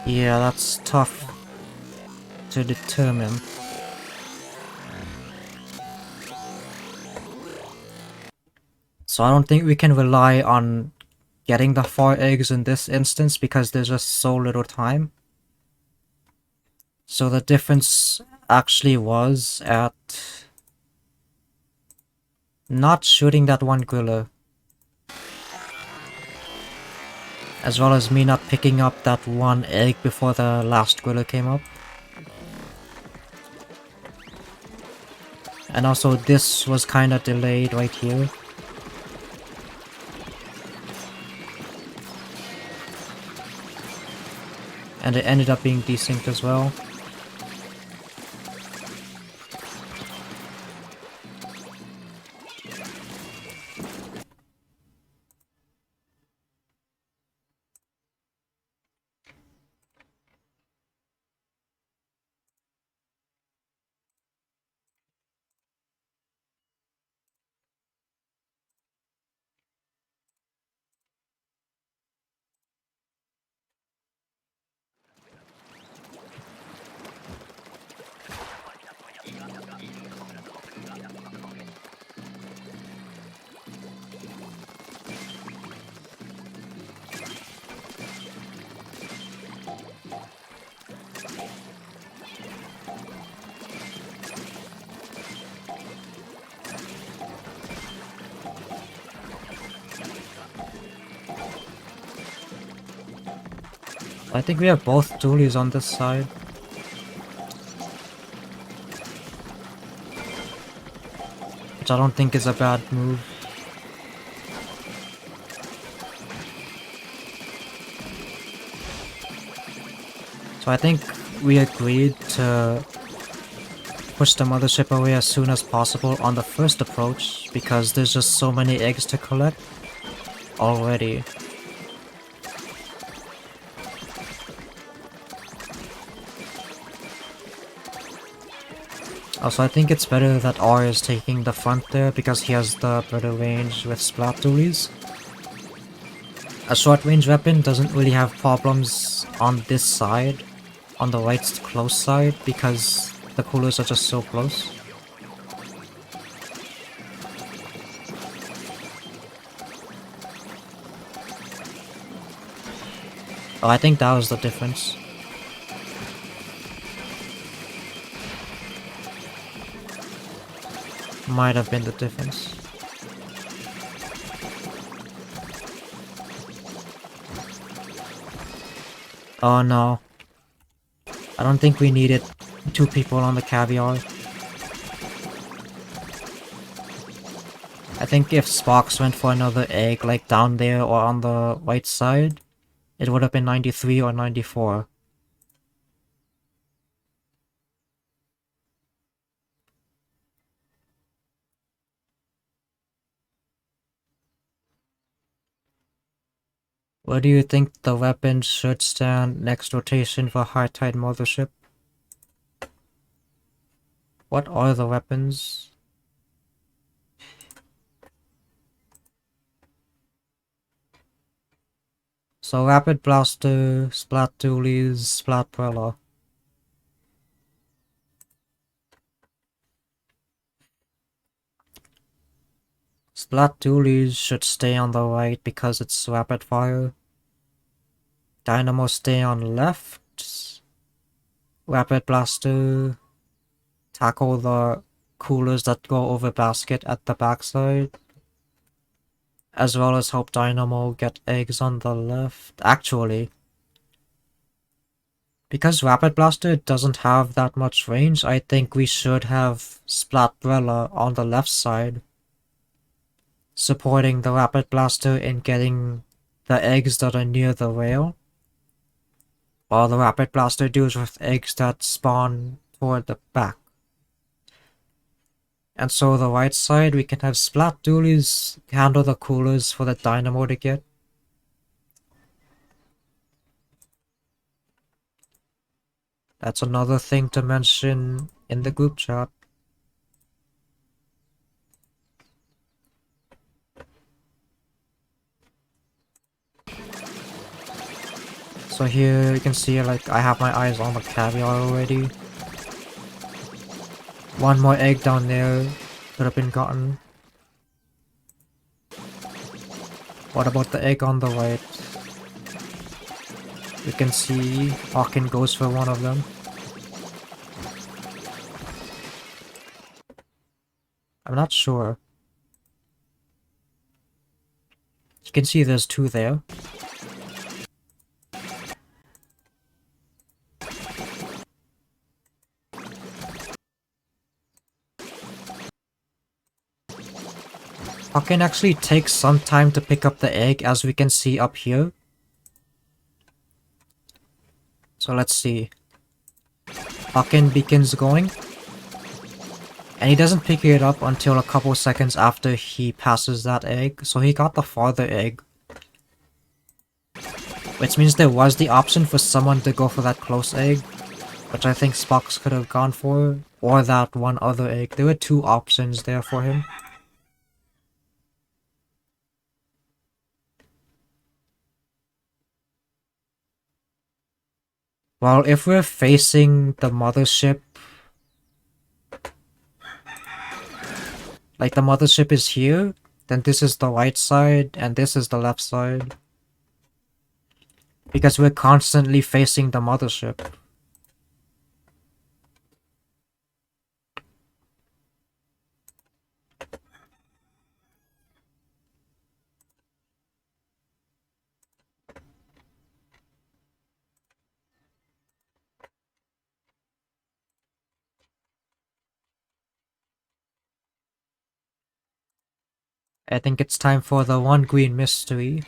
Yeah, that's tough to determine. So I don't think we can rely on getting the 4 eggs in this instance because there's just so little time. So the difference actually was at not shooting that one griller, as well as me not picking up that one egg before the last griller came up. And also this was kinda delayed right here. And it ended up being desynced as well. I think we have both dualies on this side. Which I don't think is a bad move. So I think we agreed to push the mothership away as soon as possible on the first approach because there's just so many eggs to collect already. Also, I think it's better that R is taking the front there because he has the better range with splat dualies. A short range weapon doesn't really have problems on this side, on the right close side, because the coolers are just so close. Oh, I think that was the difference. Might have been the difference. Oh no. I don't think we needed 2 people on the caviar. I think if Sparks went for another egg, like down there or on the right side, it would have been 93 or 94. Where do you think the weapons should stand next rotation for High Tide Mothership? What are the weapons? So Rapid Blaster, Splat Dualies, Splat Prella. Splat Dualies should stay on the right because it's rapid fire. Dynamo stay on left. Rapid Blaster tackle the coolers that go over basket at the backside. As well as help Dynamo get eggs on the left. Actually, because Rapid Blaster doesn't have that much range, I think we should have Splatbrella on the left side, supporting the Rapid Blaster in getting the eggs that are near the rail, while the Rapid Blaster deals with eggs that spawn toward the back. And so the right side, we can have Splat Dualies handle the coolers for the Dynamo to get. That's another thing to mention in the group chat. So here you can see, like, I have my eyes on the caviar already. One more egg down there could have been gotten. What about the egg on the right? You can see Hawkin goes for one of them. I'm not sure. You can see there's 2 there. Hawkin actually takes some time to pick up the egg, as we can see up here. So let's see. Hawkin begins going. And he doesn't pick it up until a couple seconds after he passes that egg. So he got the farther egg. Which means there was the option for someone to go for that close egg, which I think Spox could have gone for. Or that one other egg. There were 2 options there for him. Well, if we're facing the mothership, like the mothership is here, then this is the right side and this is the left side. Because we're constantly facing the mothership. I think it's time for the 1 green mystery.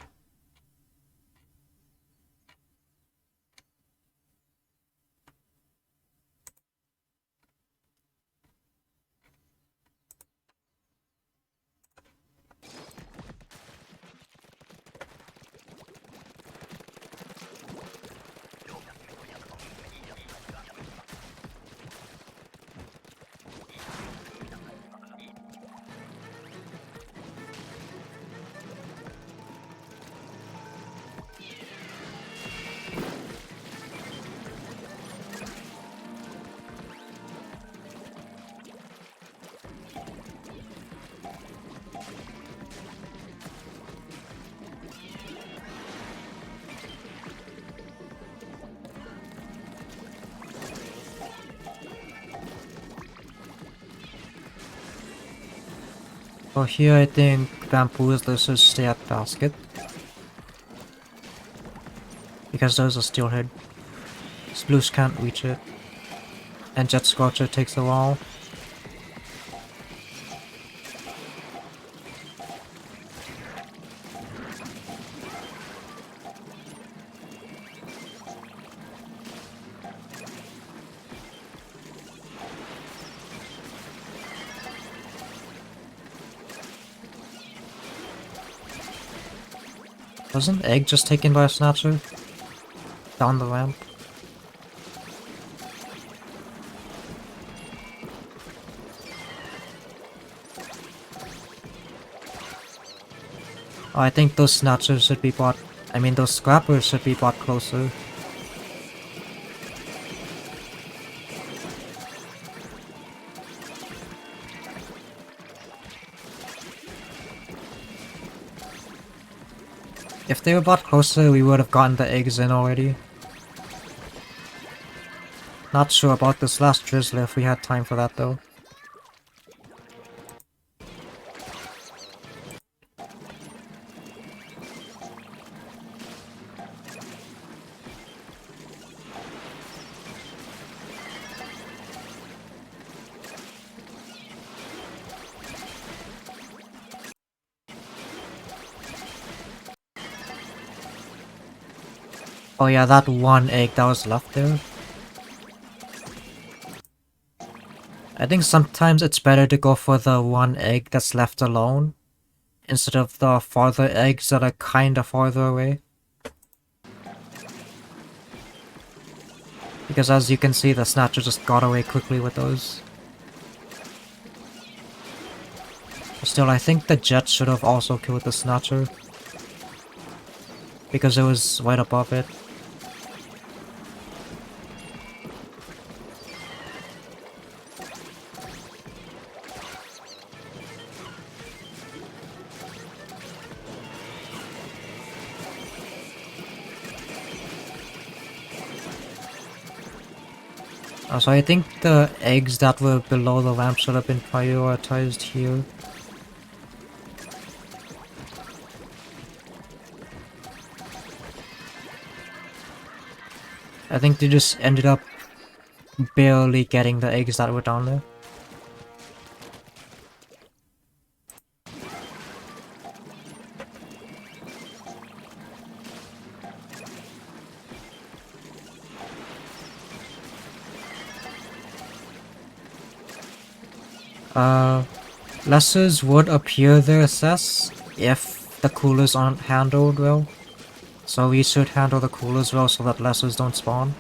Well, here I think bamboos lizards stay at basket. Because those are steelhead. Sploos can't reach it. And Jet Scorcher takes a while. Wasn't Egg just taken by a snatcher? Down the ramp? Oh, I think those snatchers should be bought. I mean, those scrappers should be bought closer. If they were bought closer, we would have gotten the eggs in already. Not sure about this last drizzler if we had time for that though. Oh yeah, that one egg that was left there. I think sometimes it's better to go for the one egg that's left alone instead of the farther eggs that are kinda farther away. Because as you can see, the snatcher just got away quickly with those. Still, I think the jet should have also killed the snatcher. Because it was right above it. So I think the eggs that were below the lamp should have been prioritized here. I think they just ended up barely getting the eggs that were down there. Lessers would appear their assess if the coolers aren't handled well. So we should handle the coolers well so that lessers don't spawn.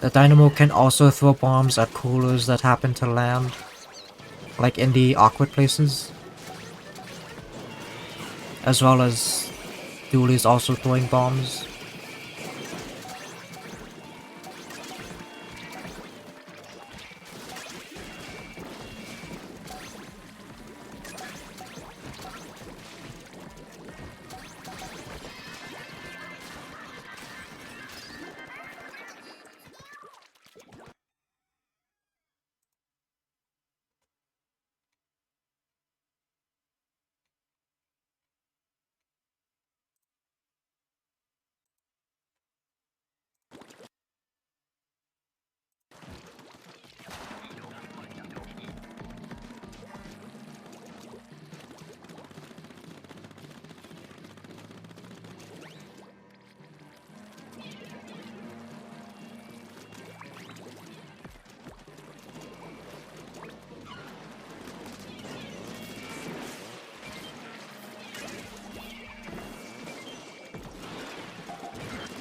The dynamo can also throw bombs at coolers that happen to land, like in the awkward places. As well as dualies also throwing bombs.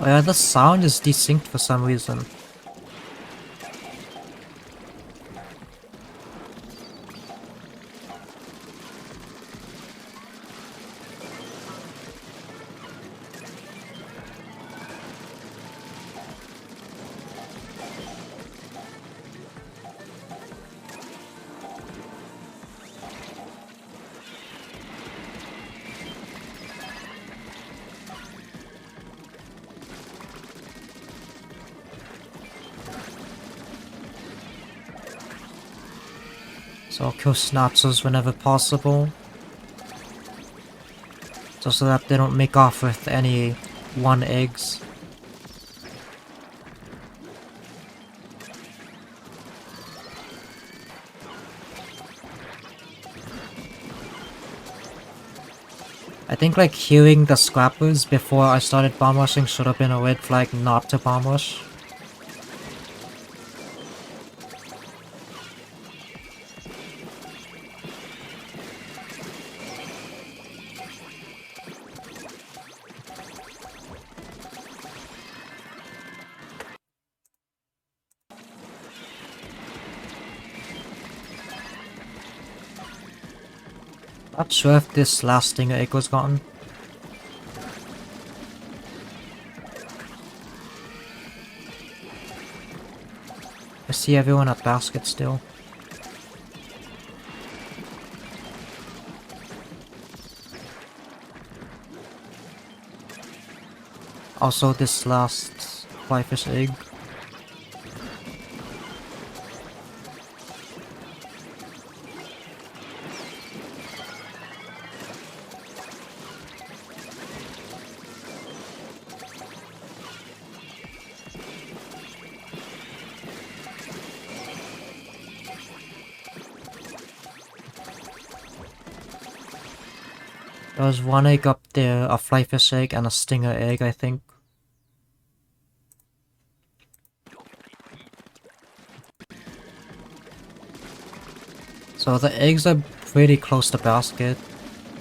Oh yeah, the sound is desynced for some reason. So I'll kill Schnauzers whenever possible. Just so that they don't make off with any 1 eggs. I think like hearing the scrappers before I started bomb rushing should have been a red flag not to bomb rush. Not sure if this last stinger egg was gotten. I see everyone at basket still. Also this last flyfish egg. There was 1 egg up there, a flyfish egg and a stinger egg, I think. So the eggs are pretty close to basket.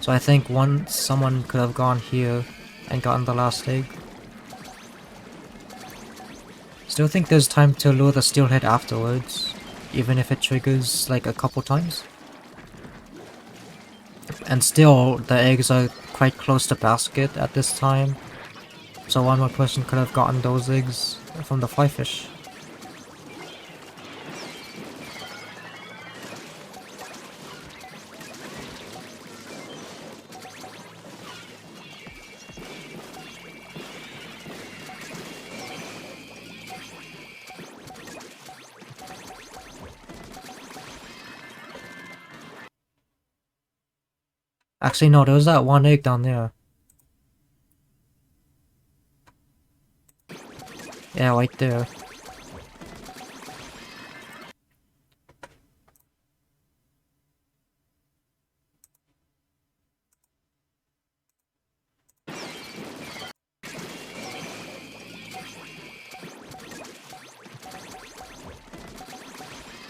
So I think someone could have gone here and gotten the last egg. Still think there's time to lure the steelhead afterwards, even if it triggers like a couple times. And still, the eggs are quite close to basket at this time, so 1 more person could have gotten those eggs from the flyfish. Actually, no, there was that 1 egg down there. Yeah, right there.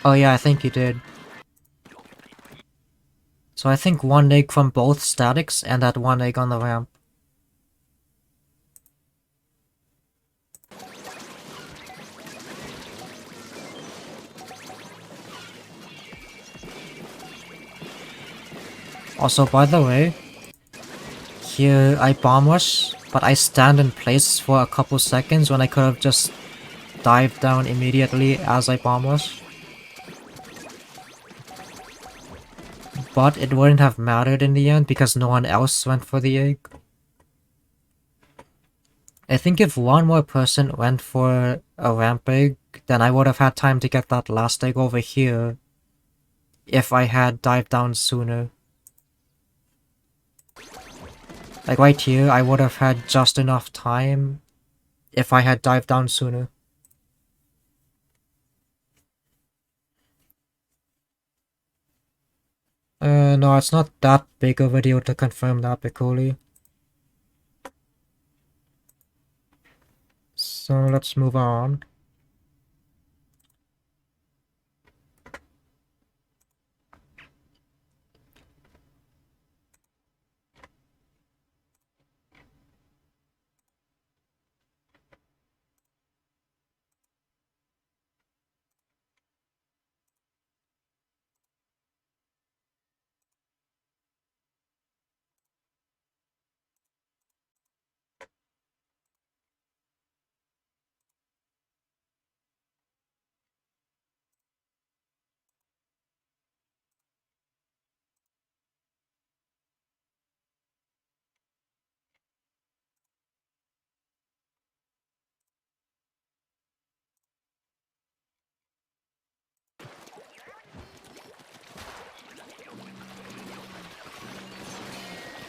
Oh yeah, I think you did. So I think 1 egg from both statics and that 1 egg on the ramp. Also, by the way, here I bomb rush, but I stand in place for a couple seconds when I could have just dived down immediately as I bomb rush. But it wouldn't have mattered in the end because no one else went for the egg. I think if 1 more person went for a ramp egg, then I would have had time to get that last egg over here if I had dived down sooner. Like right here, I would have had just enough time if I had dived down sooner. No, it's not that big of a deal to confirm that, Piccoli. So let's move on.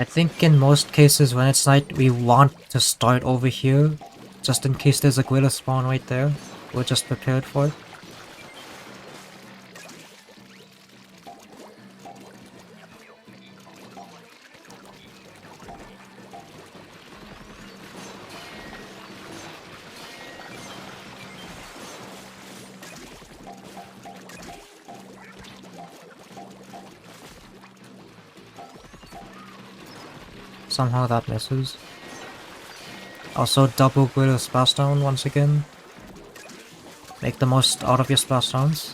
I think in most cases when it's night, we want to start over here, just in case there's a gorilla spawn right there. We're just prepared for it. Somehow that misses. Also double gorilla splashdown once again. Make the most out of your splashdowns.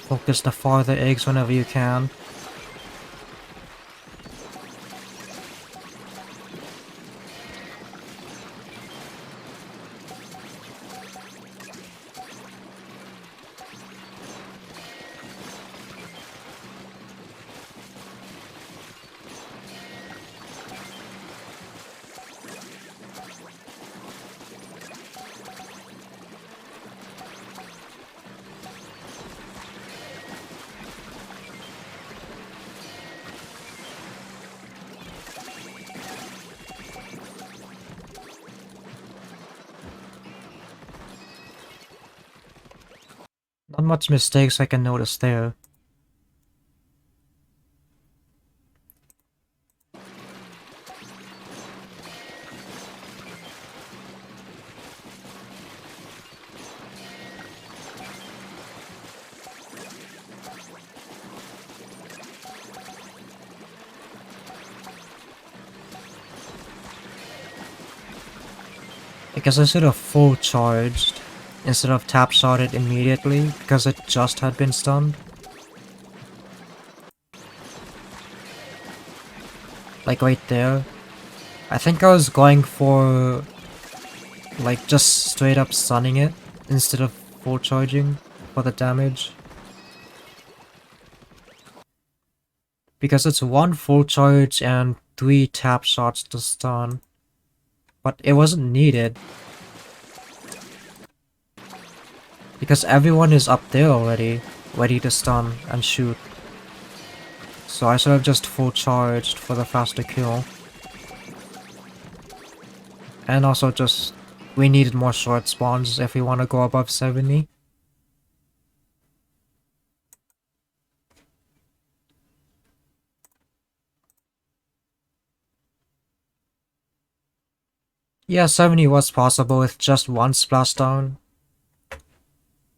Focus the farther eggs whenever you can. Not much mistakes I can notice there. I guess I should have full charged instead of tap shot it immediately because it just had been stunned. Like right there. I think I was going for like just straight up stunning it instead of full charging for the damage. Because it's one full charge and 3 tap shots to stun. But it wasn't needed. Because everyone is up there already, ready to stun and shoot. So I should have just full charged for the faster kill. And also just, we needed more short spawns if we want to go above 70. Yeah, 70 was possible with just one splashdown.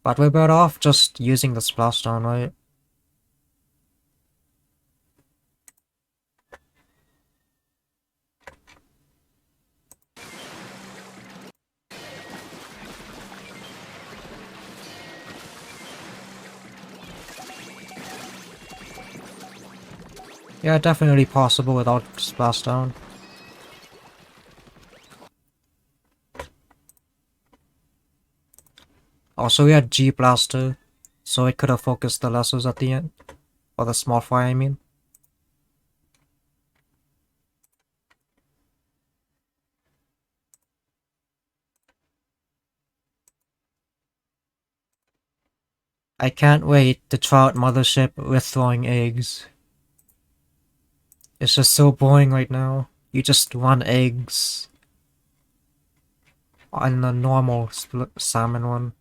But we're better off just using the splashdown, right? Yeah, definitely possible without splashdown. Also, we had G Blaster, so it could have focused the lessers at the end. Or the small fire, I mean. I can't wait to try out Mothership with throwing eggs. It's just so boring right now. You just run eggs on the normal salmon one.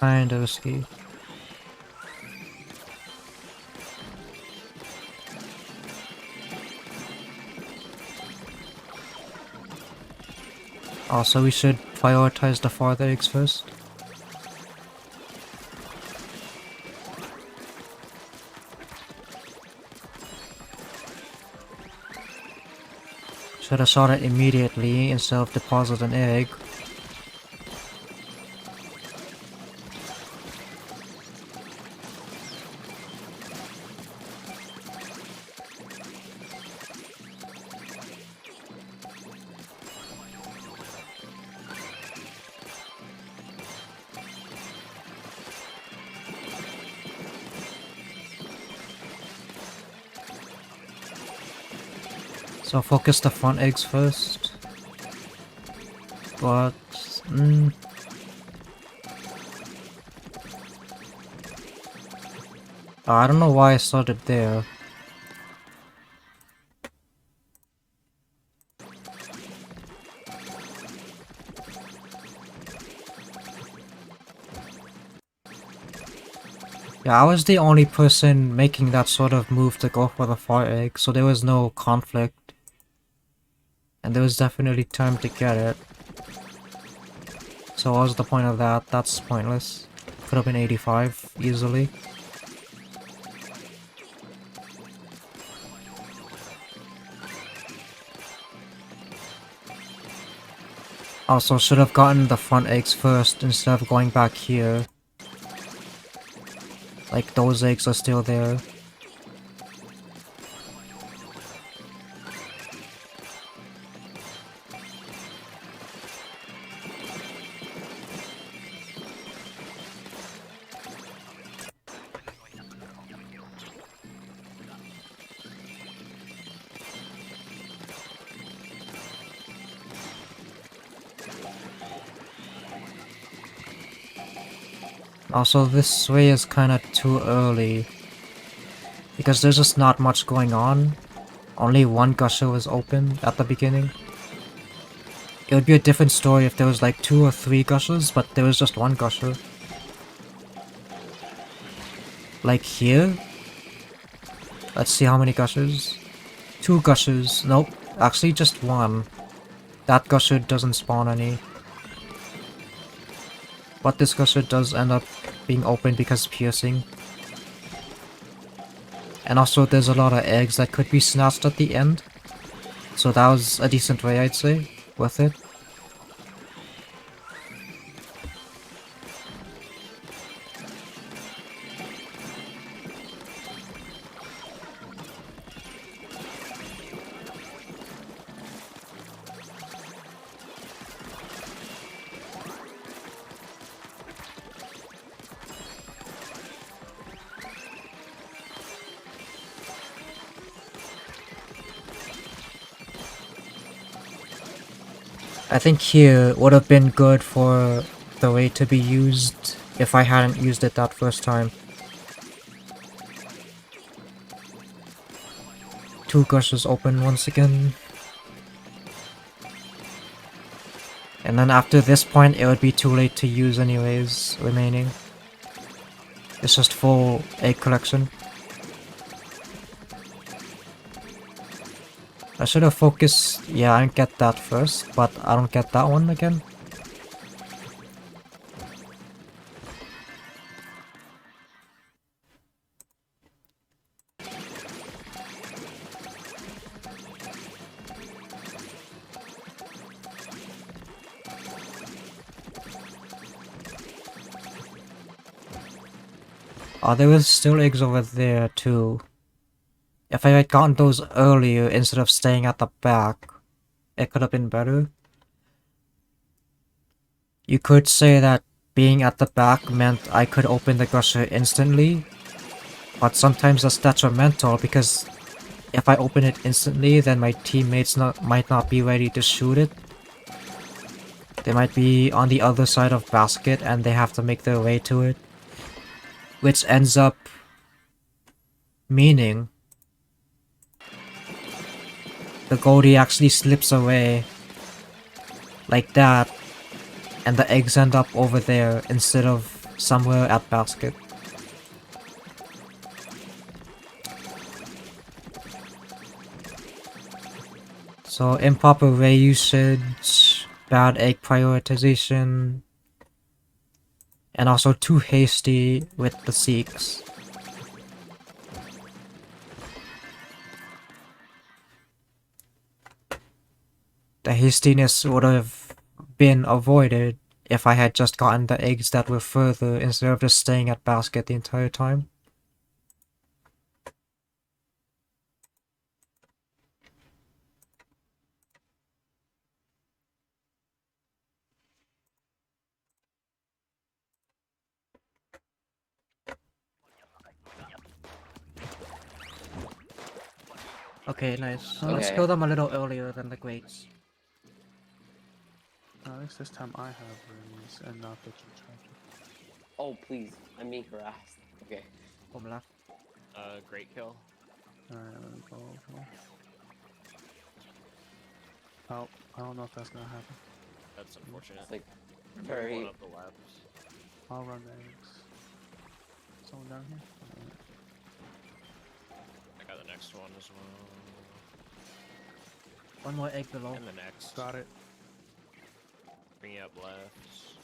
Kinda risky. Also, we should prioritize the farther eggs first. Should have shot it immediately instead of deposit an egg. So focus the front eggs first. But... I don't know why I started there. Yeah, I was the only person making that sort of move to go for the far egg, so there was no conflict. And there was definitely time to get it. So what was the point of that? That's pointless. Could have been 85, easily. Also, should have gotten the front eggs first instead of going back here. Like, those eggs are still there. Also, this way is kinda too early. Because there's just not much going on. Only one gusher was open at the beginning. It would be a different story if there was like 2 or 3 gushers, but there was just one gusher. Like here? Let's see how many gushers. 2 gushers. Nope. Actually, just 1. That gusher doesn't spawn any. But this gusher does end up being open because piercing. And also there's a lot of eggs that could be snatched at the end. So that was a decent way, I'd say. Worth it. I think here would have been good for the way to be used if I hadn't used it that first time. 2 gushers open once again. And then after this point it would be too late to use anyways, remaining. It's just full egg collection. I should have focused... yeah, I get that first, but I don't get that one again. Oh, there was still eggs over there too. If I had gotten those earlier instead of staying at the back, it could have been better. You could say that being at the back meant I could open the gusher instantly, but sometimes that's detrimental because if I open it instantly, then my teammates might not be ready to shoot it. They might be on the other side of basket and they have to make their way to it, which ends up meaning the goldie actually slips away like that and the eggs end up over there instead of somewhere at basket. So improper ray usage, bad egg prioritization, and also too hasty with the seeks. The hastiness would have been avoided if I had just gotten the eggs that were further instead of just staying at basket the entire time. Okay, nice. Let's Okay. kill them a little earlier than the greats. At least this time I have rooms and not the charger. Oh, please. I'm being harassed. Okay. Home left. Great kill. Alright, let me go over. Oh, I don't know if that's gonna happen. That's unfortunate. It's like One very. up the left. I'll run the eggs. Someone down here? Alright. I got the next one as well. One more egg below. And the next. Got it. Bring it up left.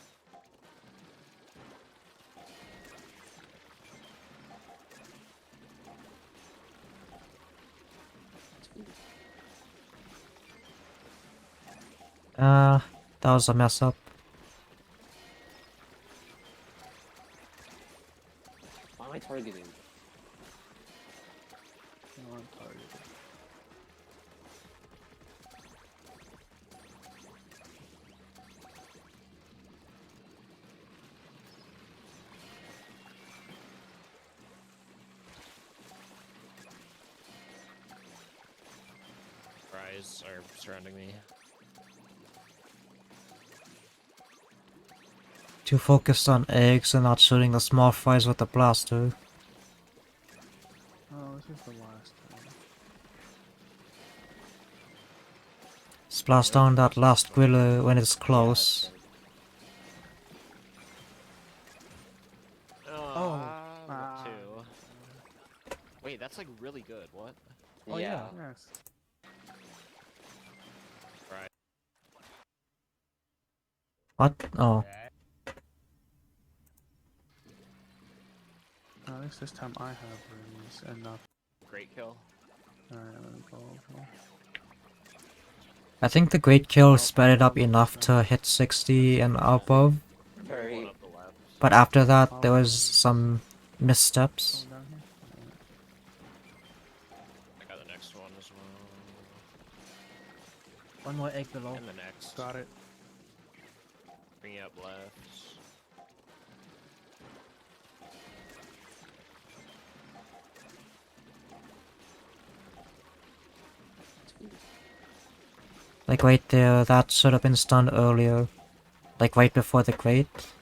That was a mess up. Why am I targeting? No, I'm targeted. Fries are surrounding me. Too focused on eggs and not shooting the small fries with the blaster. Oh, this is the last one. Splash down that last griller when it's close. Oh, Ah. two. Wait, that's like really good. What? Oh, yeah. Yes. Right. What? Oh. At least this time I have rooms and not. Great kill. Alright, let me go over. I think the great kill sped it up enough to hit 60 and above, Very. One up the left. but after that there was some missteps. Someone down here? Alright. I got the next one as well. One more egg below. And the next. Got it. Bring it up left. Like right there, that should have been stunned earlier. Like right before the crate.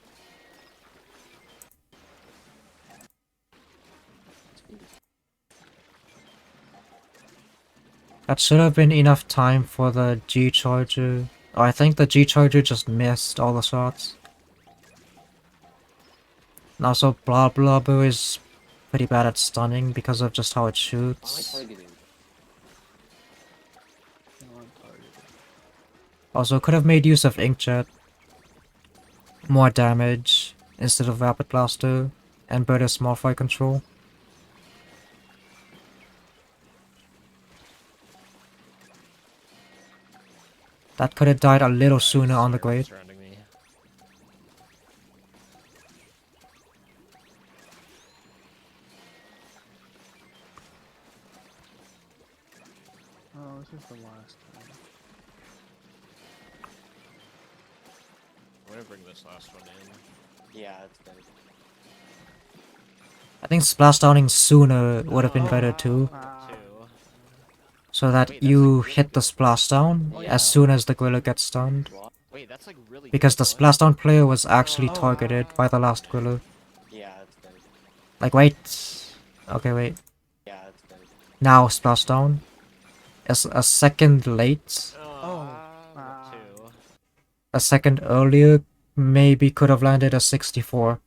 That should have been enough time for the G-Charger. Oh, I think the G-Charger just missed all the shots. And also, Blobber is pretty bad at stunning because of just how it Why am I shoots. targeting? No, I'm targeted. Also, could have made use of Inkjet. More damage instead of Rapid Blaster, and better small fire control. That could have died a little sooner on the grade. Surrounding me. Oh, this is the last one. I'm gonna bring this last one in. Yeah, it's good. I think splashdowning sooner would have been better too, Two. so that Wait, that's you like really hit the good. splashdown Oh, as yeah. soon as the Griller gets stunned. Wait, that's like really Because the good. What? splashdown player was actually targeted by the last Griller. Yeah, it's good. Like wait. Okay, wait. Yeah, it's good. Now splashdown. As a second late. Oh. Ah. Two. A second earlier maybe could have landed a 64.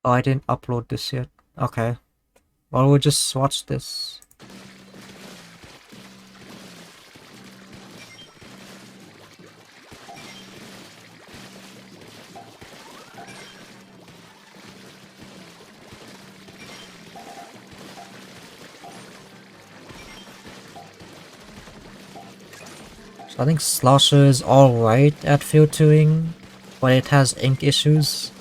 Oh, I didn't upload this yet. Okay. Well, we'll just watch this. So I think Slosher is alright at filtering, but it has ink issues.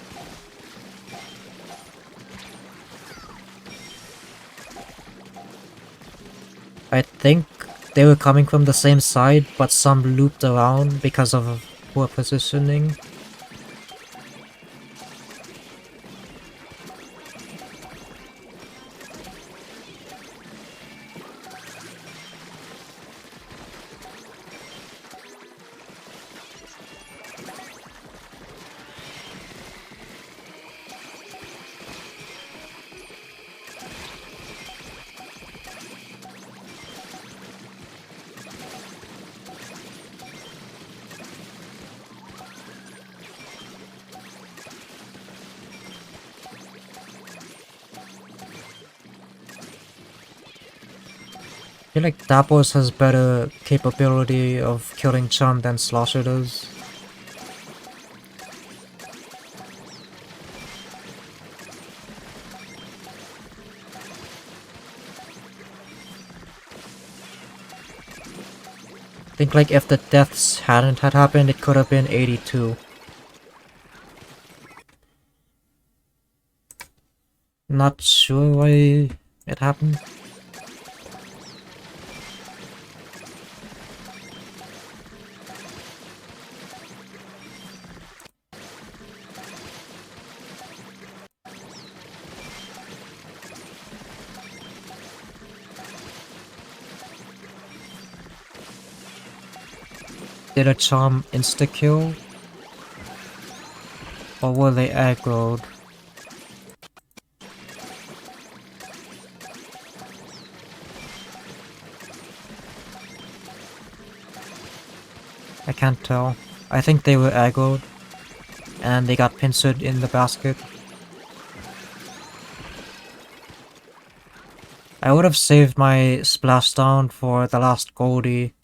I think they were coming from the same side, but some looped around because of poor positioning. I feel like Dapos has better capability of killing Chum than Slosher does. I think like if the deaths hadn't had happened, it could have been 82. Not sure why it happened. Did a charm insta-kill? Or were they aggroed? I can't tell. I think they were aggroed. And they got pincered in the basket. I would have saved my splashdown for the last Goldie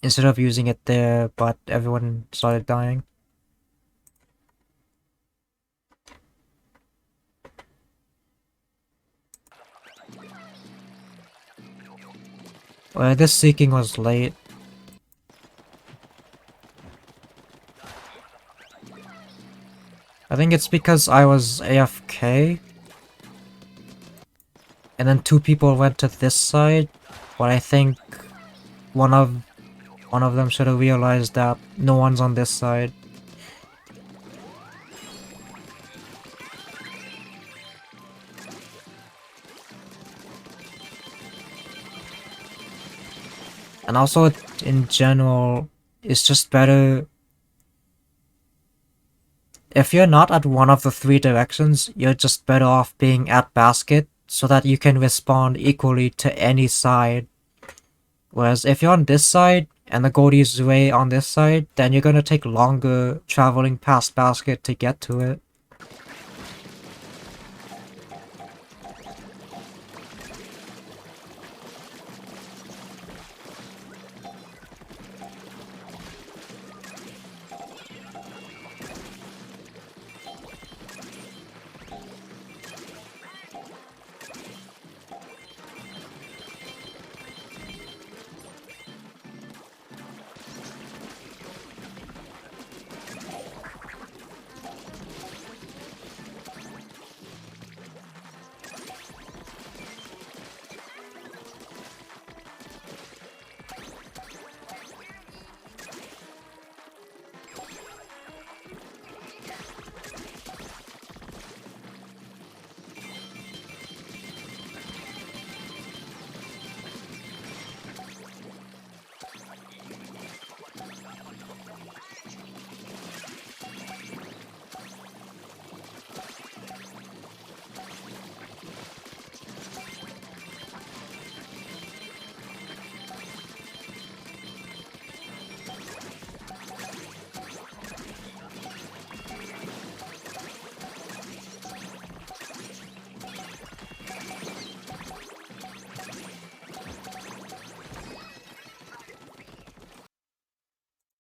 instead of using it there, but everyone started dying. Well, this seeking was late. I think it's because I was AFK. And then two people went to this side, but I think one of them should have realized that no one's on this side. And also, in general, it's just better if you're not at one of the three directions, you're just better off being at basket so that you can respond equally to any side. Whereas if you're on this side and the Goldie is way on this side, then you're gonna take longer traveling past basket to get to it.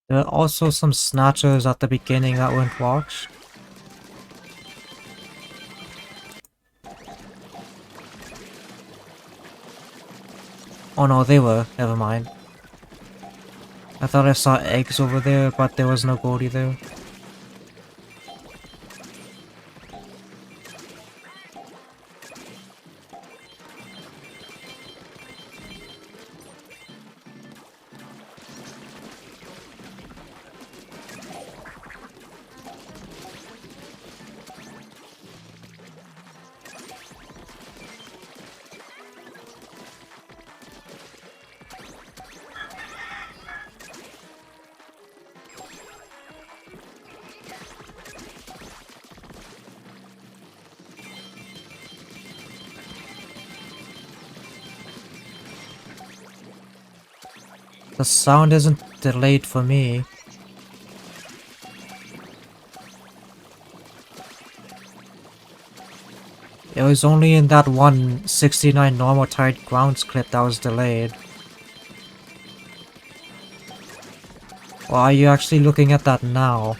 There are also some snatchers at the beginning that weren't watched. Oh no, they were. Never mind. I thought I saw eggs over there, but there was no Goldie there. The sound isn't delayed for me. It was only in that one 69 normal tight grounds clip that was delayed. Or are you actually looking at that now?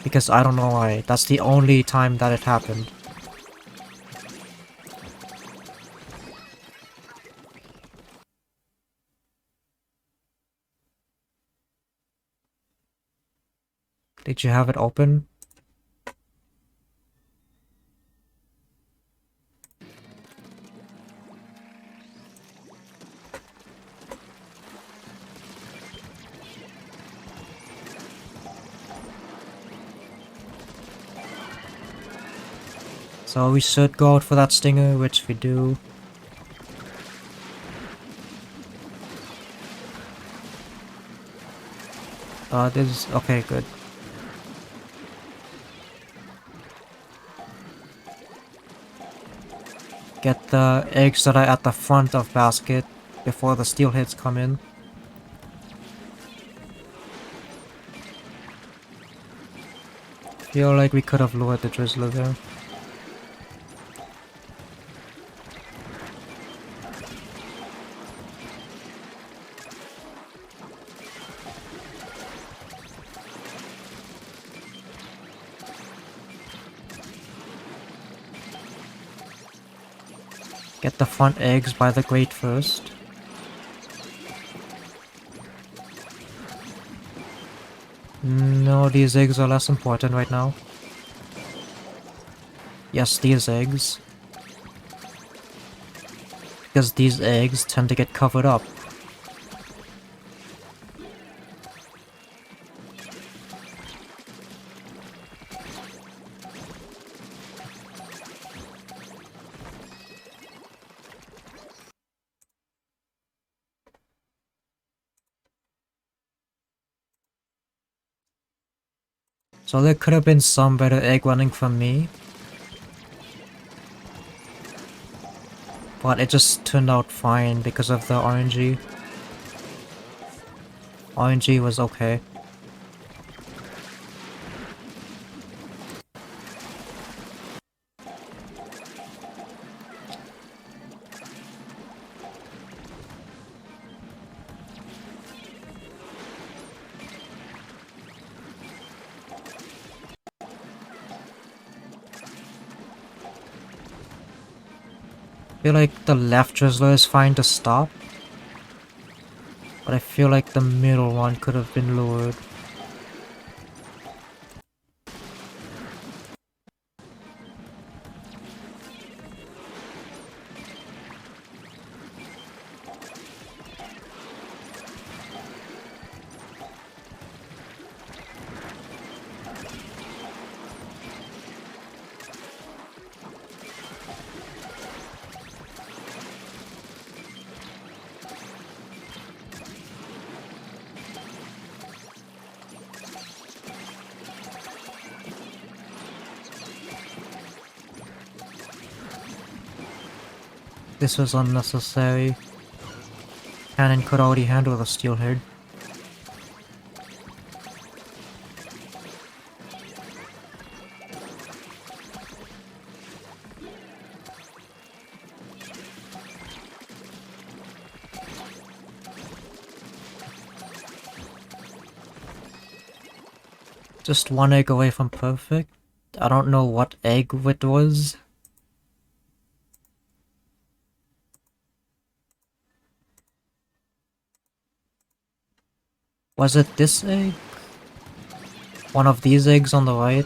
Because I don't know why. That's the only time that it happened. Did you have it open? So we should go out for that stinger, which we do. This is... okay, good. Get the eggs that are at the front of basket before the steelheads come in. Feel like we could have lured the drizzler there. Get the front eggs by the grate first. No, these eggs are less important right now. Yes, these eggs. Because these eggs tend to get covered up. So there could have been some better egg running from me. But it just turned out fine because of the RNG. RNG was okay. I feel like the left drizzler is fine to stop. But I feel like the middle one could have been lured. This was unnecessary. Cannon could already handle the steelhead. Just one egg away from perfect. I don't know what egg it was. Was it this egg? One of these eggs on the right?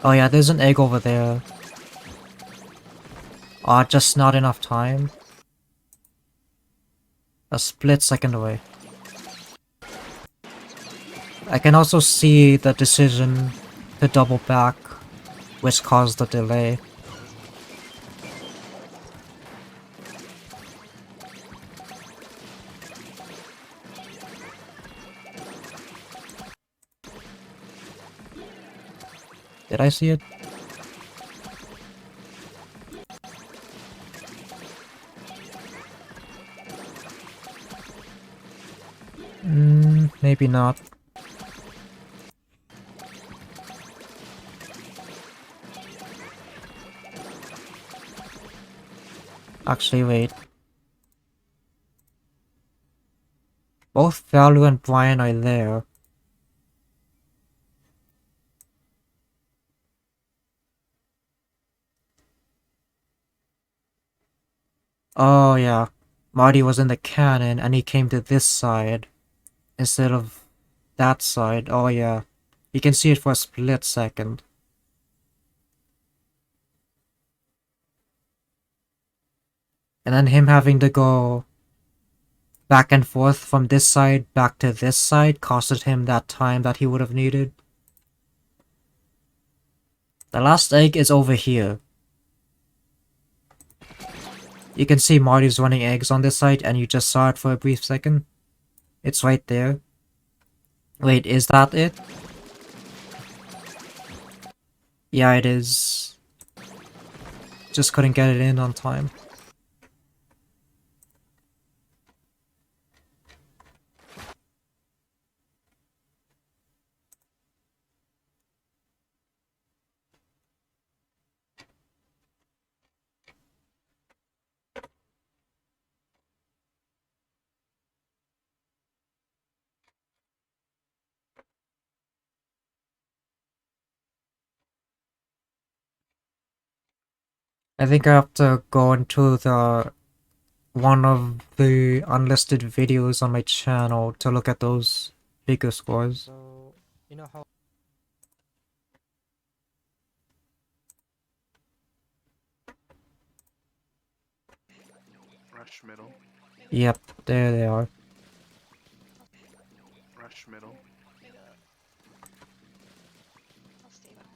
Oh yeah, there's an egg over there. Ah, just not enough time. A split second away. I can also see the decision to double back, which caused the delay. Did I see it? Maybe not. Actually, wait. Both Valu and Brian are there. Oh yeah, Marty was in the cannon and he came to this side instead of that side. Oh yeah, you can see it for a split second. And then him having to go back and forth from this side back to this side costed him that time that he would have needed. The last egg is over here. You can see Marty's running eggs on this side and you just saw it for a brief second. It's right there. Wait, is that it? Yeah, it is. Just couldn't get it in on time. I think I have to go into the one of the unlisted videos on my channel to look at those bigger scores. So, you know how Rush middle. Yep, there they are. Rush middle. I'll stay behind.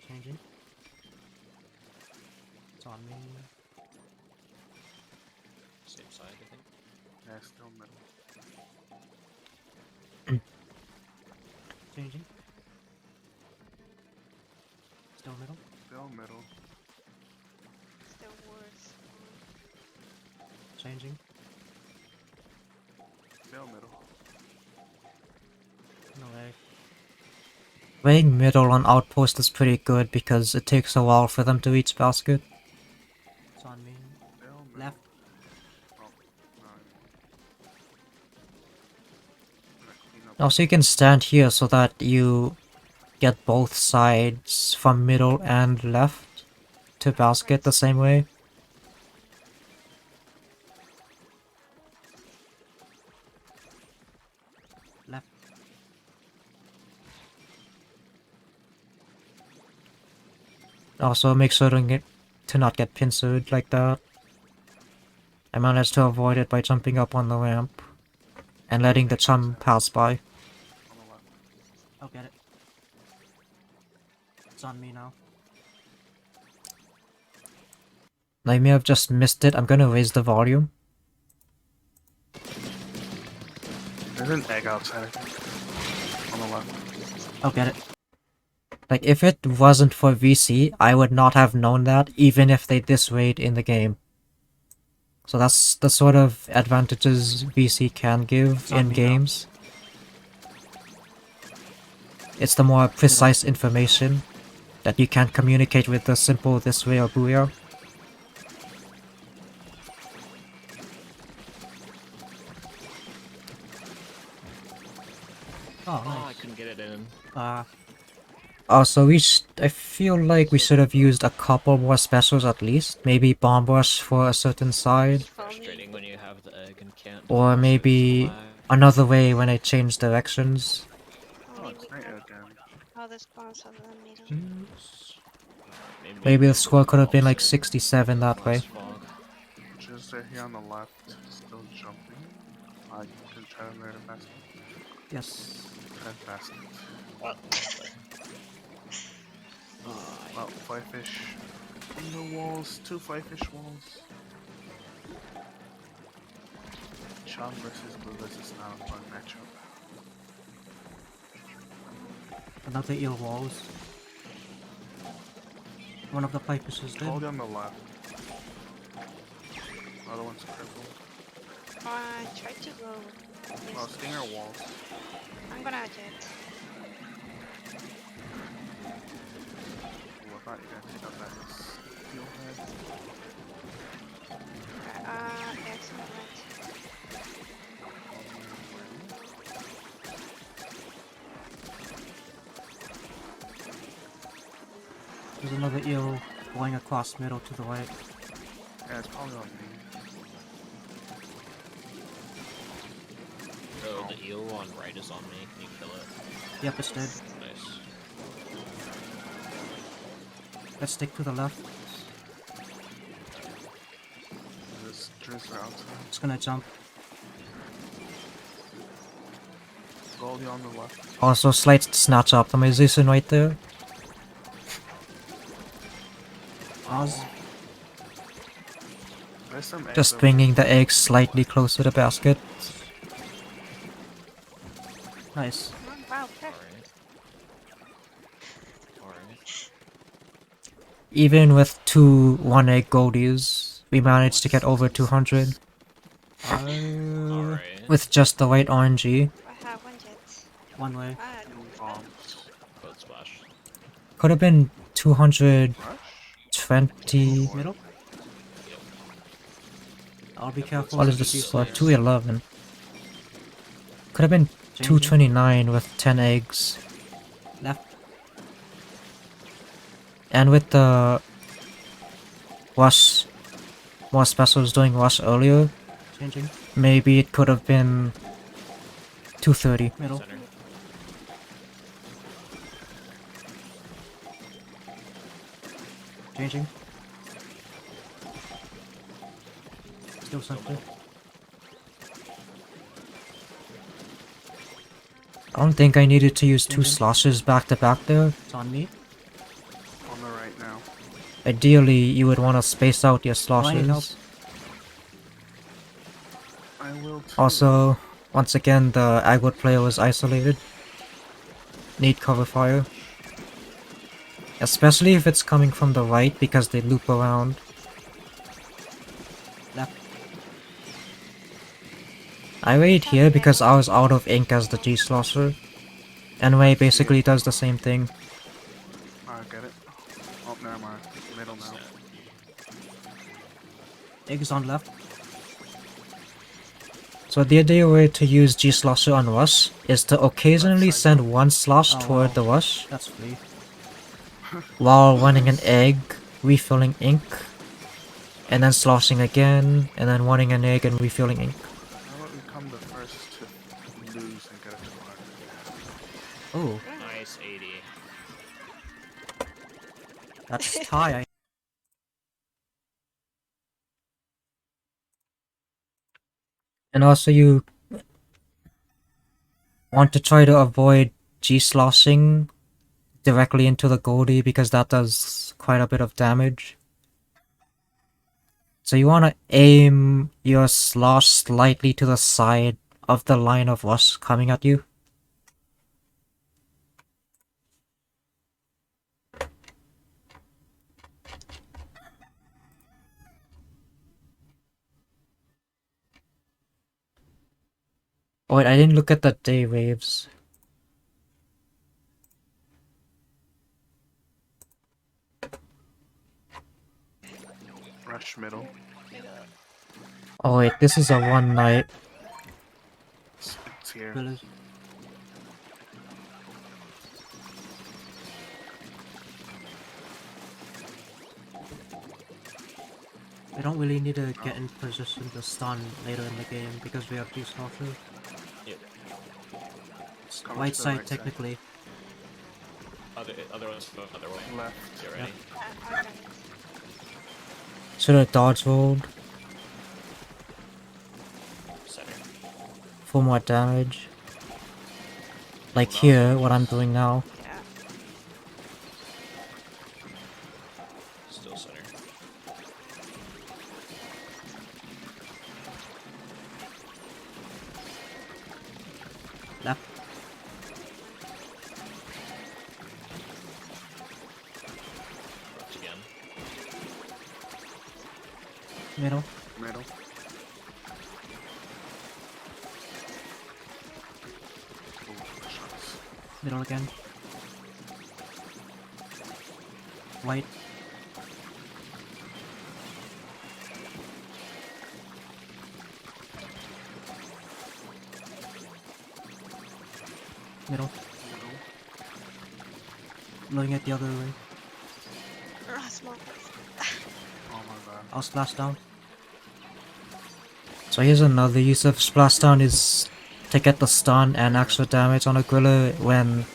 Changing. It's on me. Same side, I think. Yeah, still middle. Changing. Still middle. Still middle. Still worse. Changing. Still middle. No way. Weighing middle on outpost is pretty good because it takes a while for them to reach basket. It's on me. Still middle. Left. Oh, no. Clean up. Also, you can stand here so that you get both sides from middle and left to basket the same way. Left. Also, make sure to not get pincered like that. I managed to avoid it by jumping up on the ramp and letting the chum pass by. On the left. I'll get it. It's on me now. I may have just missed it. I'm gonna raise the volume. There's an egg outside, I think. On the left. I'll get it. Like, if it wasn't for VC, I would not have known that, even if they dissuade in the game. So that's the sort of advantages VC can give in games. It's the more precise information that you can't communicate with the simple this way or booyah. Oh, I couldn't get it in. Also, I feel like we should have used a couple more specials at least. Maybe Bomb Rush for a certain side. It's frustrating when you have the egg and can't. Or maybe another way when I change directions. Oh, it's night again. All the spawns of the middle. Maybe the score could have been like 67 that way. Just here on the left, still jumping. I can try to learn a basket. Yes. Fantastic. What? Well, 5-fish in the walls, 2 5-fish walls. Sean versus Lewis is now a fun matchup. Another eel walls. One of the pipers is dead. Hold on the left. Other one's crippled. Try to go. Well, stinger walls. I'm gonna jet. Ooh, I thought you were gonna take out that steel head. Excellent. There's another eel going across middle to the right. Yeah, it's probably on me. Oh, the eel on right is on me. Can you kill it? Yep, it's dead. Nice. Let's stick to the left. This drizzler outside. It's gonna jump. Goldie on the left. Also, slight snatch optimization right there. Oz. There's some eggs Just over bringing the eggs slightly closer to the basket. Nice. Wow, perfect. Alright. Even with 2 1-egg goldies, we managed to get over 200. Alright. With just the right RNG. I have one jet. One way. bombs. Boat splash. Could have been 220. Middle? I'll be careful. What is this? 211. Could have been 229 with 10 eggs. Left. And with the rush, more specials doing rush earlier. Changing. Maybe it could have been 230. Middle. Center. Changing. Still center. I don't think I needed to use 2 sloshes back to back there. It's on me. On the right now. Ideally, you would want to space out your sloshes. I will too. Also, once again, the Agwood player was isolated. Need cover fire. Especially if it's coming from the right because they loop around. Left. I wait here because I was out of ink as the G-Slosher. Anyway, basically does the same thing. I get it. Oh, never mind. Middle now. Egg is on left. So the ideal way to use G-Slosher on Rush is to occasionally send one slosh toward the Rush. That's free. While running an egg, refilling ink, and then sloshing again, and then running an egg and refilling ink. How about we come the first to lose and get it to Oh, Nice 80. that's tie. And also you want to try to avoid G-sloshing directly into the Goldie because that does quite a bit of damage. So you want to aim your slosh slightly to the side of the line of rush coming at you. Oh wait, I didn't look at the day waves. Rush middle. Oh wait, this is a one night. It's here. Village. We don't really need to get in position to stun later in the game because we have two slashes. Yep. Come Right to the side right side. technically. Other ones go other way. Left. Get ready. I got it. Should have dodge rolled Center. for more damage. Like here, what I'm doing now. Yeah. Still center. Left. Left again. Middle. Middle. Ooh, shots. Middle again. White. Middle. Middle. Looking at the other way. Small. Oh my god. I'll splash down. So here's another use of splashdown is to get the stun and extra damage on a gorilla when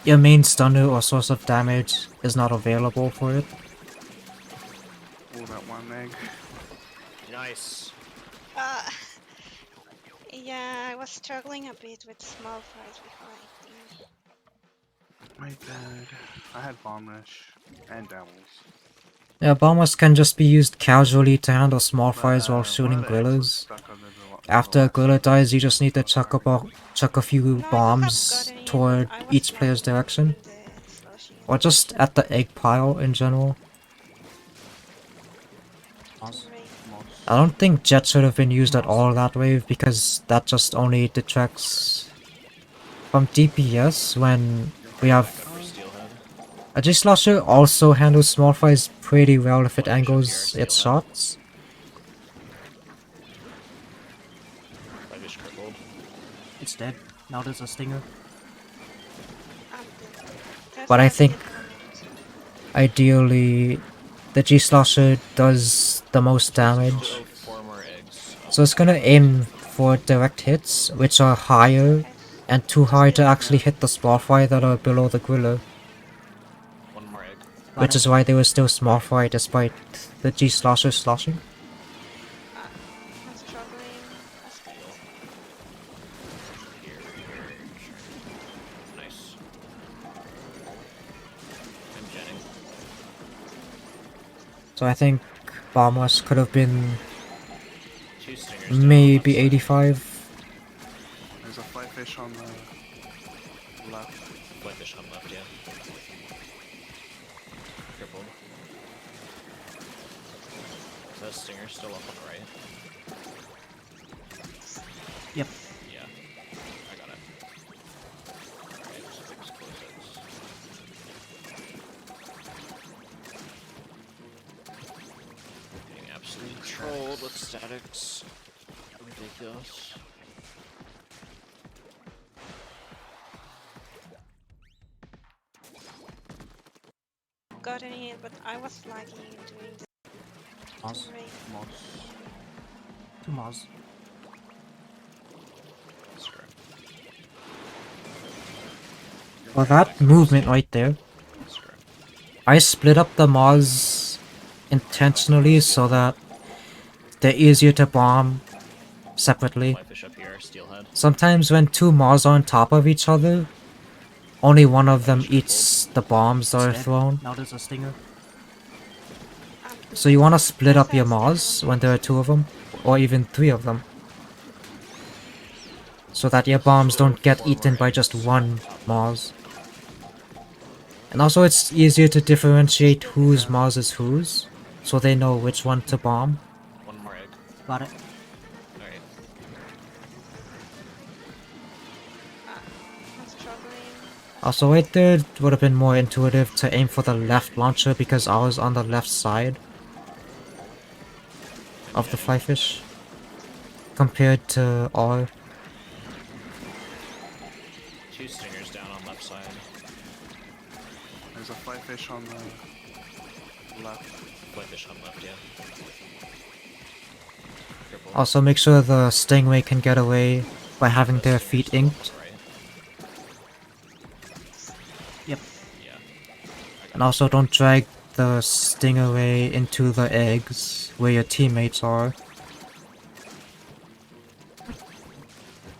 your main stunner or source of damage is not available for it. Ooh, that one egg. Nice. Yeah, I was struggling a bit with small fries before I think. My bad. I had bomb rush and devils. Yeah, bombers can just be used casually to handle small But, fires while one shooting of the eggs was gorillas. stuck under the After a last gorilla one. dies, you just need to chuck a few No, I don't have bombs gotten in. toward I was each player's lagging direction, in the sloshing. or just at the egg pile in general. Moss. I don't think Jet should have been used at all that wave because that just only detracts from DPS when we have Steelhead. a G-Slasher also handles small fires pretty well if it angles its shots. Five-ish crippled. It's dead. Now there's a stinger. That's But I not think it. ideally the G-Slasher does the most damage. Go 4 more eggs. So it's gonna aim for direct hits, which are higher and too high to actually hit the small fry that are below the gorilla. 1 more egg. Which is why they were still small fry despite the G-Slasher sloshing. I'm struggling. Here. Nice. I'm jetting. So I think Bombers could have been 2 stingers down maybe on left side. 85. There's a fly fish on the left. Whitefish on left, yeah. Crippled. Is that stinger still up on the right? Yep. Yeah. I got it. Alright, just fix close eggs. Getting absolutely controlled with statics. Ridiculous. Gotten in, but I was lagging doing the Moss. raid. Moss. 2 Moss. That's correct. Well, that movement right there, That's correct. I split up the Moss intentionally so that they're easier to bomb separately. Whitefish up here, steelhead. Sometimes when 2 Moss are on top of each other, only one of them eats the bombs that are thrown. Now there's a stinger. So you want to split up your Moss when there are 2 of them, or even 3 of them. So that your bombs don't get eaten by just 1 Moss. And also it's easier to differentiate whose Moss is whose, so they know which one to bomb. 1 more egg. Got it. Alright. I'm struggling. Also right there it would have been more intuitive to aim for the left launcher because I was on the left side. of the fly fish compared to R. 2 stingers down on left side. There's a fly fish on the left. Fly fish on left, yeah. Cripple. Also, make sure the stingray can get away by having their Stinger's feet still up on inked. the right. Yep. Yeah. And also, don't drag the stingray into the eggs where your teammates are.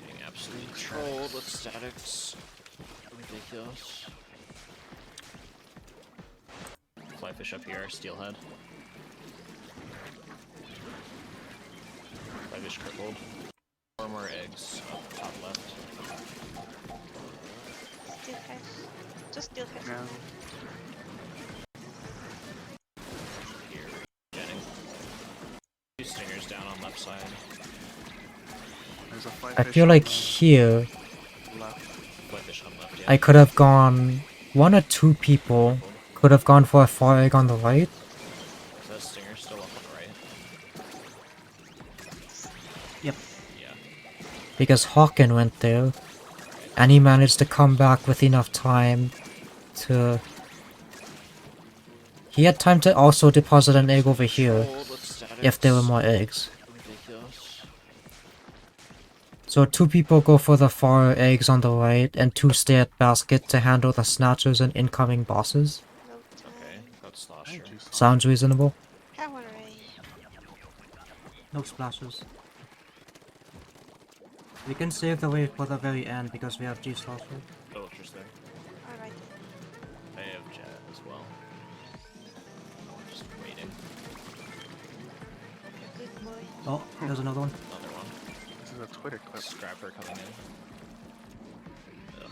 Getting absolutely trolled with statics. Ridiculous. Flyfish up here, steelhead. Flyfish crippled. 4 more eggs up top left. Steelhead. Just steelhead. Yeah. Here, jetting. 2 stingers down on left side. There's a fly I fish feel on like the here, left. Flyfish on left, yeah. I could have gone... 1 or 2 people could have gone for a fire egg on the right. Is that stinger still up on the right? Yep. Yeah. Because Hawken went there, and he managed to come back with enough time to... He had time to also deposit an egg over here, Trolled with statics. if there were more eggs. Ridiculous. So 2 people go for the fire eggs on the right, and 2 stay at basket to handle the snatchers and incoming bosses. No time. Okay, that's Slosher. Sounds reasonable. Power ray. No splashes. We can save the wave for the very end because we have G-Slosher. Oh, interesting. Alright. I have jet as well. Just waiting. Good boy. Oh, there's another one. Another one. This is a Twitter clip. Scrapper coming in. Ugh.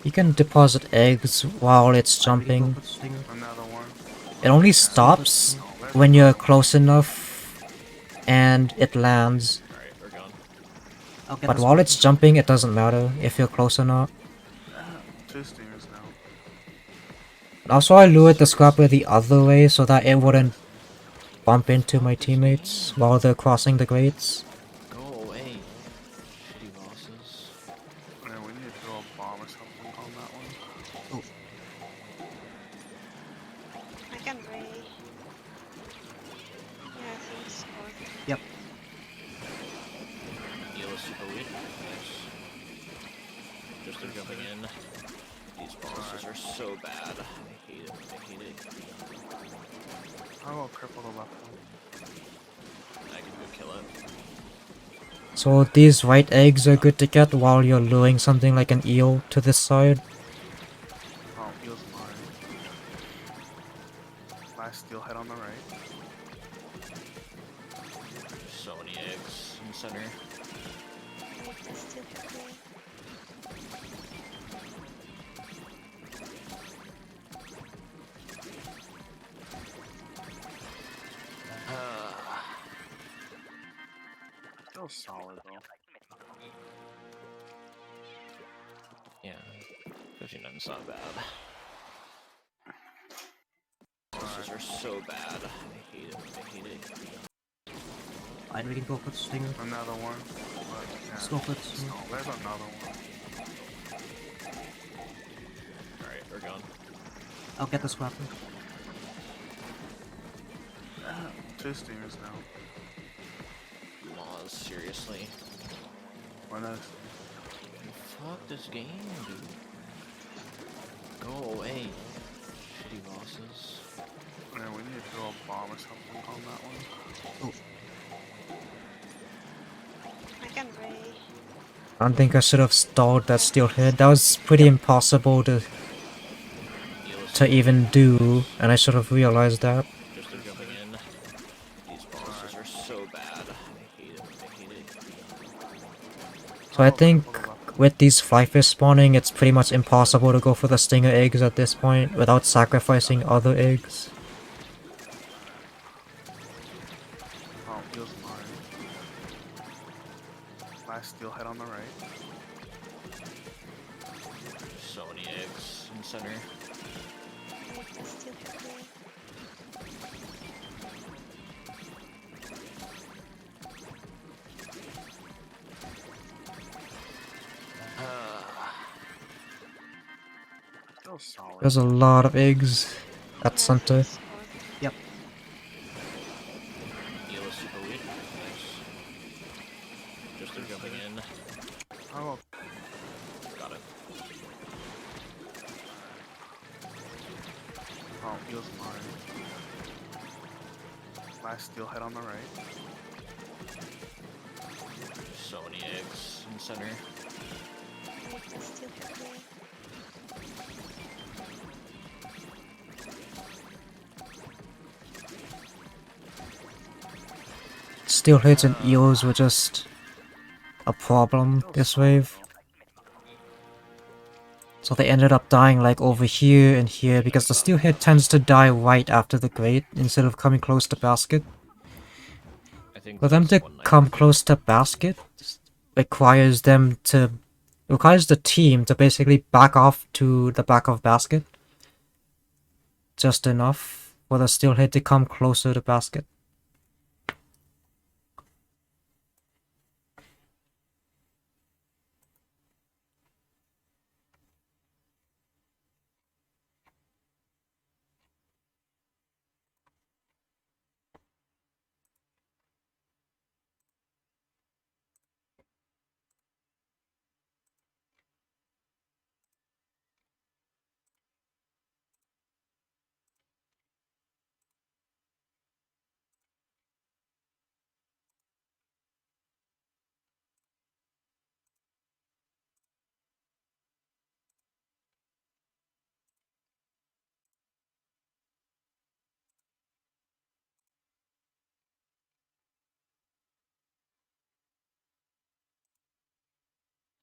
You can deposit eggs while it's jumping. Another one. It only stops when you're close enough and it lands. Alright, we're gone. But while it's jumping, it doesn't matter if you're close or not. 2 stingers now. Also, I lured the scrapper the other way so that it wouldn't bump into my teammates while they're crossing the grates. Go away. Shitty bosses. Yeah, we need to throw a bomb or something on that one. I can ray. Yeah, I think so. Yep. Eel is super weak. Nice. Just they're jumping in. These bosses are so bad. I hate it. I hate it. I will cripple the left one. I can go kill it. So these white eggs are good to get while you're luring something like an eel to this side. Oh, eel's mine. Last steelhead on the right. So many eggs in the center. Wait, I steelhead ray. Still solid though. Yeah. 59's not bad. Bosses are so bad. I hate it. I hate it. Alright, we can go for the stinger. Another one. But, yeah. Let's go for the stinger. Oh, there's another one. Alright, we're gone. I'll get the scrapper. 2 stingers now. Laws, seriously. One is. Fuck this game, dude. Go away. Shitty bosses. Yeah, we need to throw a bomb or something on that one. I can ray. I don't think I should have stalled that steelhead. That was pretty impossible to even do, and I should have realized that. Just they're jumping in. These bosses are so bad. I hate it. I hate it. So I think with these flyfish spawning, it's pretty much impossible to go for the stinger eggs at this point without sacrificing other eggs. Oh, eel's mine. Last steelhead on the right. So many eggs in the center. Wait, I steelhead ray. was solid. There's a lot of eggs at center. Eel is super weak. Nice. Just they're jumping in. Oh, Got it. oh, feels mine. Last steelhead on the right. So many eggs in center. Like the steel here. Steelheads and eels were just a problem this wave. So they ended up dying like over here and here because the steelhead tends to die right after the grate instead of coming close to basket. I think For them to come close to basket requires the team to basically back off to the back of basket. Just enough for the steelhead to come closer to basket.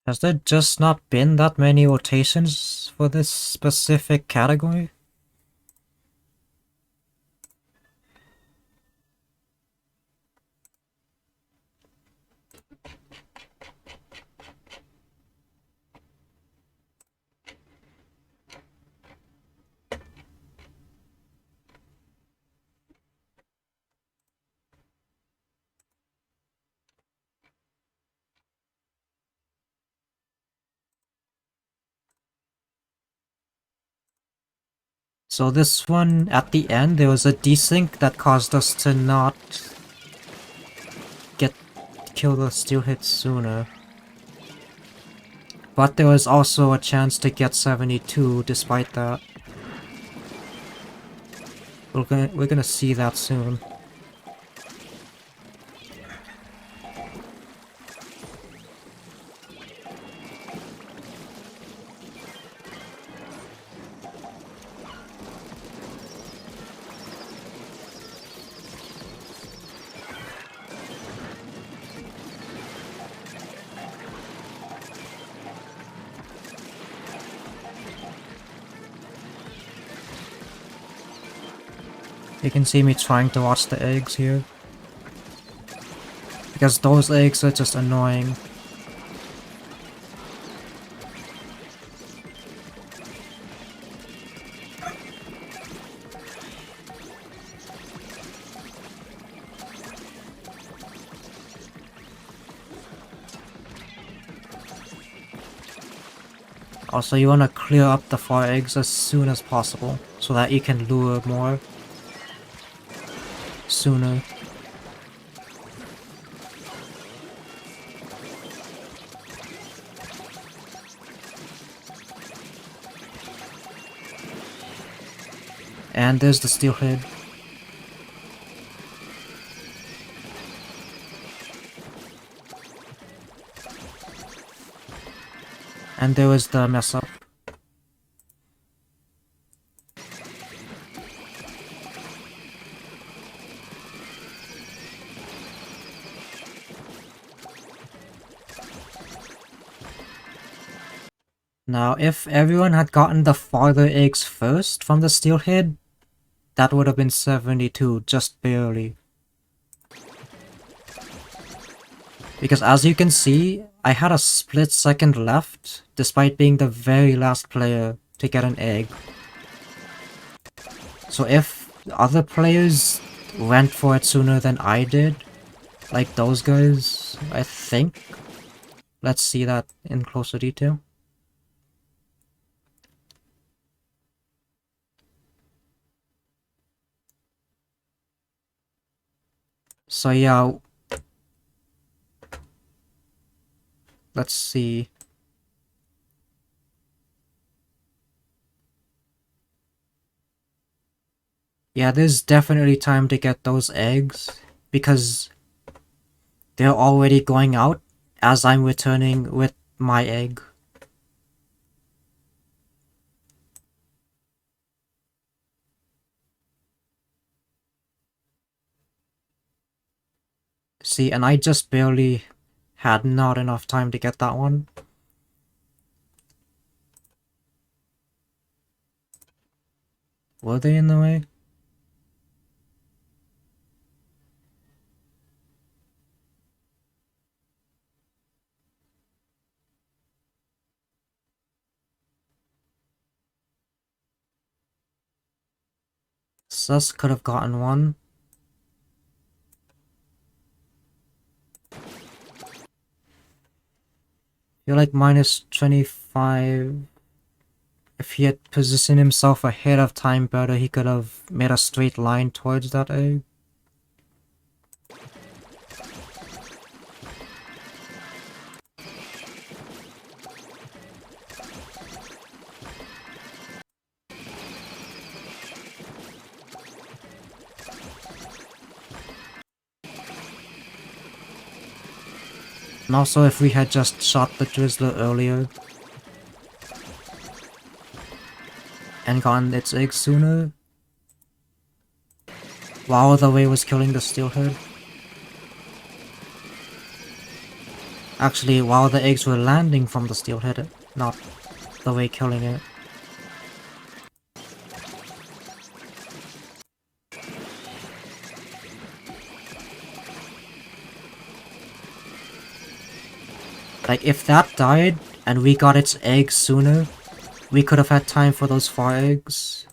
Has there just not been that many rotations for this specific category? So this one, at the end, there was a desync that caused us to not kill the steelhead sooner. But there was also a chance to get 72 despite that. We're gonna see that soon. You can see me trying to watch the eggs here. Because those eggs are just annoying. Also, you want to clear up the far eggs as soon as possible, so that you can lure more sooner. And there's the steelhead. And there was the mess up. Now, if everyone had gotten the farther eggs first from the steelhead, that would have been 72, just barely. Because as you can see, I had a split second left, despite being the very last player to get an egg. So if other players went for it sooner than I did, like those guys, I think. Let's see that in closer detail. So yeah, let's see. Yeah, there's definitely time to get those eggs, because they're already going out as I'm returning with my egg. See, and I just barely had not enough time to get that one. Were they in the way? Sus could have gotten one. You're like minus 25. If he had positioned himself ahead of time better, he could have made a straight line towards that egg. And also, if we had just shot the Drizzler earlier and gotten its egg sooner, while the way was killing the steelhead. Actually, while the eggs were landing from the steelhead, not the way killing it. Like, if that died and we got its egg sooner, we could have had time for those 4 eggs.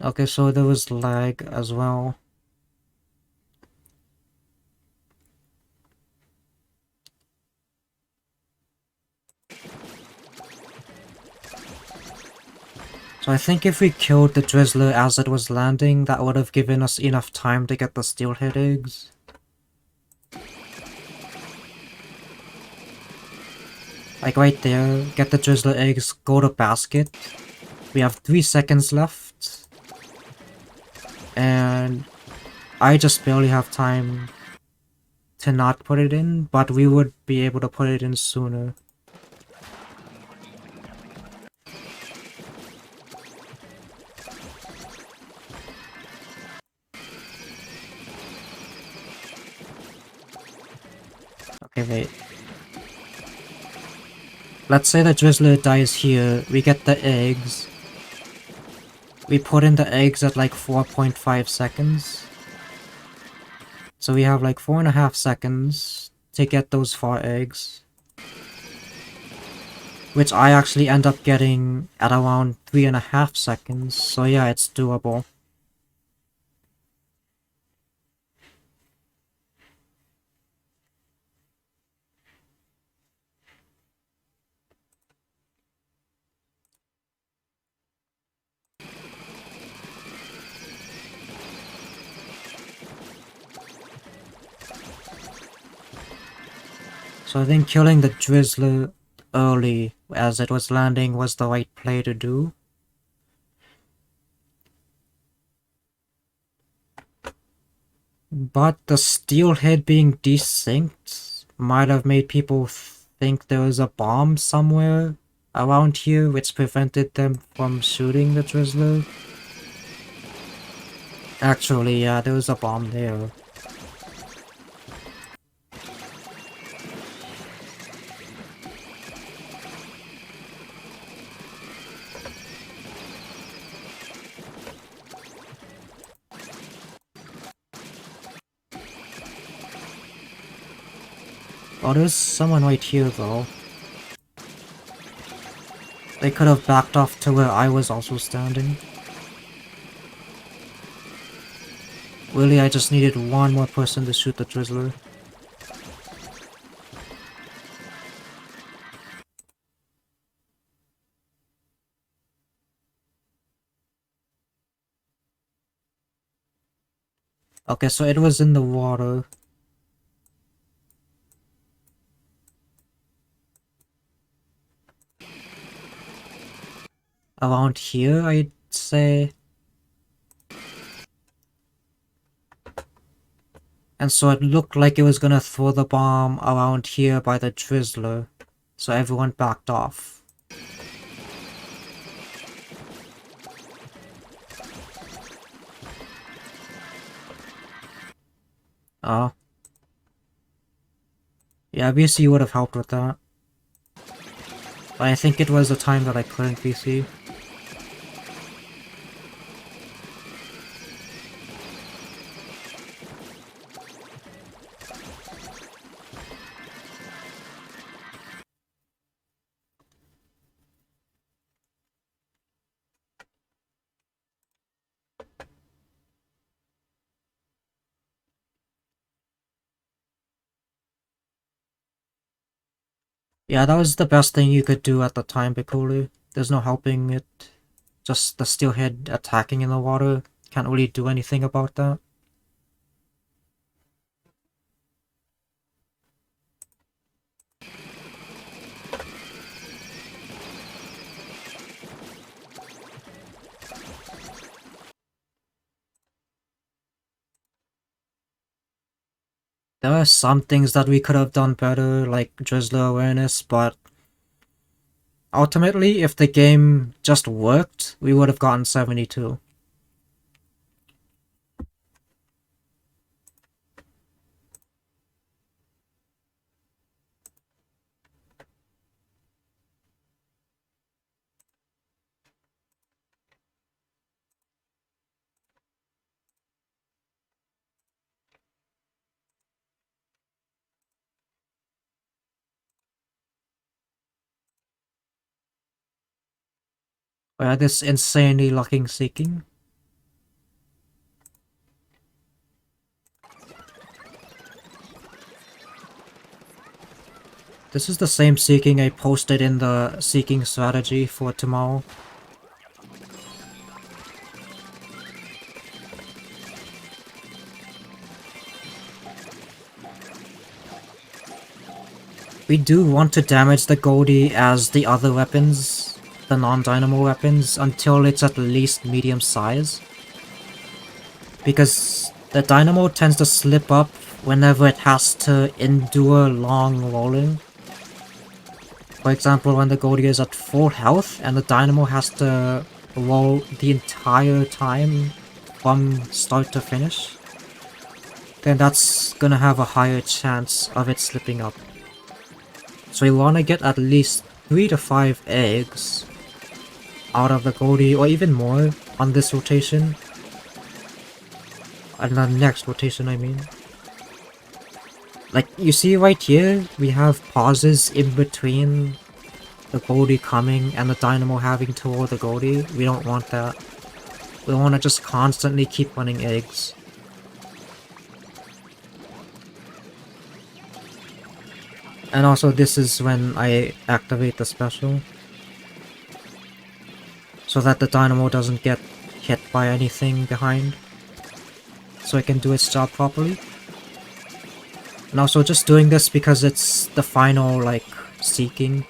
Okay, so there was lag as well. So I think if we killed the Drizzler as it was landing, that would have given us enough time to get the steelhead eggs. Like right there, get the Drizzler eggs, go to basket. We have 3 seconds left. And I just barely have time to not put it in, but we would be able to put it in sooner. Okay, wait. Let's say the Drizzler dies here, we get the eggs. We put in the eggs at like 4.5 seconds. So we have like 4.5 seconds to get those 4 eggs. Which I actually end up getting at around 3.5 seconds, so yeah, it's doable. So I think killing the Drizzler early as it was landing was the right play to do. But the steelhead being desynced might have made people think there was a bomb somewhere around here which prevented them from shooting the Drizzler. Actually, yeah, there was a bomb there. Oh, there's someone right here though. They could have backed off to where I was also standing. Really, I just needed one more person to shoot the Drizzler. Okay, so it was in the water. Around here, I'd say. And so it looked like it was gonna throw the bomb around here by the Drizzler. So everyone backed off. Oh. Yeah, VC would have helped with that. But I think it was the time that I couldn't VC. Yeah, that was the best thing you could do at the time, Bikulu. There's no helping it. Just the steelhead attacking in the water. Can't really do anything about that. There are some things that we could have done better, like Drizzler awareness, but ultimately, if the game just worked, we would have gotten 72. We had this insanely locking seeking. This is the same seeking I posted in the seeking strategy for tomorrow. We do want to damage the Goldie as the other weapons, the non-dynamo weapons, until it's at least medium size. Because the dynamo tends to slip up whenever it has to endure long rolling. For example, when the Goldie is at full health and the dynamo has to roll the entire time from start to finish, then that's gonna have a higher chance of it slipping up. So we want to get at least 3 to 5 eggs out of the Goldie, or even more, on this rotation. And the next rotation, I mean. Like, you see right here, we have pauses in between the Goldie coming and the dynamo having to roll the Goldie. We don't want that. We want to just constantly keep running eggs. And also, this is when I activate the special. So that the dynamo doesn't get hit by anything behind. So it can do its job properly. And also just doing this because it's the final, like, seeking.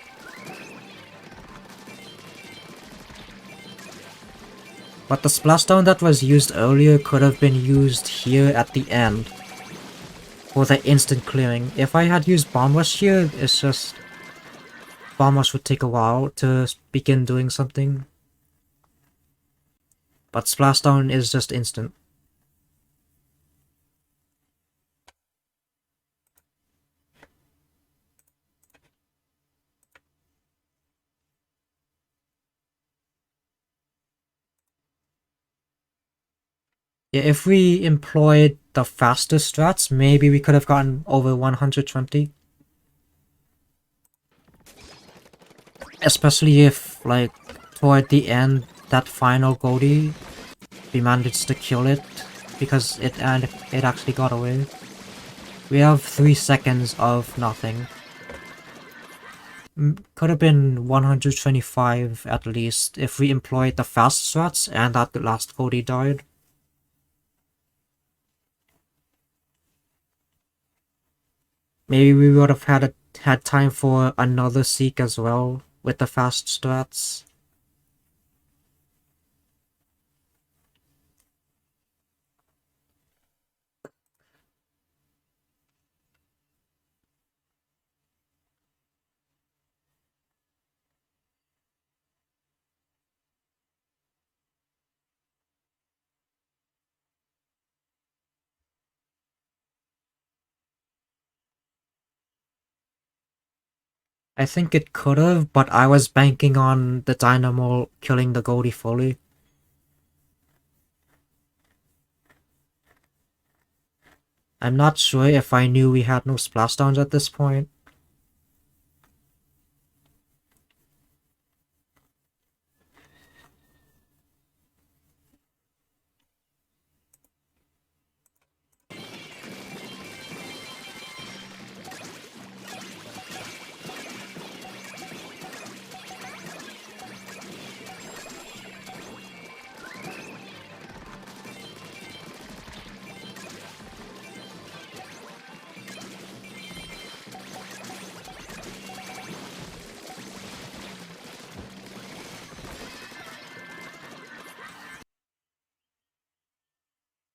But the splashdown that was used earlier could have been used here at the end. For the instant clearing. If I had used Bomb Rush here, it's just... Bomb Rush would take a while to begin doing something. But Splashdown is just instant. Yeah, if we employed the faster strats, maybe we could have gotten over 120. Especially if, like, toward the end, that final Goldie, we managed to kill it, because it actually got away. We have 3 seconds of nothing. Could have been 125 at least, if we employed the fast strats and that last Goldie died. maybe we would have had time for another seek as well with the fast strats. I think it could have, but I was banking on the Dynamo killing the Goldie fully. I'm not sure if I knew we had no splashdowns at this point.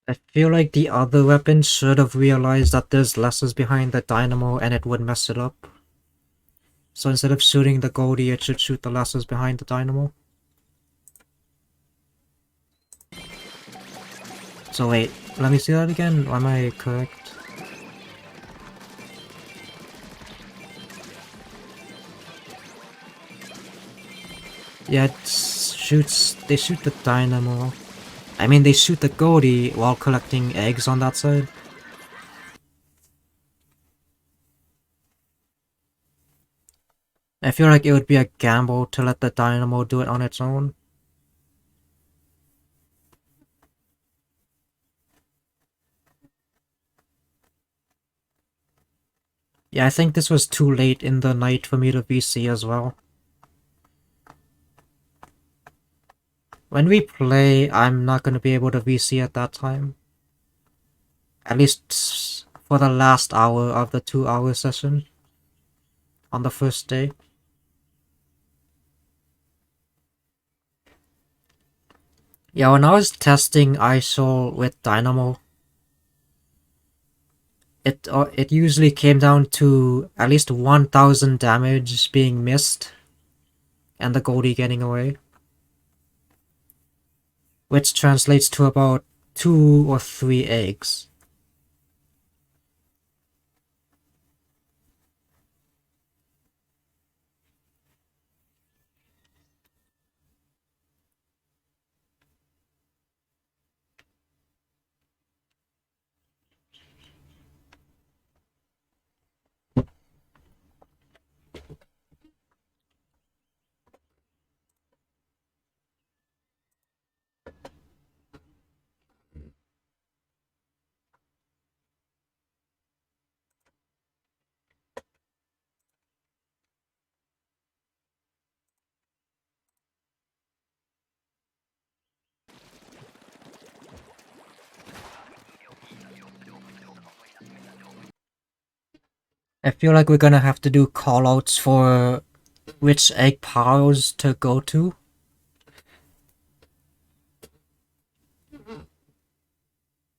I feel like the other weapon should have realized that there's lessers behind the Dynamo and it would mess it up. So instead of shooting the Goldie, it should shoot the lessers behind the Dynamo. So wait, let me see that again. Am I correct? Yeah, they shoot the Dynamo. I mean, they shoot the Goldie while collecting eggs on that side. I feel like it would be a gamble to let the Dynamo do it on its own. Yeah, I think this was too late in the night for me to VC as well. When we play, I'm not going to be able to VC at that time. At least for the last hour of the 2-hour session on the first day. Yeah, when I was testing ISO with Dynamo, it usually came down to at least 1000 damage being missed and the Goldie getting away, which translates to about 2 or 3 eggs. I feel like we're gonna have to do callouts for which egg piles to go to.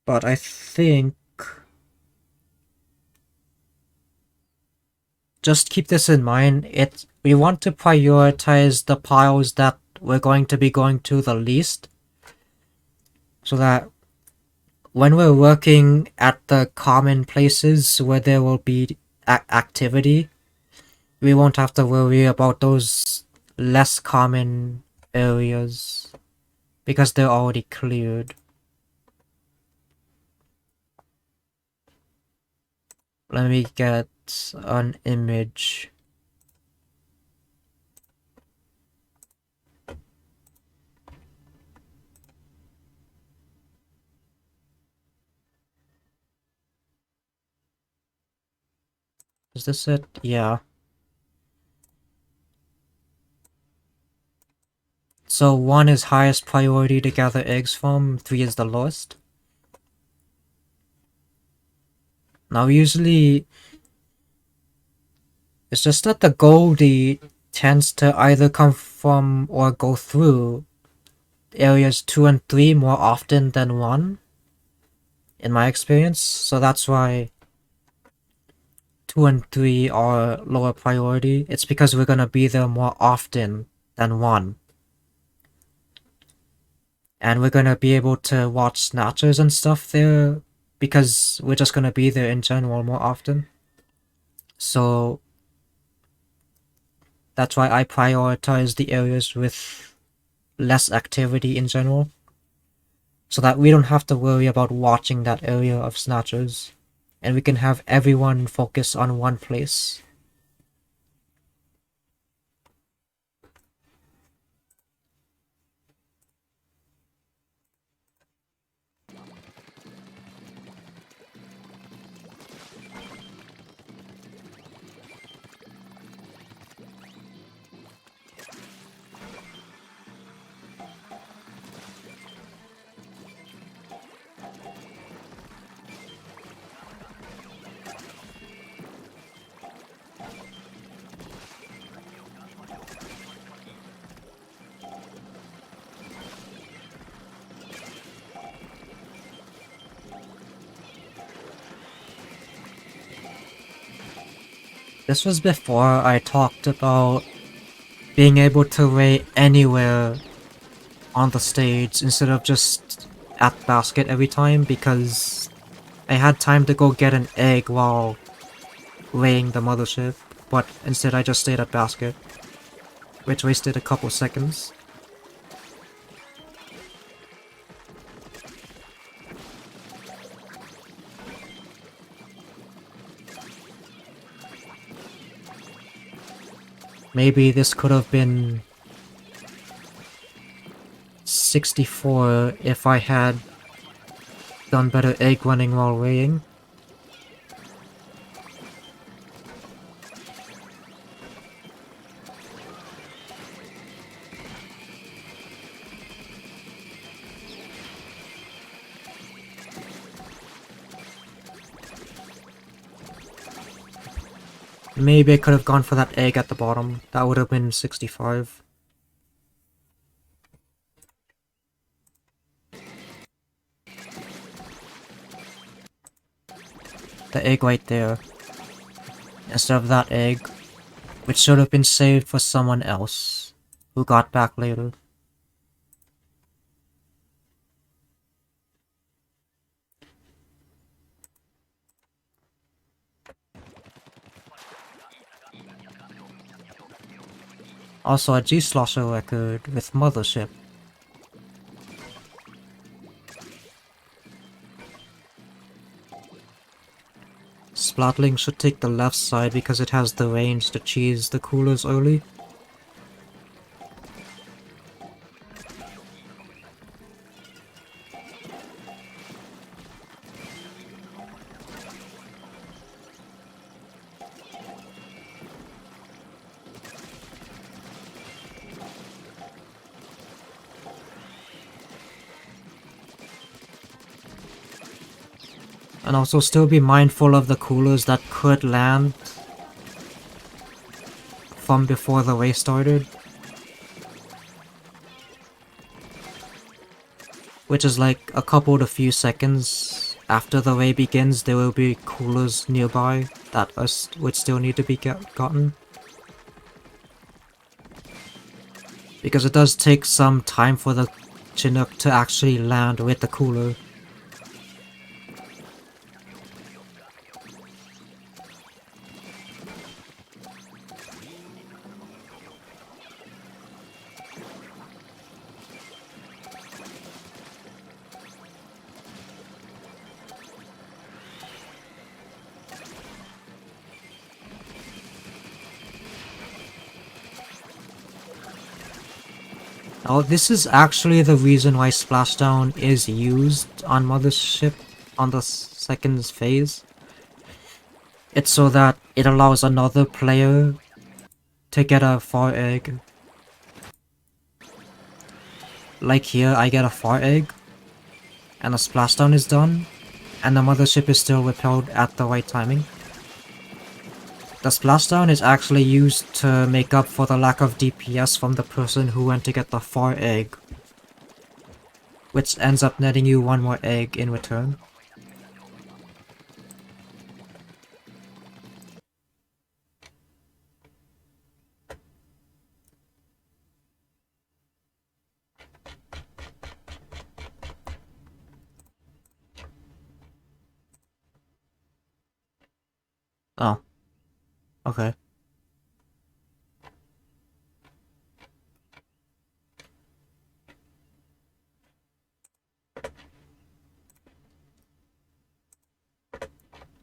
But I think... just keep this in mind, we want to prioritize the piles that we're going to be going to the least, so that when we're working at the common places where there will be activity, we won't have to worry about those less common areas because they're already cleared. Let me get an image. Is this it? Yeah. So 1 is highest priority to gather eggs from, 3 is the lowest. Now usually It's just that the Goldie tends to either come from or go through areas 2 and 3 more often than 1, in my experience, so that's why 2 and 3 are lower priority. It's because we're gonna be there more often than 1. And we're gonna be able to watch snatchers and stuff there because we're just gonna be there in general more often. So that's why I prioritize the areas with less activity in general, so that we don't have to worry about watching that area of snatchers, and we can have everyone focus on one place. This was before I talked about being able to weigh anywhere on the stage instead of just at basket every time, because I had time to go get an egg while weighing the mothership, but instead I just stayed at basket, which wasted a couple seconds. Maybe this could have been 64 if I had done better egg running while weighing. Maybe I could have gone for that egg at the bottom. That would have been 65. The egg right there, instead of that egg, which should have been saved for someone else who got back later. Also a G-Slosher record with Mothership. Splatling should take the left side because it has the range to cheese the coolers early. And also still be mindful of the coolers that could land from before the race started. Which is like a couple to few seconds after the race begins, there will be coolers nearby that would still need to be gotten. Because it does take some time for the Chinook to actually land with the cooler. Oh, this is actually the reason why Splashdown is used on Mothership on the second phase. It's so that it allows another player to get a far egg. Like here, I get a far egg, and a Splashdown is done, and the Mothership is still repelled at the right timing. The splashdown is actually used to make up for the lack of DPS from the person who went to get the far egg, which ends up netting you one more egg in return. Oh. Okay.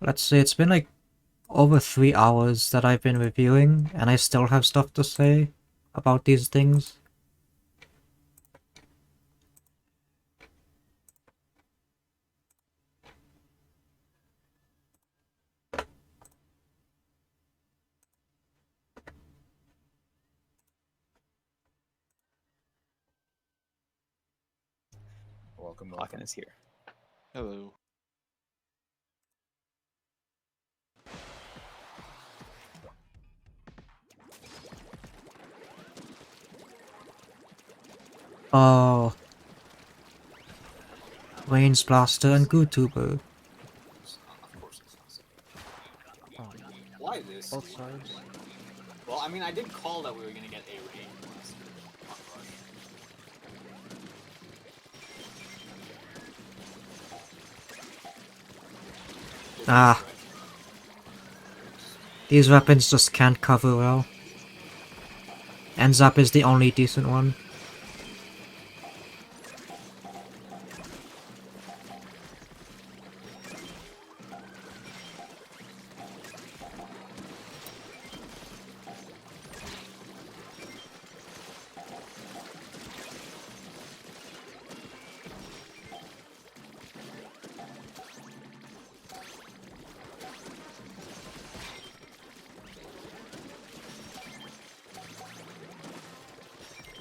Let's see, it's been like over 3 hours that I've been reviewing, and I still have stuff to say about these things. Welcome. Hawken is here. Hello. Oh. Rains Blaster and Gootuber. Why this? Both sides. Well, I mean, I did call that we were gonna get a raid. Ah. These weapons just can't cover well. And Zap is the only decent one.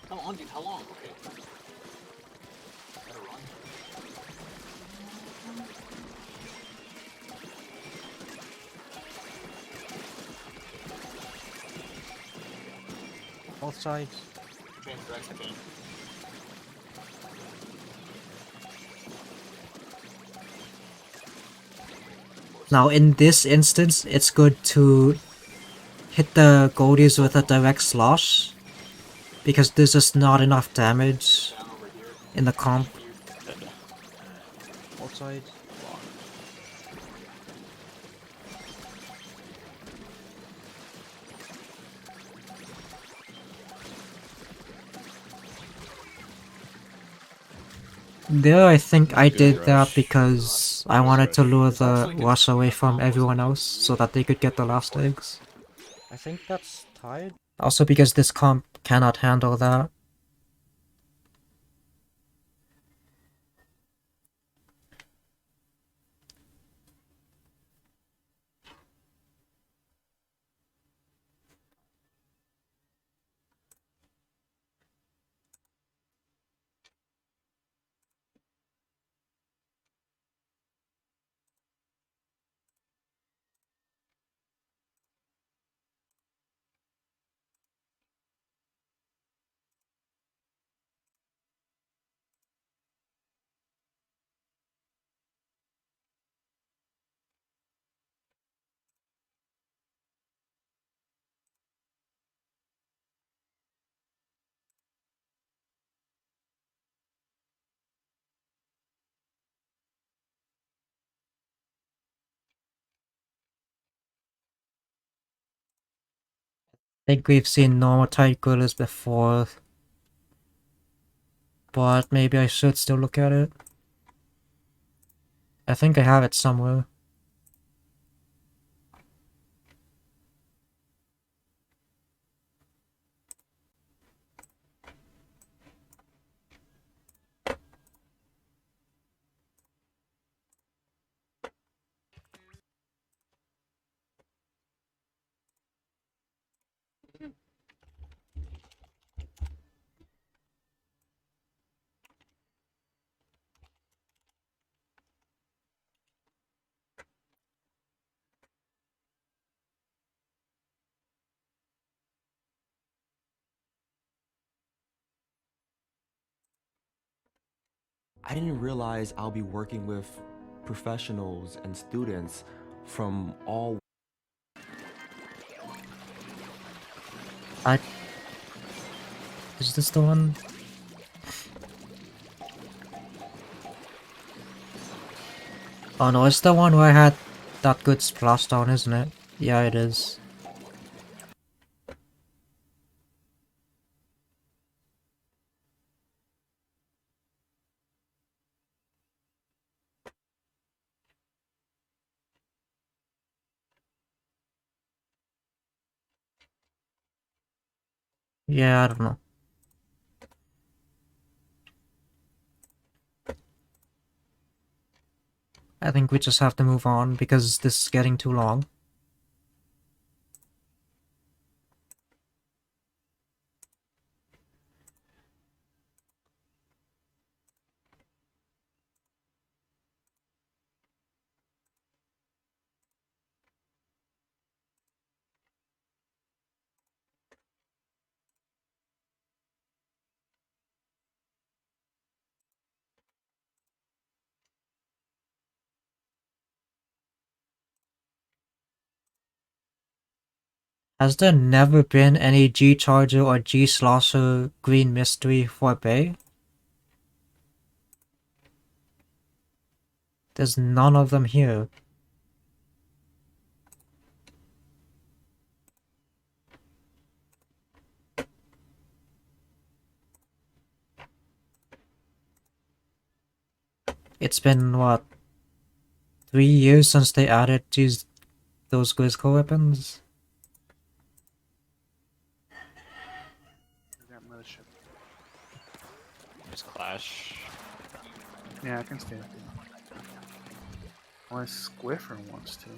Come on, dude, how long? Okay. Better run. Both sides. Change direction, change. Now in this instance, it's good to hit the Goldies with a direct slosh, because there's just not enough damage in the comp. Both sides. There I think I did that because I wanted to lure the rush away from everyone else so that they could get the last eggs. I think that's tied. Also because this comp cannot handle that. I think we've seen normal type gorillas before, but maybe I should still look at it. I think I have it somewhere. I didn't realize I'll be working with professionals and students from all. Is this the one? Oh no, it's the one where I had that good splashdown, isn't it? Yeah, it is. Yeah, I don't know. I think we just have to move on because this is getting too long. Has there never been any G-Charger or G-Slosher Green Mystery for Bay? There's none of them here. It's been, what, 3 years since they added those Grisco weapons? That mothership. Just Clash. Yeah, I can stay with you. Unless Squiffer wants to.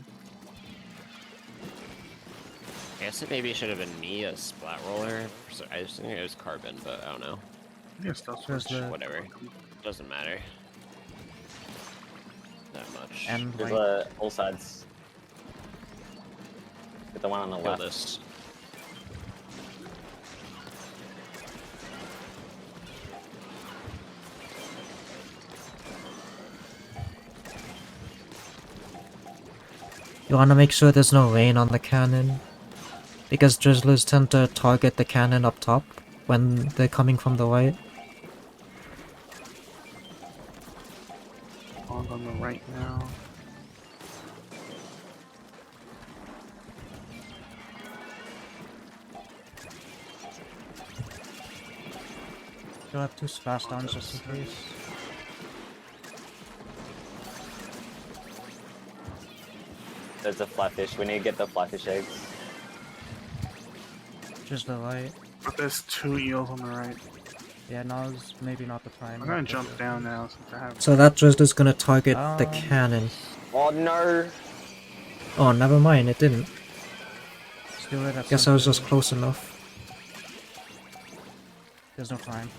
I guess it maybe should have been me, a splat roller. So I just think it was Carbon, but I don't know. Yeah, still switch. Whatever. Doesn't matter. That much. And There's all sides. Get the one on the Kill left. this. You wanna make sure there's no rain on the cannon, because Drizzlers tend to target the cannon up top when they're coming from the right. On the right now. You'll have 2 splash downs just in case. There's a flatfish. We need to get the flatfish eggs. Just the right. But there's 2 eels on the right. Yeah, now's maybe not the time. I'm gonna jump down now since I have. So that Drizzler's gonna target the cannon. Oh no! Oh, never mind, it didn't. Still at Guess I was just close enough. There's no time.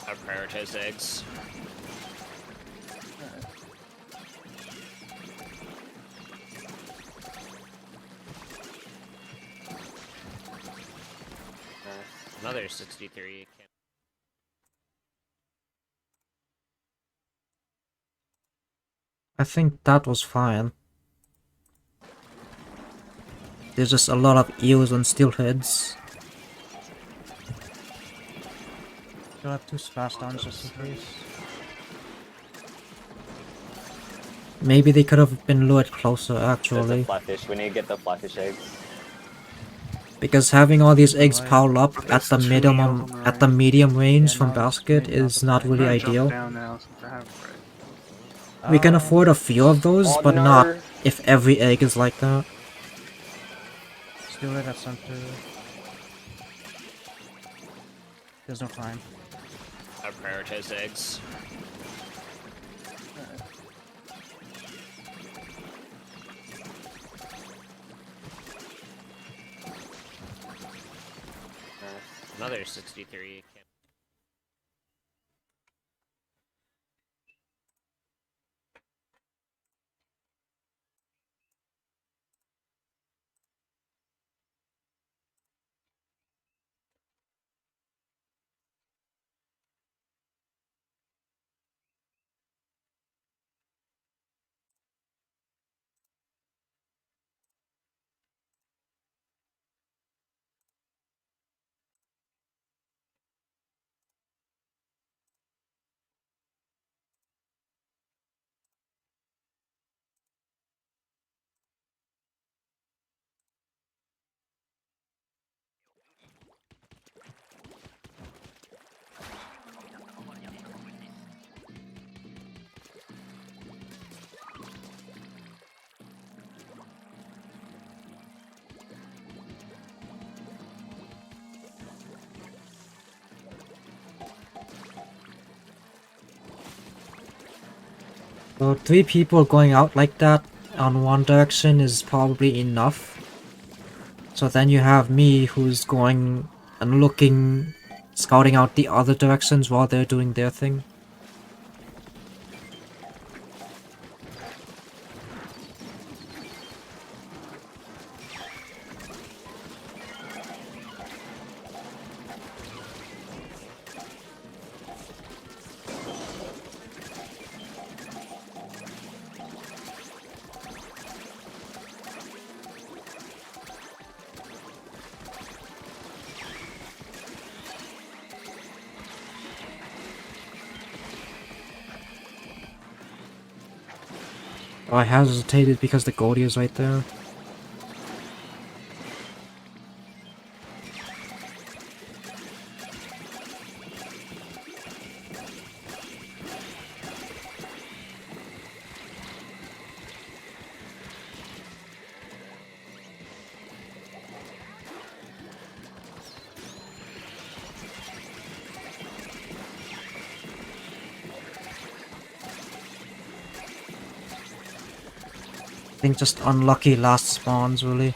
I prioritize eggs. Another 63. I think that was fine. There's just a lot of eels and steelheads. You'll have 2 splash downs just in case. Maybe they could have been lured closer There's a actually. flatfish. We need to get the flatfish eggs. Because having all these eggs piled up at the medium range from basket is not really ideal. Down now since I have. We can afford a few of those, but not if every egg is like that. Still at center. There's no time. I prioritize eggs. Another 63. So 3 people going out like that on one direction is probably enough. So then you have me who's going and looking, scouting out the other directions while they're doing their thing. Oh, I hesitated because the Goldie is right there. I think just unlucky last spawns, really.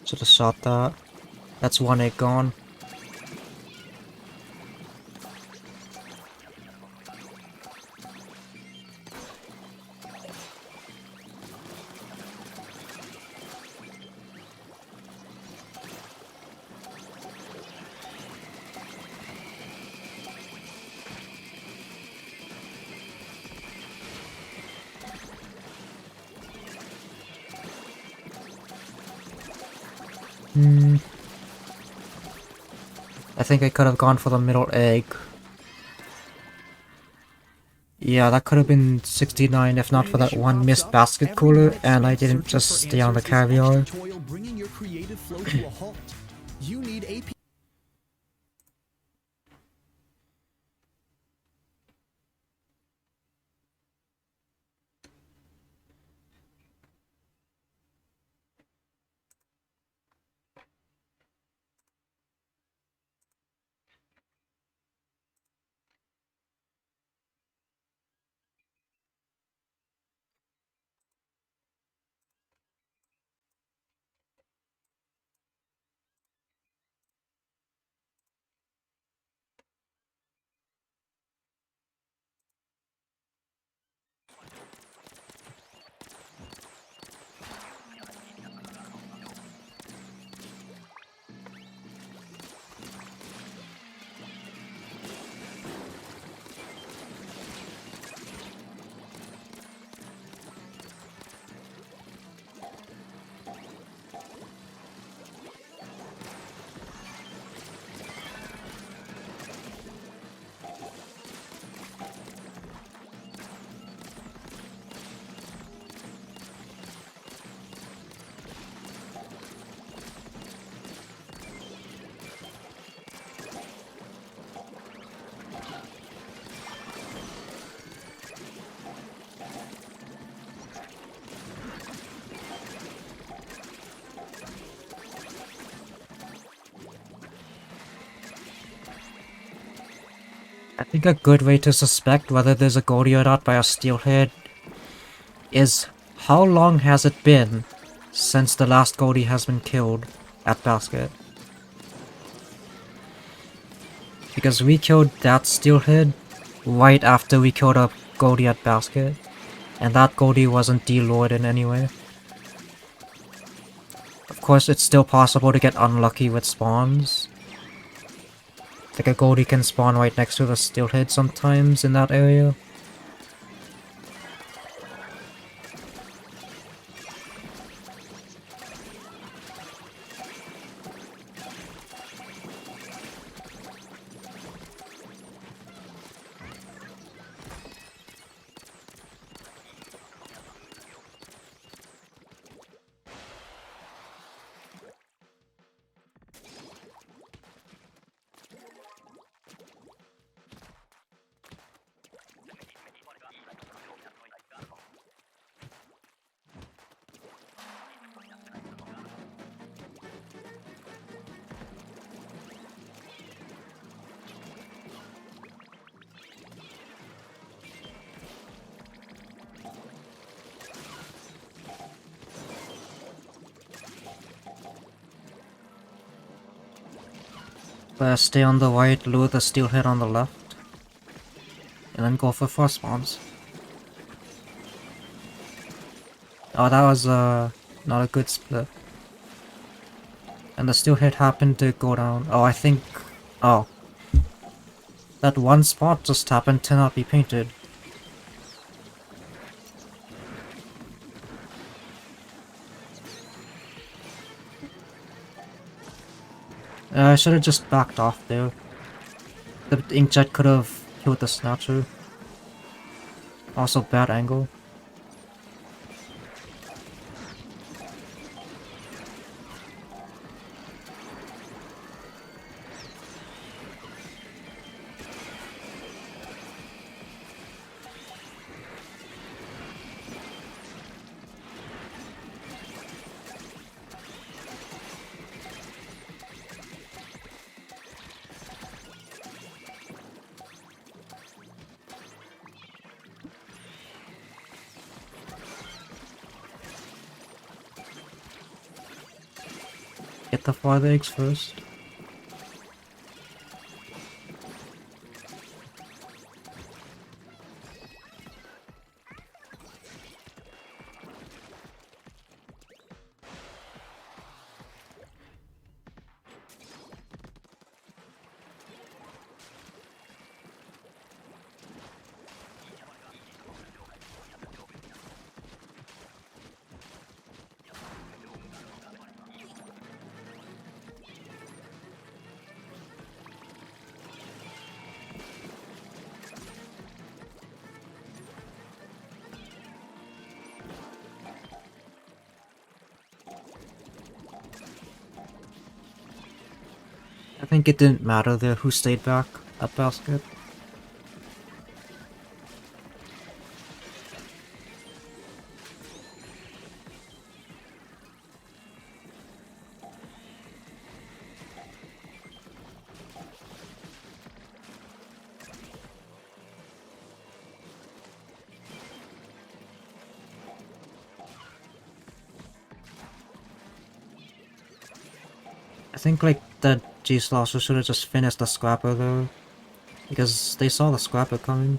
Should have shot that. That's 1 egg gone. I think I could have gone for the middle egg. Yeah, that could have been 69 if not for that one missed basket cooler, and I didn't just stay on the caviar. I think a good way to suspect whether there's a goldie or not by a steelhead is how long has it been since the last goldie has been killed at Basket? Because we killed that steelhead right after we killed a goldie at Basket, and that goldie wasn't deloyed in any way. Of course, it's still possible to get unlucky with spawns. Like a goldie can spawn right next to the steelhead sometimes in that area. Stay on the right, lure the steelhead on the left, and then go for frost spawns. Oh, that was not a good split. And the steelhead happened to go down. Oh, I think... Oh. That one spot just happened to not be painted. I should have just backed off there. The inkjet could have killed the snatcher. Also, bad angle. Get the farther eggs first. I think it didn't matter there who stayed back at Basket. I think like the G-Slosher should have just finished the Scrapper though, because they saw the Scrapper coming.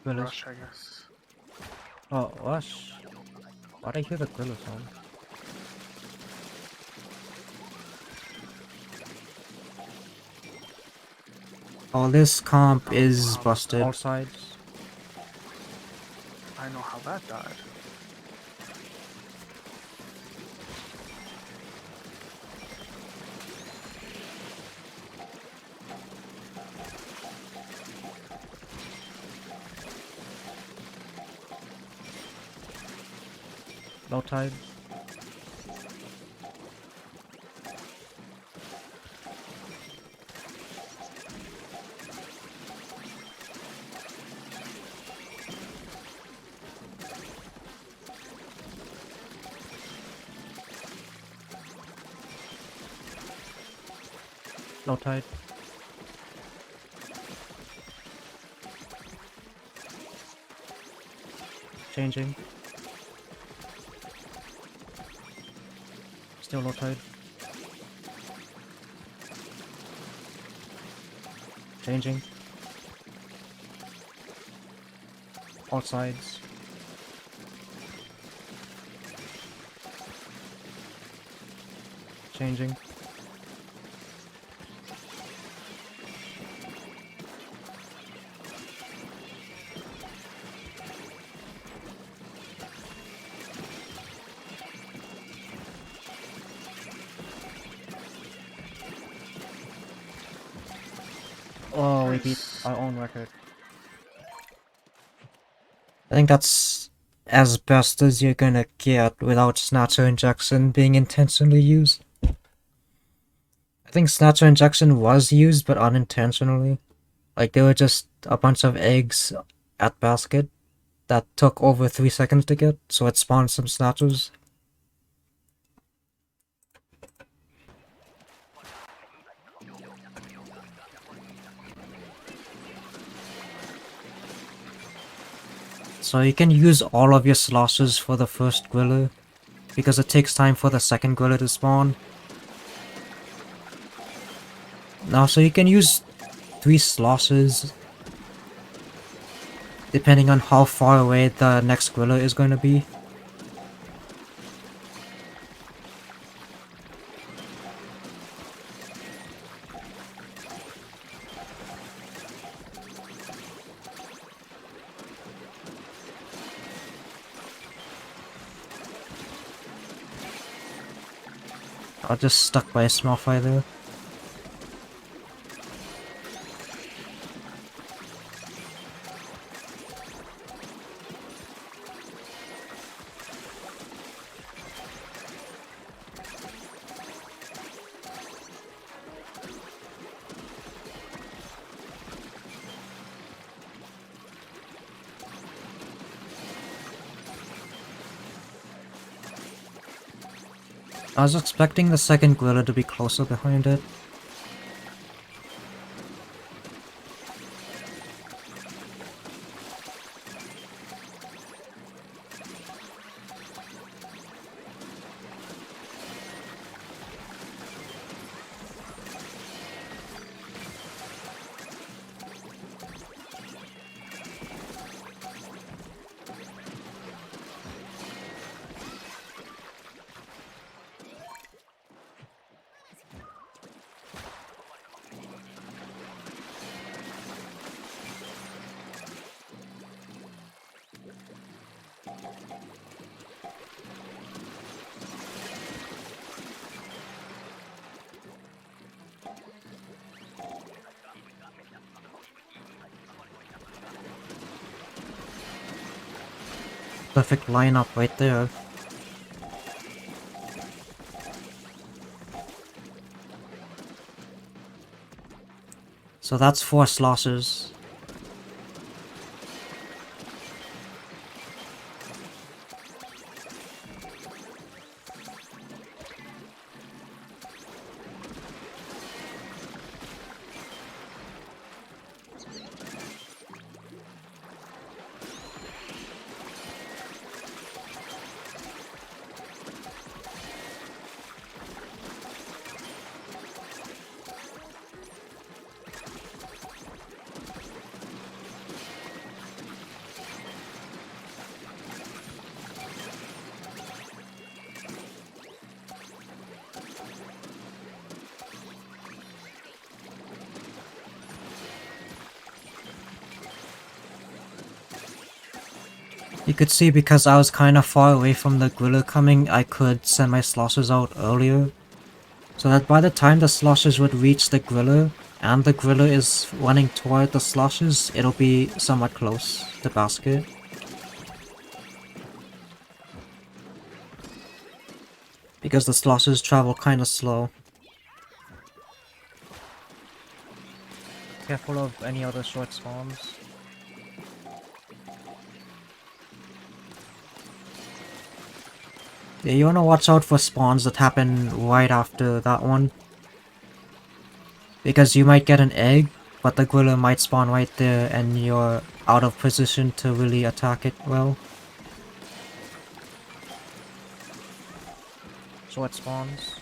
Gorillas. Rush, I guess. Oh, Rush. Why'd I hear the gorilla sound? Oh, this comp is busted. All sides. I know how that died. Low tide. Low tide. Changing. Still low tide. Changing. All sides. Changing. Oh, we beat our own record. I think that's as best as you're gonna get without Snatcher Injection being intentionally used. I think Snatcher Injection was used, but unintentionally. Like, there were just a bunch of eggs at basket that took over 3 seconds to get, so it spawned some Snatchers. So you can use all of your sloshes for the first Gwiller, because it takes time for the second Gwiller to spawn. Now, so you can use 3 sloshes, depending on how far away the next Gwiller is going to be. I just stuck by a small fire there. I was expecting the second Gwiller to be closer behind it. Perfect lineup right there. So that's 4 sloshes. You could see because I was kind of far away from the griller coming, I could send my sloshers out earlier. So that by the time the sloshers would reach the griller, and the griller is running toward the sloshers, it'll be somewhat close to basket. Because the sloshers travel kinda slow. Careful of any other short spawns. Yeah, you wanna watch out for spawns that happen right after that one. Because you might get an egg, but the griller might spawn right there and you're out of position to really attack it well. Short spawns.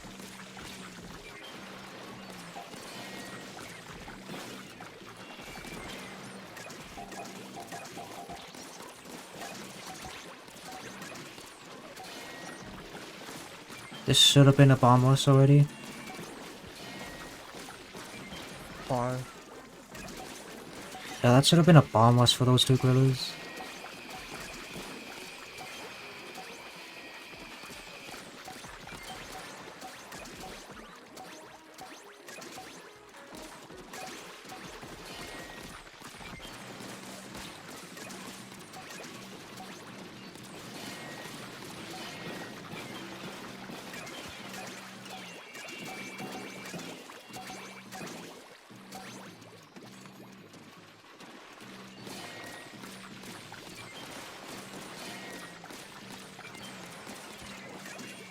This should have been a bomb rush already. Far. Yeah, that should have been a bomb rush for those two grillers.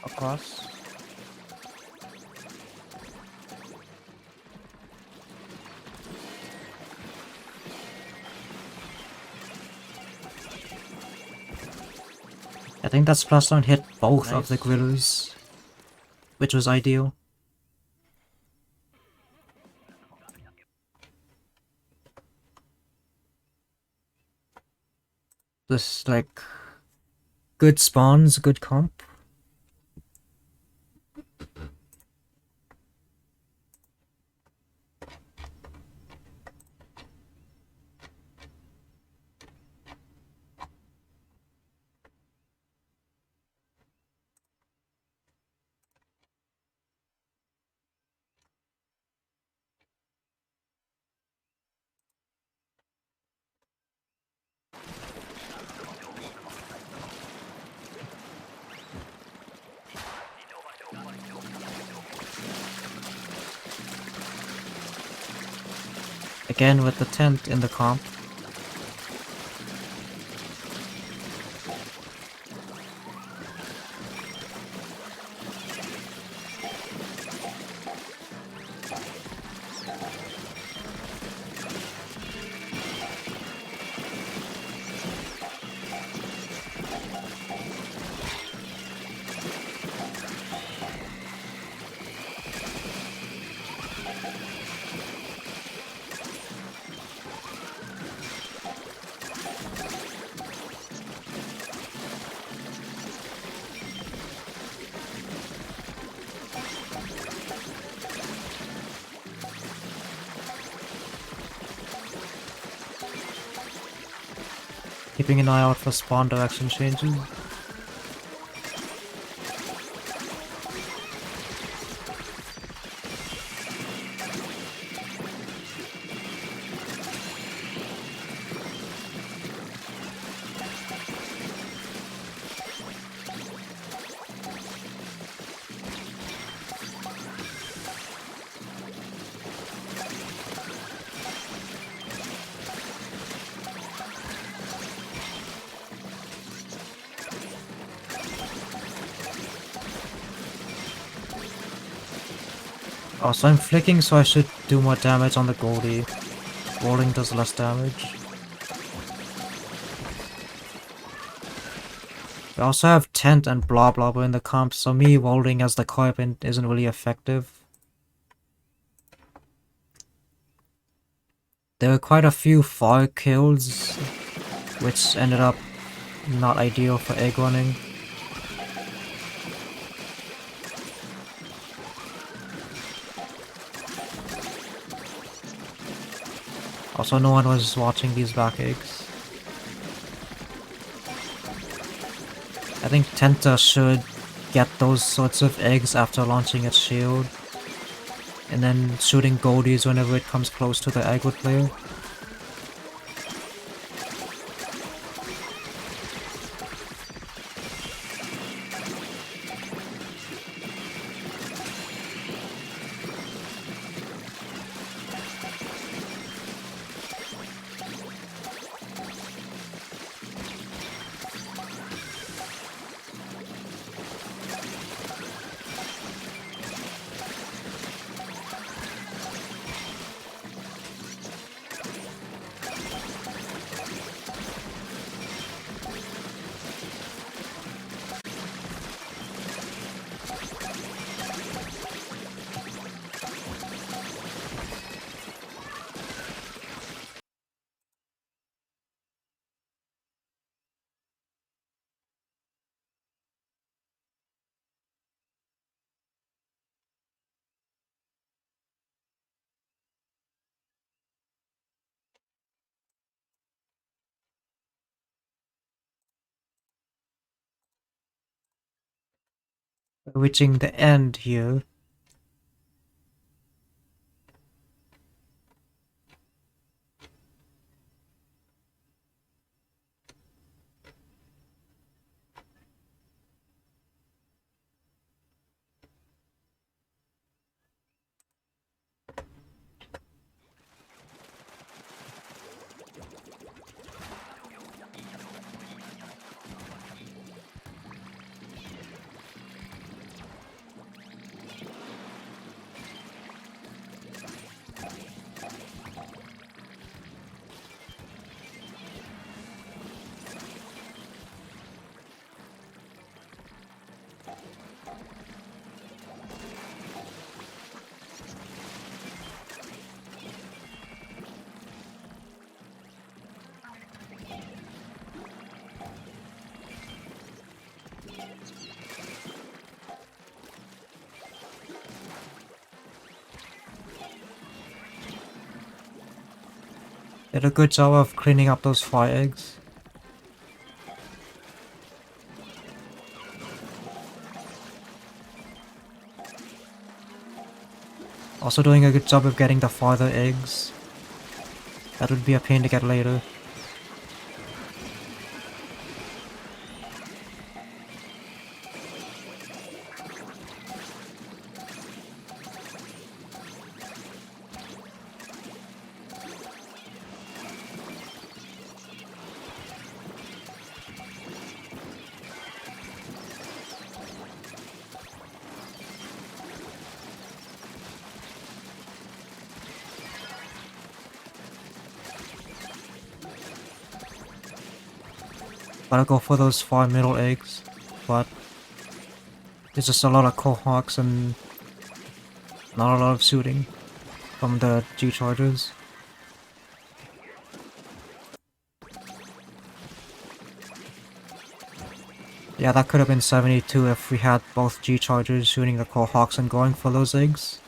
Across. I think that splashdown hit both of the grillers, which was ideal. This, like, good spawns, good comp. Again with the tent in the comp. Keeping an eye out for spawn direction changes. Oh, so I'm flicking, so I should do more damage on the Goldie. Rolling does less damage. We also have Tent and Blah Blobber in the comp, so me rolling as the Carbon isn't really effective. There were quite a few far kills, which ended up not ideal for egg running. Also, no one was watching these back eggs. I think Tenta should get those sorts of eggs after launching its shield, and then shooting goldies whenever it comes close to the Agwood player. Reaching the end here. Did a good job of cleaning up those fire eggs. Also doing a good job of getting the farther eggs. That would be a pain to get later. Gotta go for those far middle eggs, but there's just a lot of Cohawks and not a lot of shooting from the G-Chargers. Yeah, that could have been 72 if we had both G-Chargers shooting the Cohawks and going for those eggs.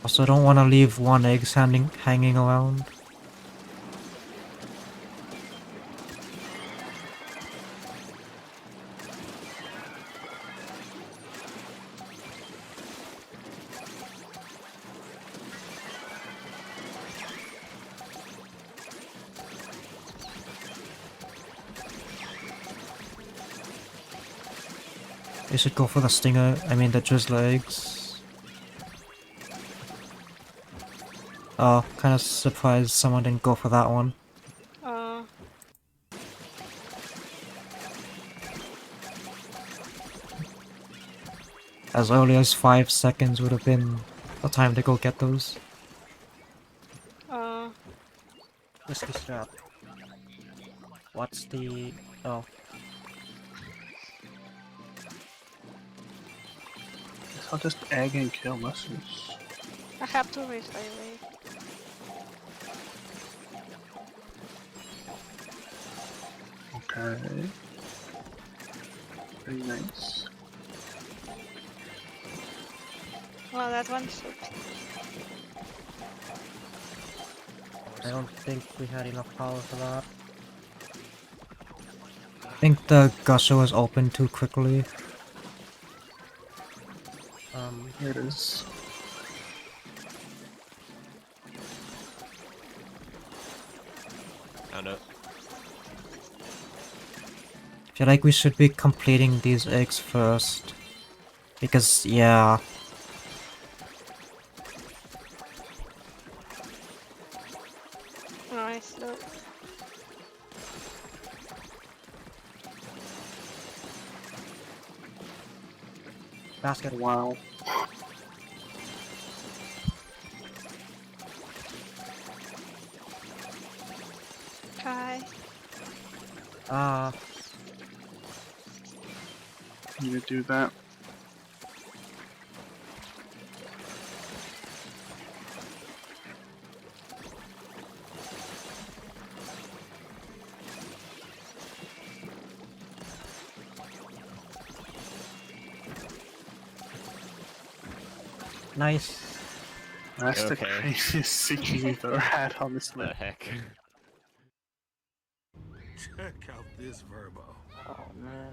Also don't want to leave one egg hanging around. They should go for the stinger, I mean the drizzle eggs. Oh, kinda surprised someone didn't go for that one. As early as 5 seconds would have been the time to go get those. Whiskey strap. What's the... oh. Guess I'll just egg and kill mushrooms. I have to raise my weight. Okay. Very nice. Well, that one should. I don't think we had enough power for that. I think the gusher was opened too quickly. Here it is. Found it. I feel like we should be completing these eggs first. Because, yeah. Nice, look. Basket. Wow. Try. Need to do that. Nice. That's the Okay. craziest secret we've ever had on this What map. the heck? Check out this Verbo. Oh man.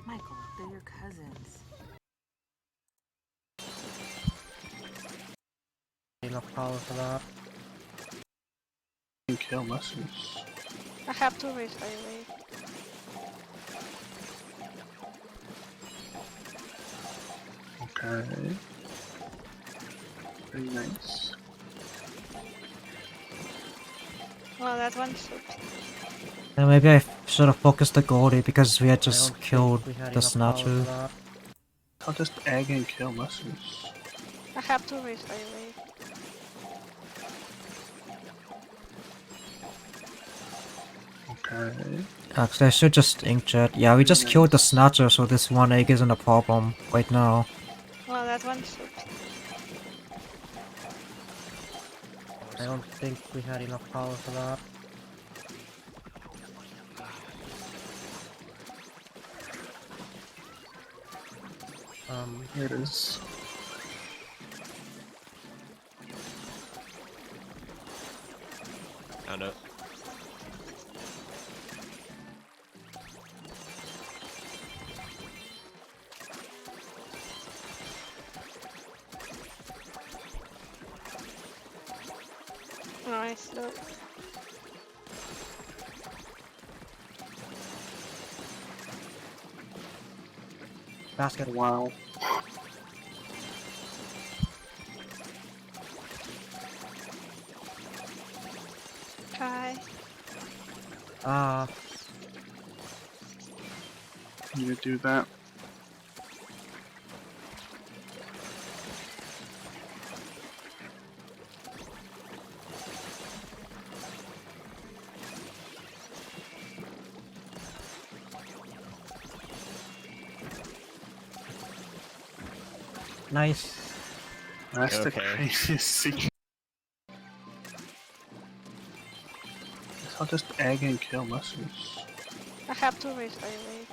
Michael, they're your cousins. Enough power for that. And kill mushrooms. I have to raise my weight. Okay. Very nice. Well, that one should. And maybe I should have focused the Goldie because we had just killed the Snatcher. I'll just egg and kill mushrooms. I have to raise my weight. Okay. Actually, I should just inkjet. Yeah, we just killed the Snatcher, so this one egg isn't a problem right now. Well, that one should. I don't think we had enough power for that. Here it is. Found it. Nice, look. Basket. Wow. Try. Need to do that. Nice. That's the Okay. craziest secret. Guess I'll just egg and kill mushrooms. I have to raise my weight.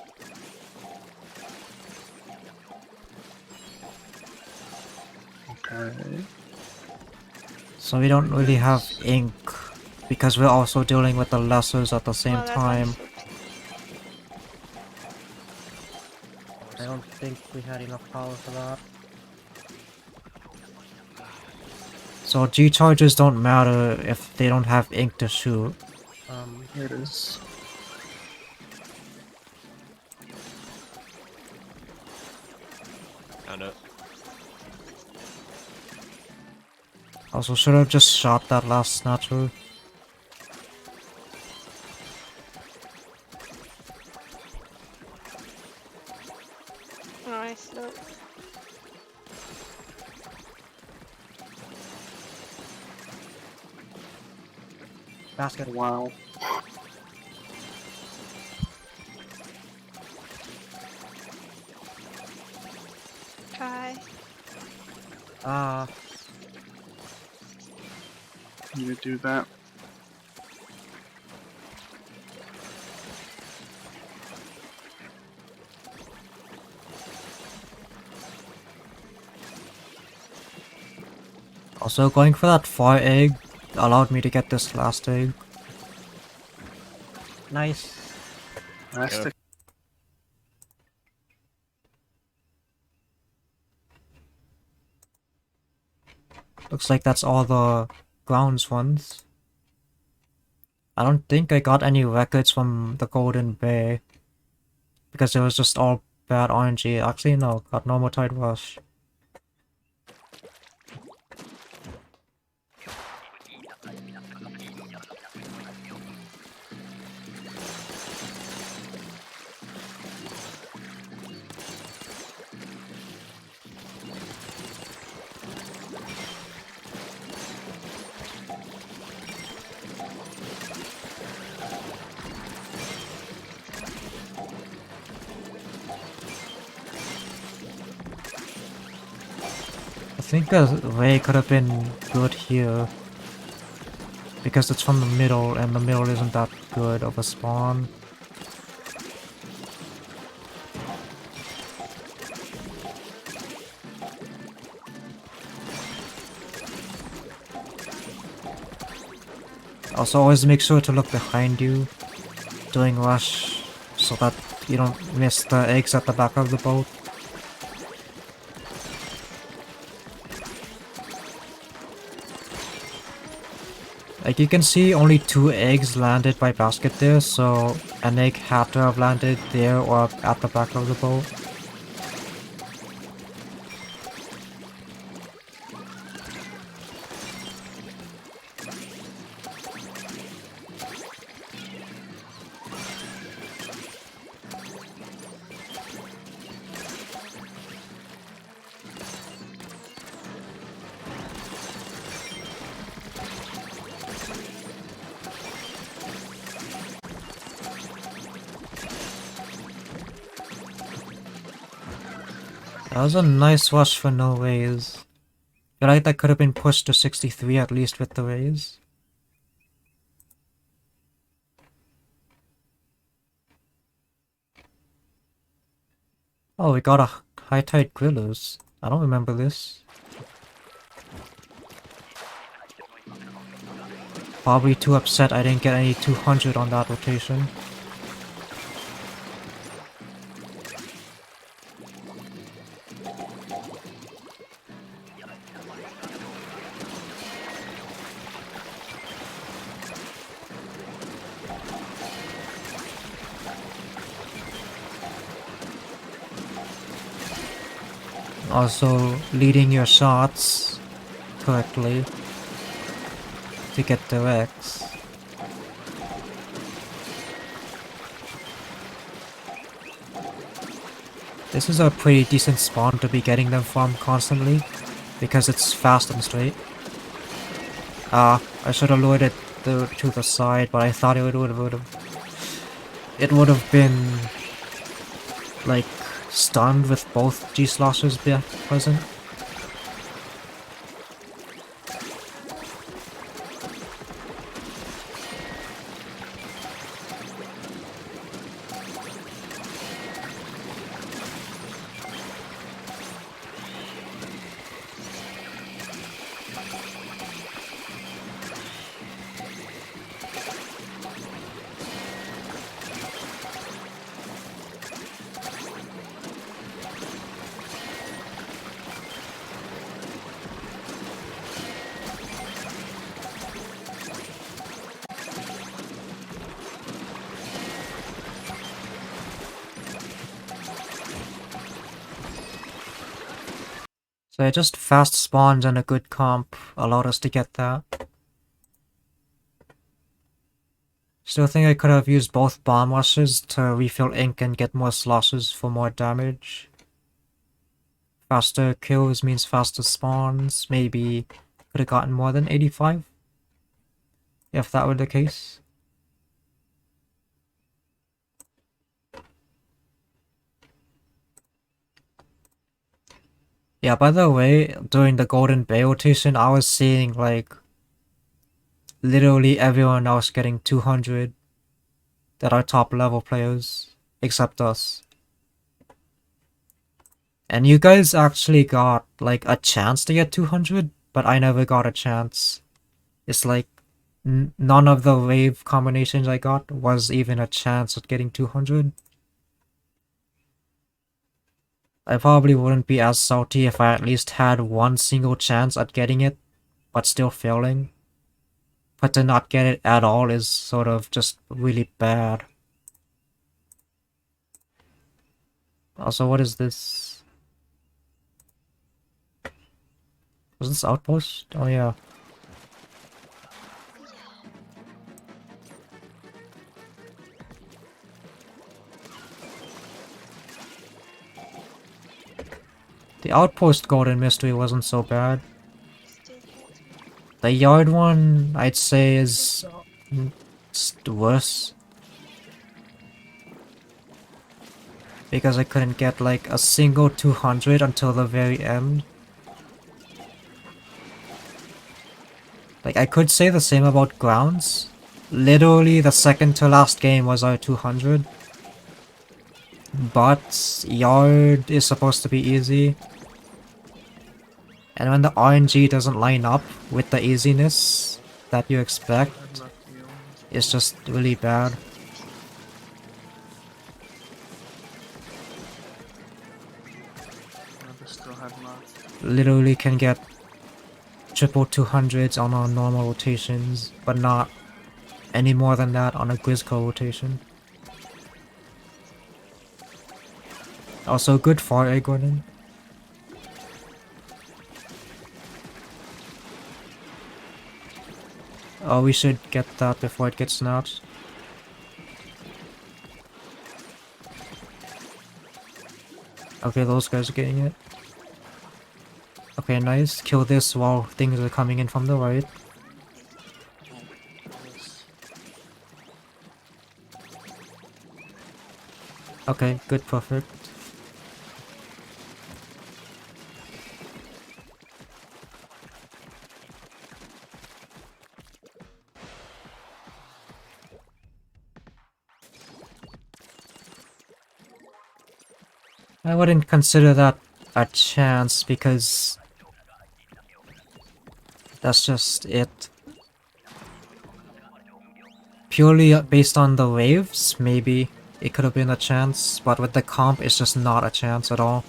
Okay. So we don't really have ink because we're also dealing with the lessers at the same Well, that time. one should. I don't think we had enough power for that. So G-charges don't matter if they don't have ink to shoot. Here it is. Found it. Also, should have just shot that last snatcher. Nice, look. Basket. Wow. Try. Ah. You do that. Also, going for that far egg allowed me to get this last egg. Nice. That's Yep. the Looks like that's all the grounds ones. I don't think I got any records from the Golden Bay. Because it was just all bad RNG. Actually, no, got normal tide rush. I think a ray could have been good here. Because it's from the middle, and the middle isn't that good of a spawn. Also, always make sure to look behind you during rush, so that you don't miss the eggs at the back of the boat. Like you can see, only 2 eggs landed by basket there, so an egg had to have landed there or at the back of the boat. That was a nice rush for no raise. I feel like that could have been pushed to 63 at least with the raise. Oh, we got a high tide grillers. I don't remember this. Probably too upset I didn't get any 200 on that rotation. Also, leading your shots correctly to get the X. This is a pretty decent spawn to be getting them from constantly, because it's fast and straight. I should have lured it to the side, but I thought it would have been like stunned with both G-Sloshers present. So just fast spawns and a good comp allowed us to get that. Still think I could have used both bomb rushes to refill ink and get more sloshes for more damage. Faster kills means faster spawns. Maybe could have gotten more than 85 if that were the case. Yeah, by the way, during the Golden Bay rotation, I was seeing like literally everyone else getting 200 that are top level players, except us. And you guys actually got like a chance to get 200, but I never got a chance. It's like none of the wave combinations I got was even a chance at getting 200. I probably wouldn't be as salty if I at least had one single chance at getting it, but still failing. But to not get it at all is sort of just really bad. Also, what is this? Was this outpost? Oh yeah. The outpost golden mystery wasn't so bad. The yard one, I'd say, is worse. Because I couldn't get like a single 200 until the very end. Like, I could say the same about grounds. Literally, the second to last game was our 200. But yard is supposed to be easy. And when the RNG doesn't line up with the easiness that you expect, it's just really bad. Literally can get triple 200s on our normal rotations, but not any more than that on a Grizzco rotation. Also, good far egg running. Oh, we should get that before it gets snapped. Okay, those guys are getting it. Okay, nice. Kill this while things are coming in from the right. Okay, good, perfect. I wouldn't consider that a chance because that's just it. Purely based on the waves, maybe it could have been a chance, but with the comp, it's just not a chance at all.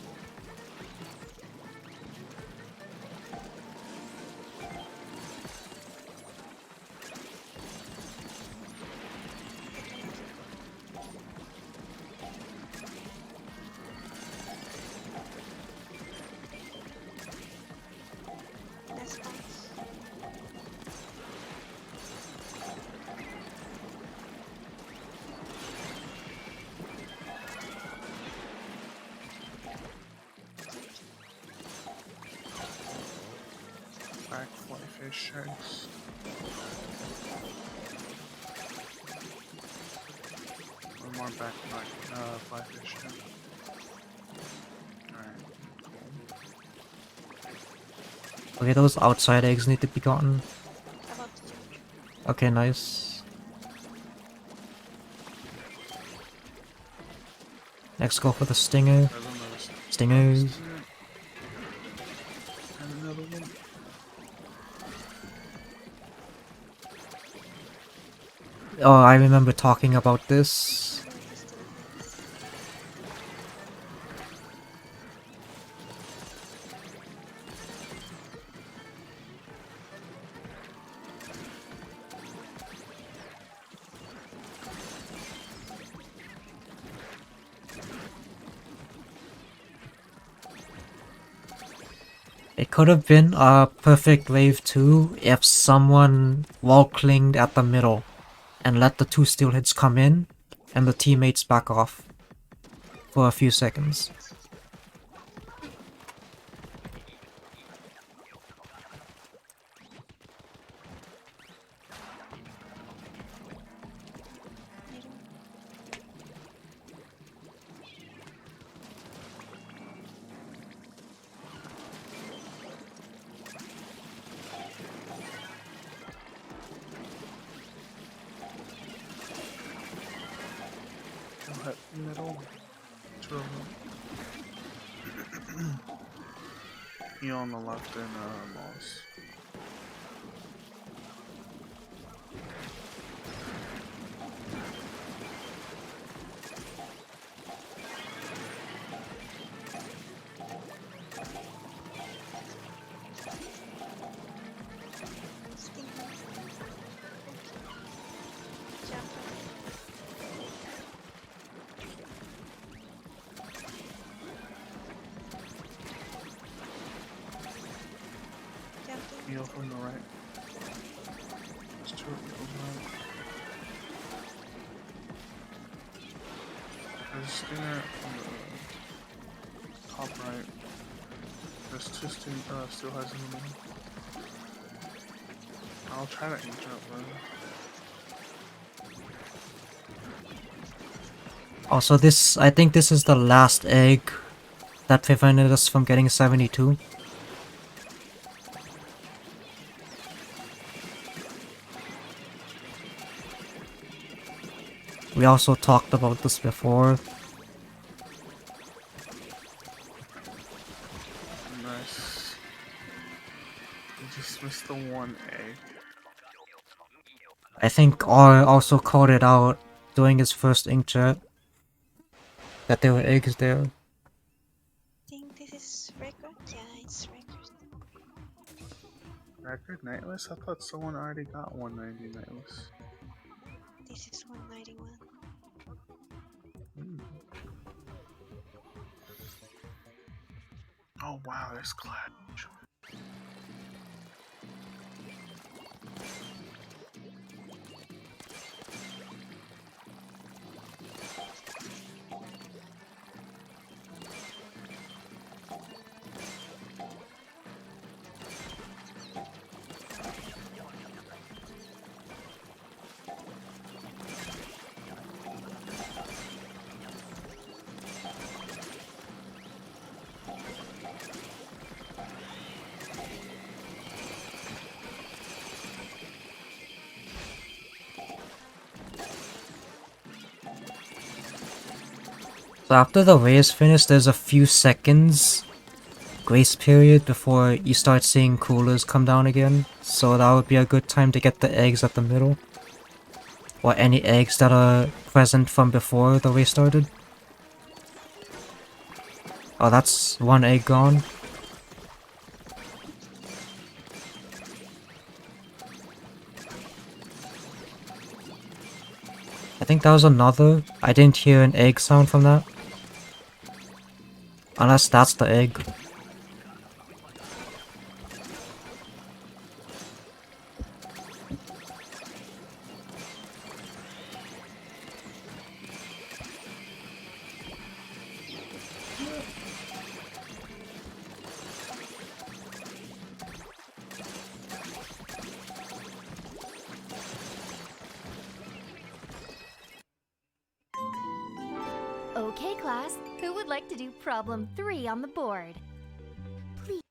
Back flyfish eggs. One more back flyfish egg. Alright, cool. Okay, those outside eggs need to be gotten. Okay, nice. Next, go for the stinger. Stingers. And another one. Oh, I remember talking about this. It could have been a perfect wave too if someone wall clinged at the middle and let the 2 steel hits come in and the teammates back off for a few seconds. Go ahead, middle. Turbo. You on the left and Moss. Heal from the right. There's 2 of you from the right. There's a stinger on the top right. There's 2 steel heads in the middle. I'll try to inch up, man. Also, I think this is the last egg that prevented us from getting 72. We also talked about this before. Nice. You just missed the 1 egg. I think R also called it out during his first inkjet that there were eggs there. I think this is record. Yeah, it's record. Record nightless? I thought someone already got 190 nightless. This is 191. Oh wow, there's Clutch. So after the race finished, there's a few seconds grace period before you start seeing coolers come down again. So that would be a good time to get the eggs at the middle. Or any eggs that are present from before the race started. Oh, that's 1 egg gone. I think that was another. I didn't hear an egg sound from that. Unless that's the egg. Okay, class. Who would like to do problem 3 on the board? Please.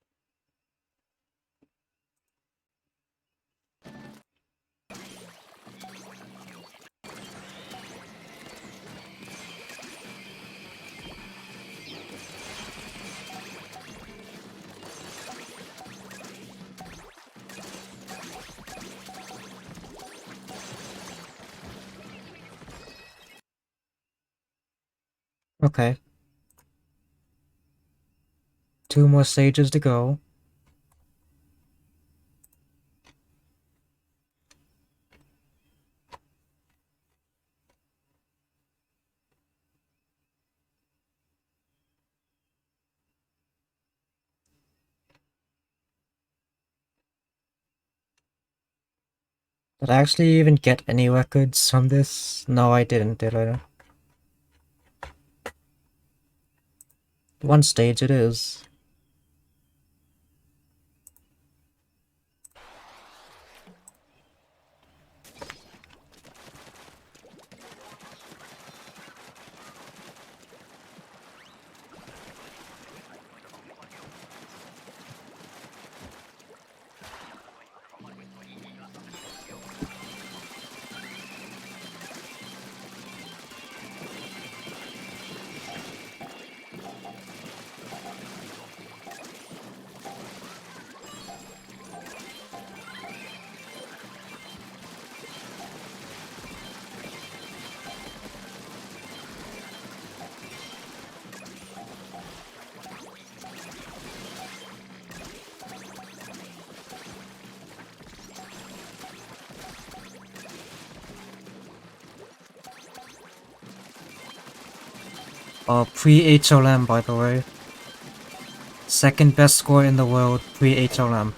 Okay. 2 more stages to go. Did I actually even get any records from this? No, I didn't, did I? One stage it is. Pre-HLM, by the way. Second best score in the world, pre-HLM.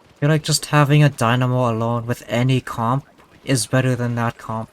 I feel like just having a dynamo alone with any comp is better than that comp.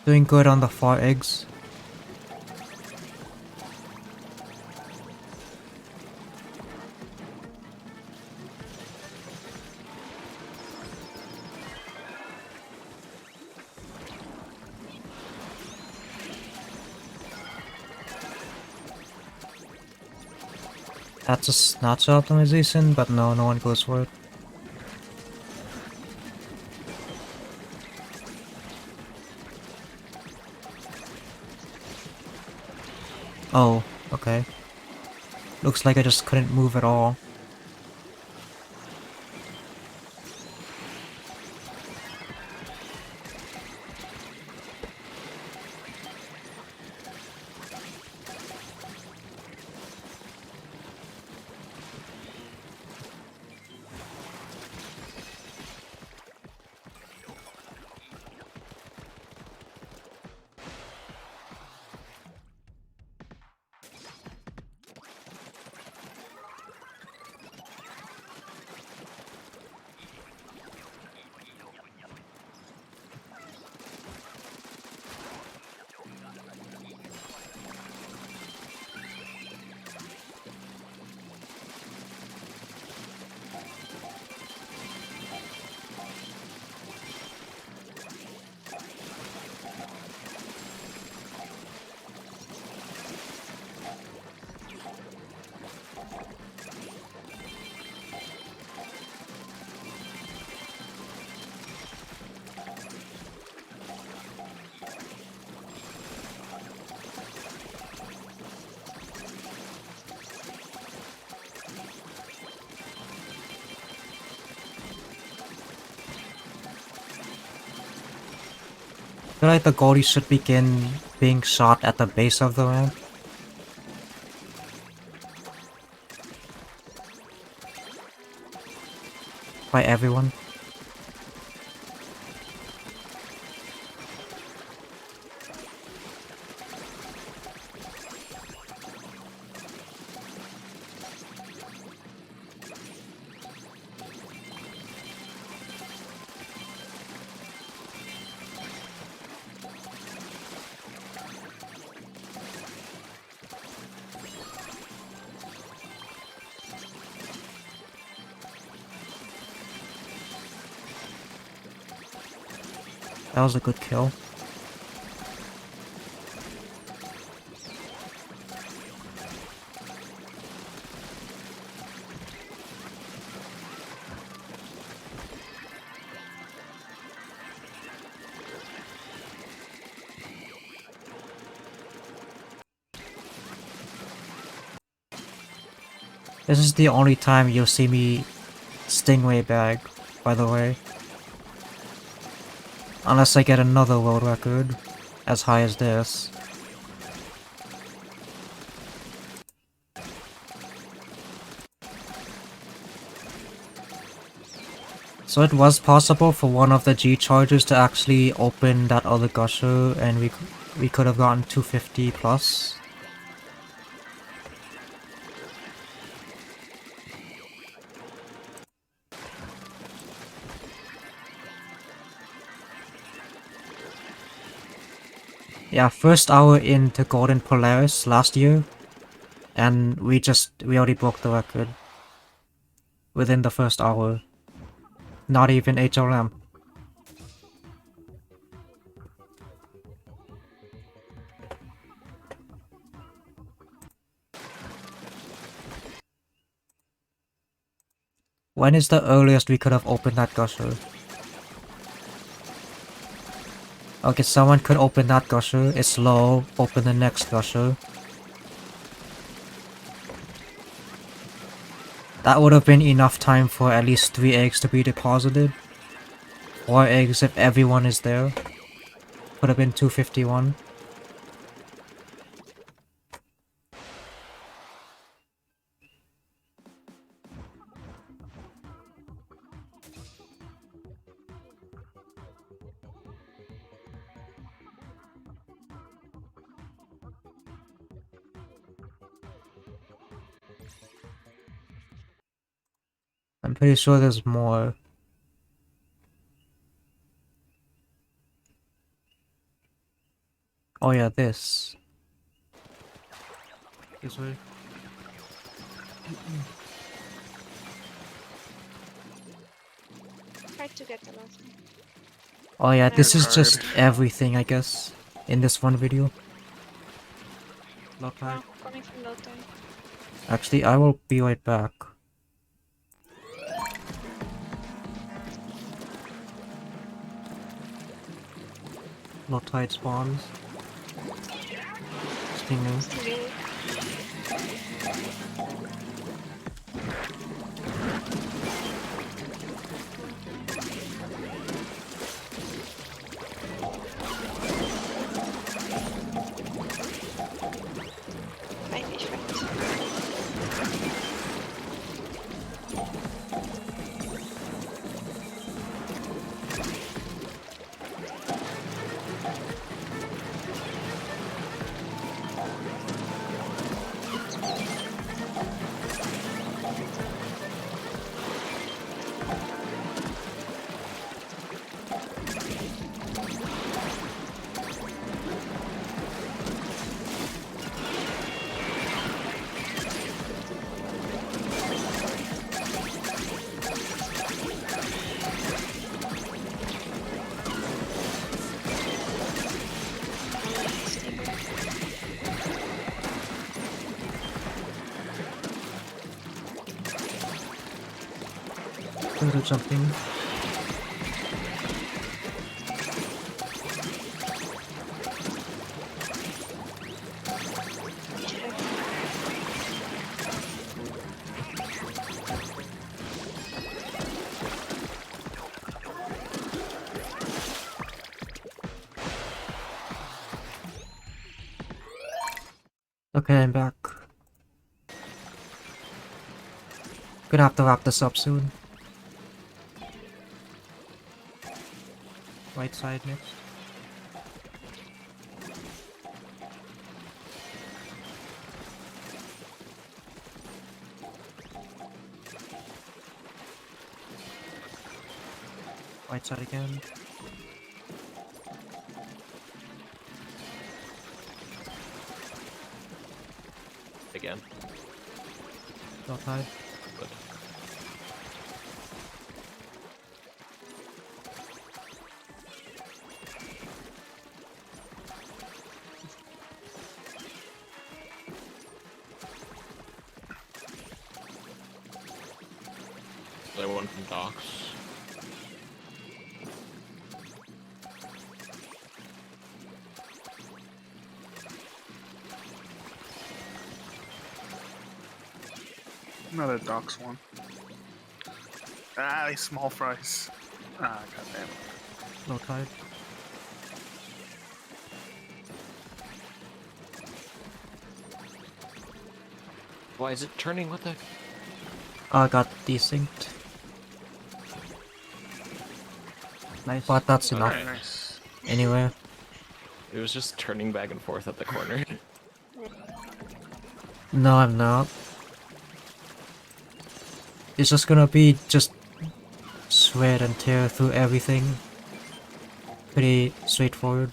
Doing good on the 4 eggs. That's a snatcher optimization, but no one goes for it. Oh, okay. Looks like I just couldn't move at all. feel like the goalie should begin being shot at the base of the ramp. By everyone. That was a good kill. This is the only time you'll see me Stingray bag, by the way. Unless I get another world record as high as this. So it was possible for one of the G chargers to actually open that other gusher, and we could have gotten 250 plus. Yeah, first hour into Golden Polaris last year, and we already broke the record within the first hour. Not even HLM. When is the earliest we could have opened that gusher? Okay, someone could open that gusher. It's low. Open the next gusher. That would have been enough time for at least 3 eggs to be deposited. 4 eggs if everyone is there. Would have been 251. I'm pretty sure there's more. Oh yeah, this. This way. Tried to get the last one. Oh yeah, this is just everything, I guess, in this one video. Oh, coming from low tide. Actually, I will be right back. Low tide spawns. Stinger. Or something. Okay, I'm back. Gonna have to wrap this up soon. Right side next. Right side again. Again. Left side. Good. There one from docks. Another docks one. Ah, these small fries. Ah, goddamn. Low tide. Why is it turning? What the? I got desynced. Nice. But that's enough. Okay. Nice. Anyway. It was just turning back and forth at the corner. No, I'm not. It's just gonna be just sweat and tear through everything. Pretty straightforward.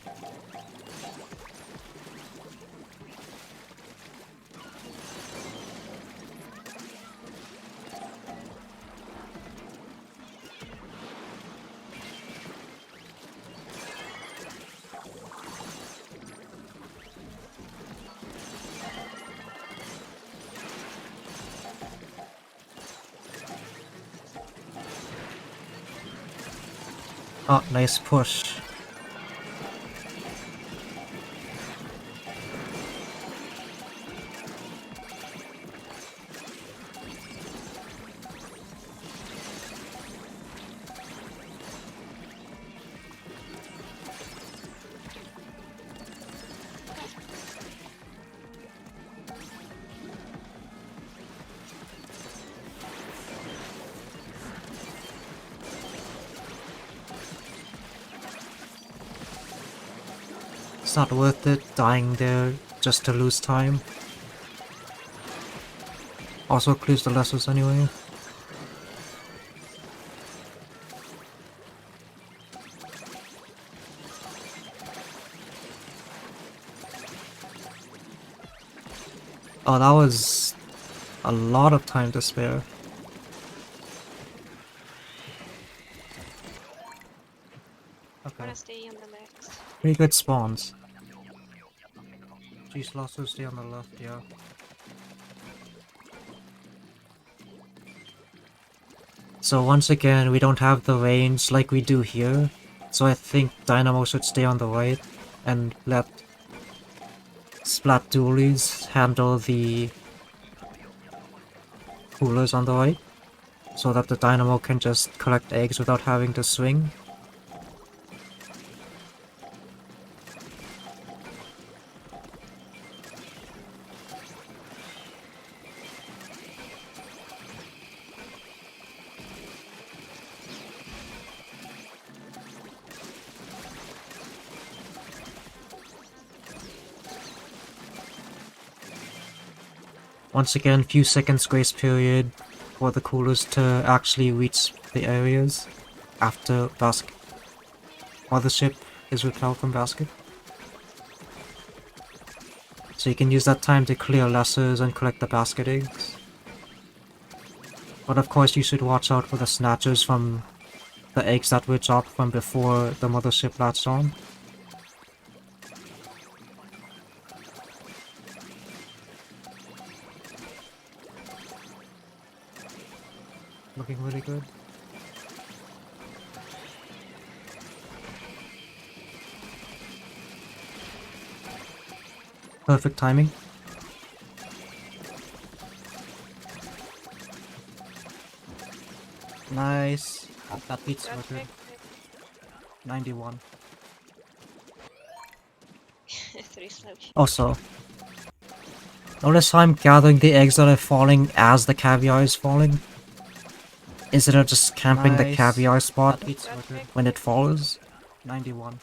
Oh, nice push. It's not worth it dying there just to lose time. Also clears the lessers anyway. Oh, that was a lot of time to spare. I wanna stay on the left. Pretty good spawns. Geez, Lasso, stay on the left, yeah. So once again, we don't have the range like we do here. So I think Dynamo should stay on the right and let Splat Dualies handle the coolers on the right. So that the Dynamo can just collect eggs without having to swing. Once again, few seconds grace period for the coolers to actually reach the areas after Mothership is repelled from basket. So you can use that time to clear lessers and collect the basket eggs. But of course you should watch out for the snatchers from the eggs that were dropped from before the Mothership latched on. Looking really good. Perfect timing. Nice. That beats That's record. quick. 91. 3 slow. Also, Notice how I'm gathering the eggs that are falling as the caviar is falling? Instead of just camping the Nice. caviar spot That beats record. when it falls. 91.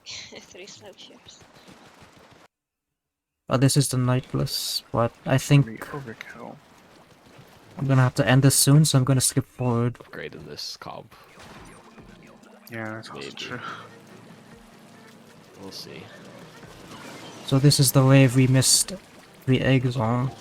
3 slow chips. Oh, this is the nightless, but I think Overkill. I'm gonna have to end this soon, so I'm gonna skip forward. Upgrade in this comp. Yeah, that's also true. We'll see. So this is the wave we missed 3 eggs on.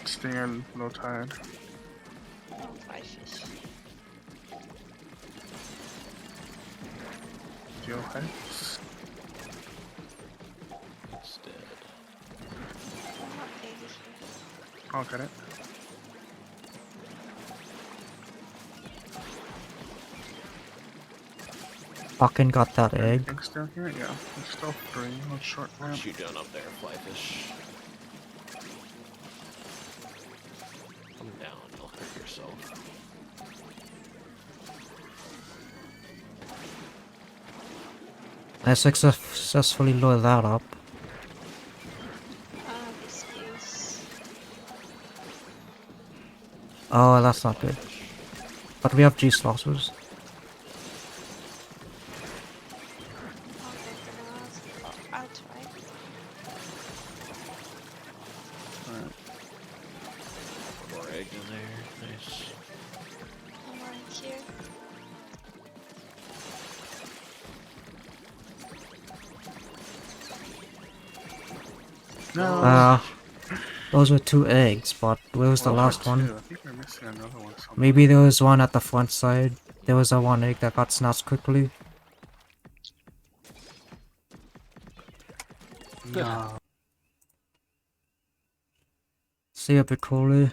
Staying in low tide. Oh, 5 fish. Deal heights. It's dead. Oh, 80 here. I'll get it. Fucking got that egg. Anything still here? Yeah. There's still 3 on short ramp. What you doing up there, flyfish? Come down, you'll hurt yourself. I successfully lured that up. Excuse. Oh, that's not good. But we have G-Slossers. I'll try. More egg in there, nice. One more here. No. Those were 2 eggs, but where was the last one? I think we're missing another one somewhere. Maybe there was one at the front side. There was a 1 egg that got snatched quickly. No. See ya, Piccoli.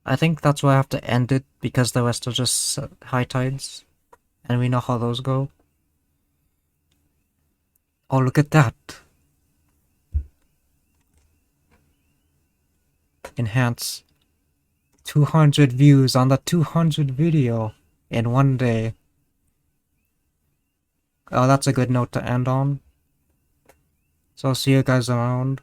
I think that's why I have to end it, because the rest are just high tides. And we know how those go. Oh, look at that! Enhance. 200 views on the 200 video in 1 day. Oh, that's a good note to end on. So I'll see you guys around.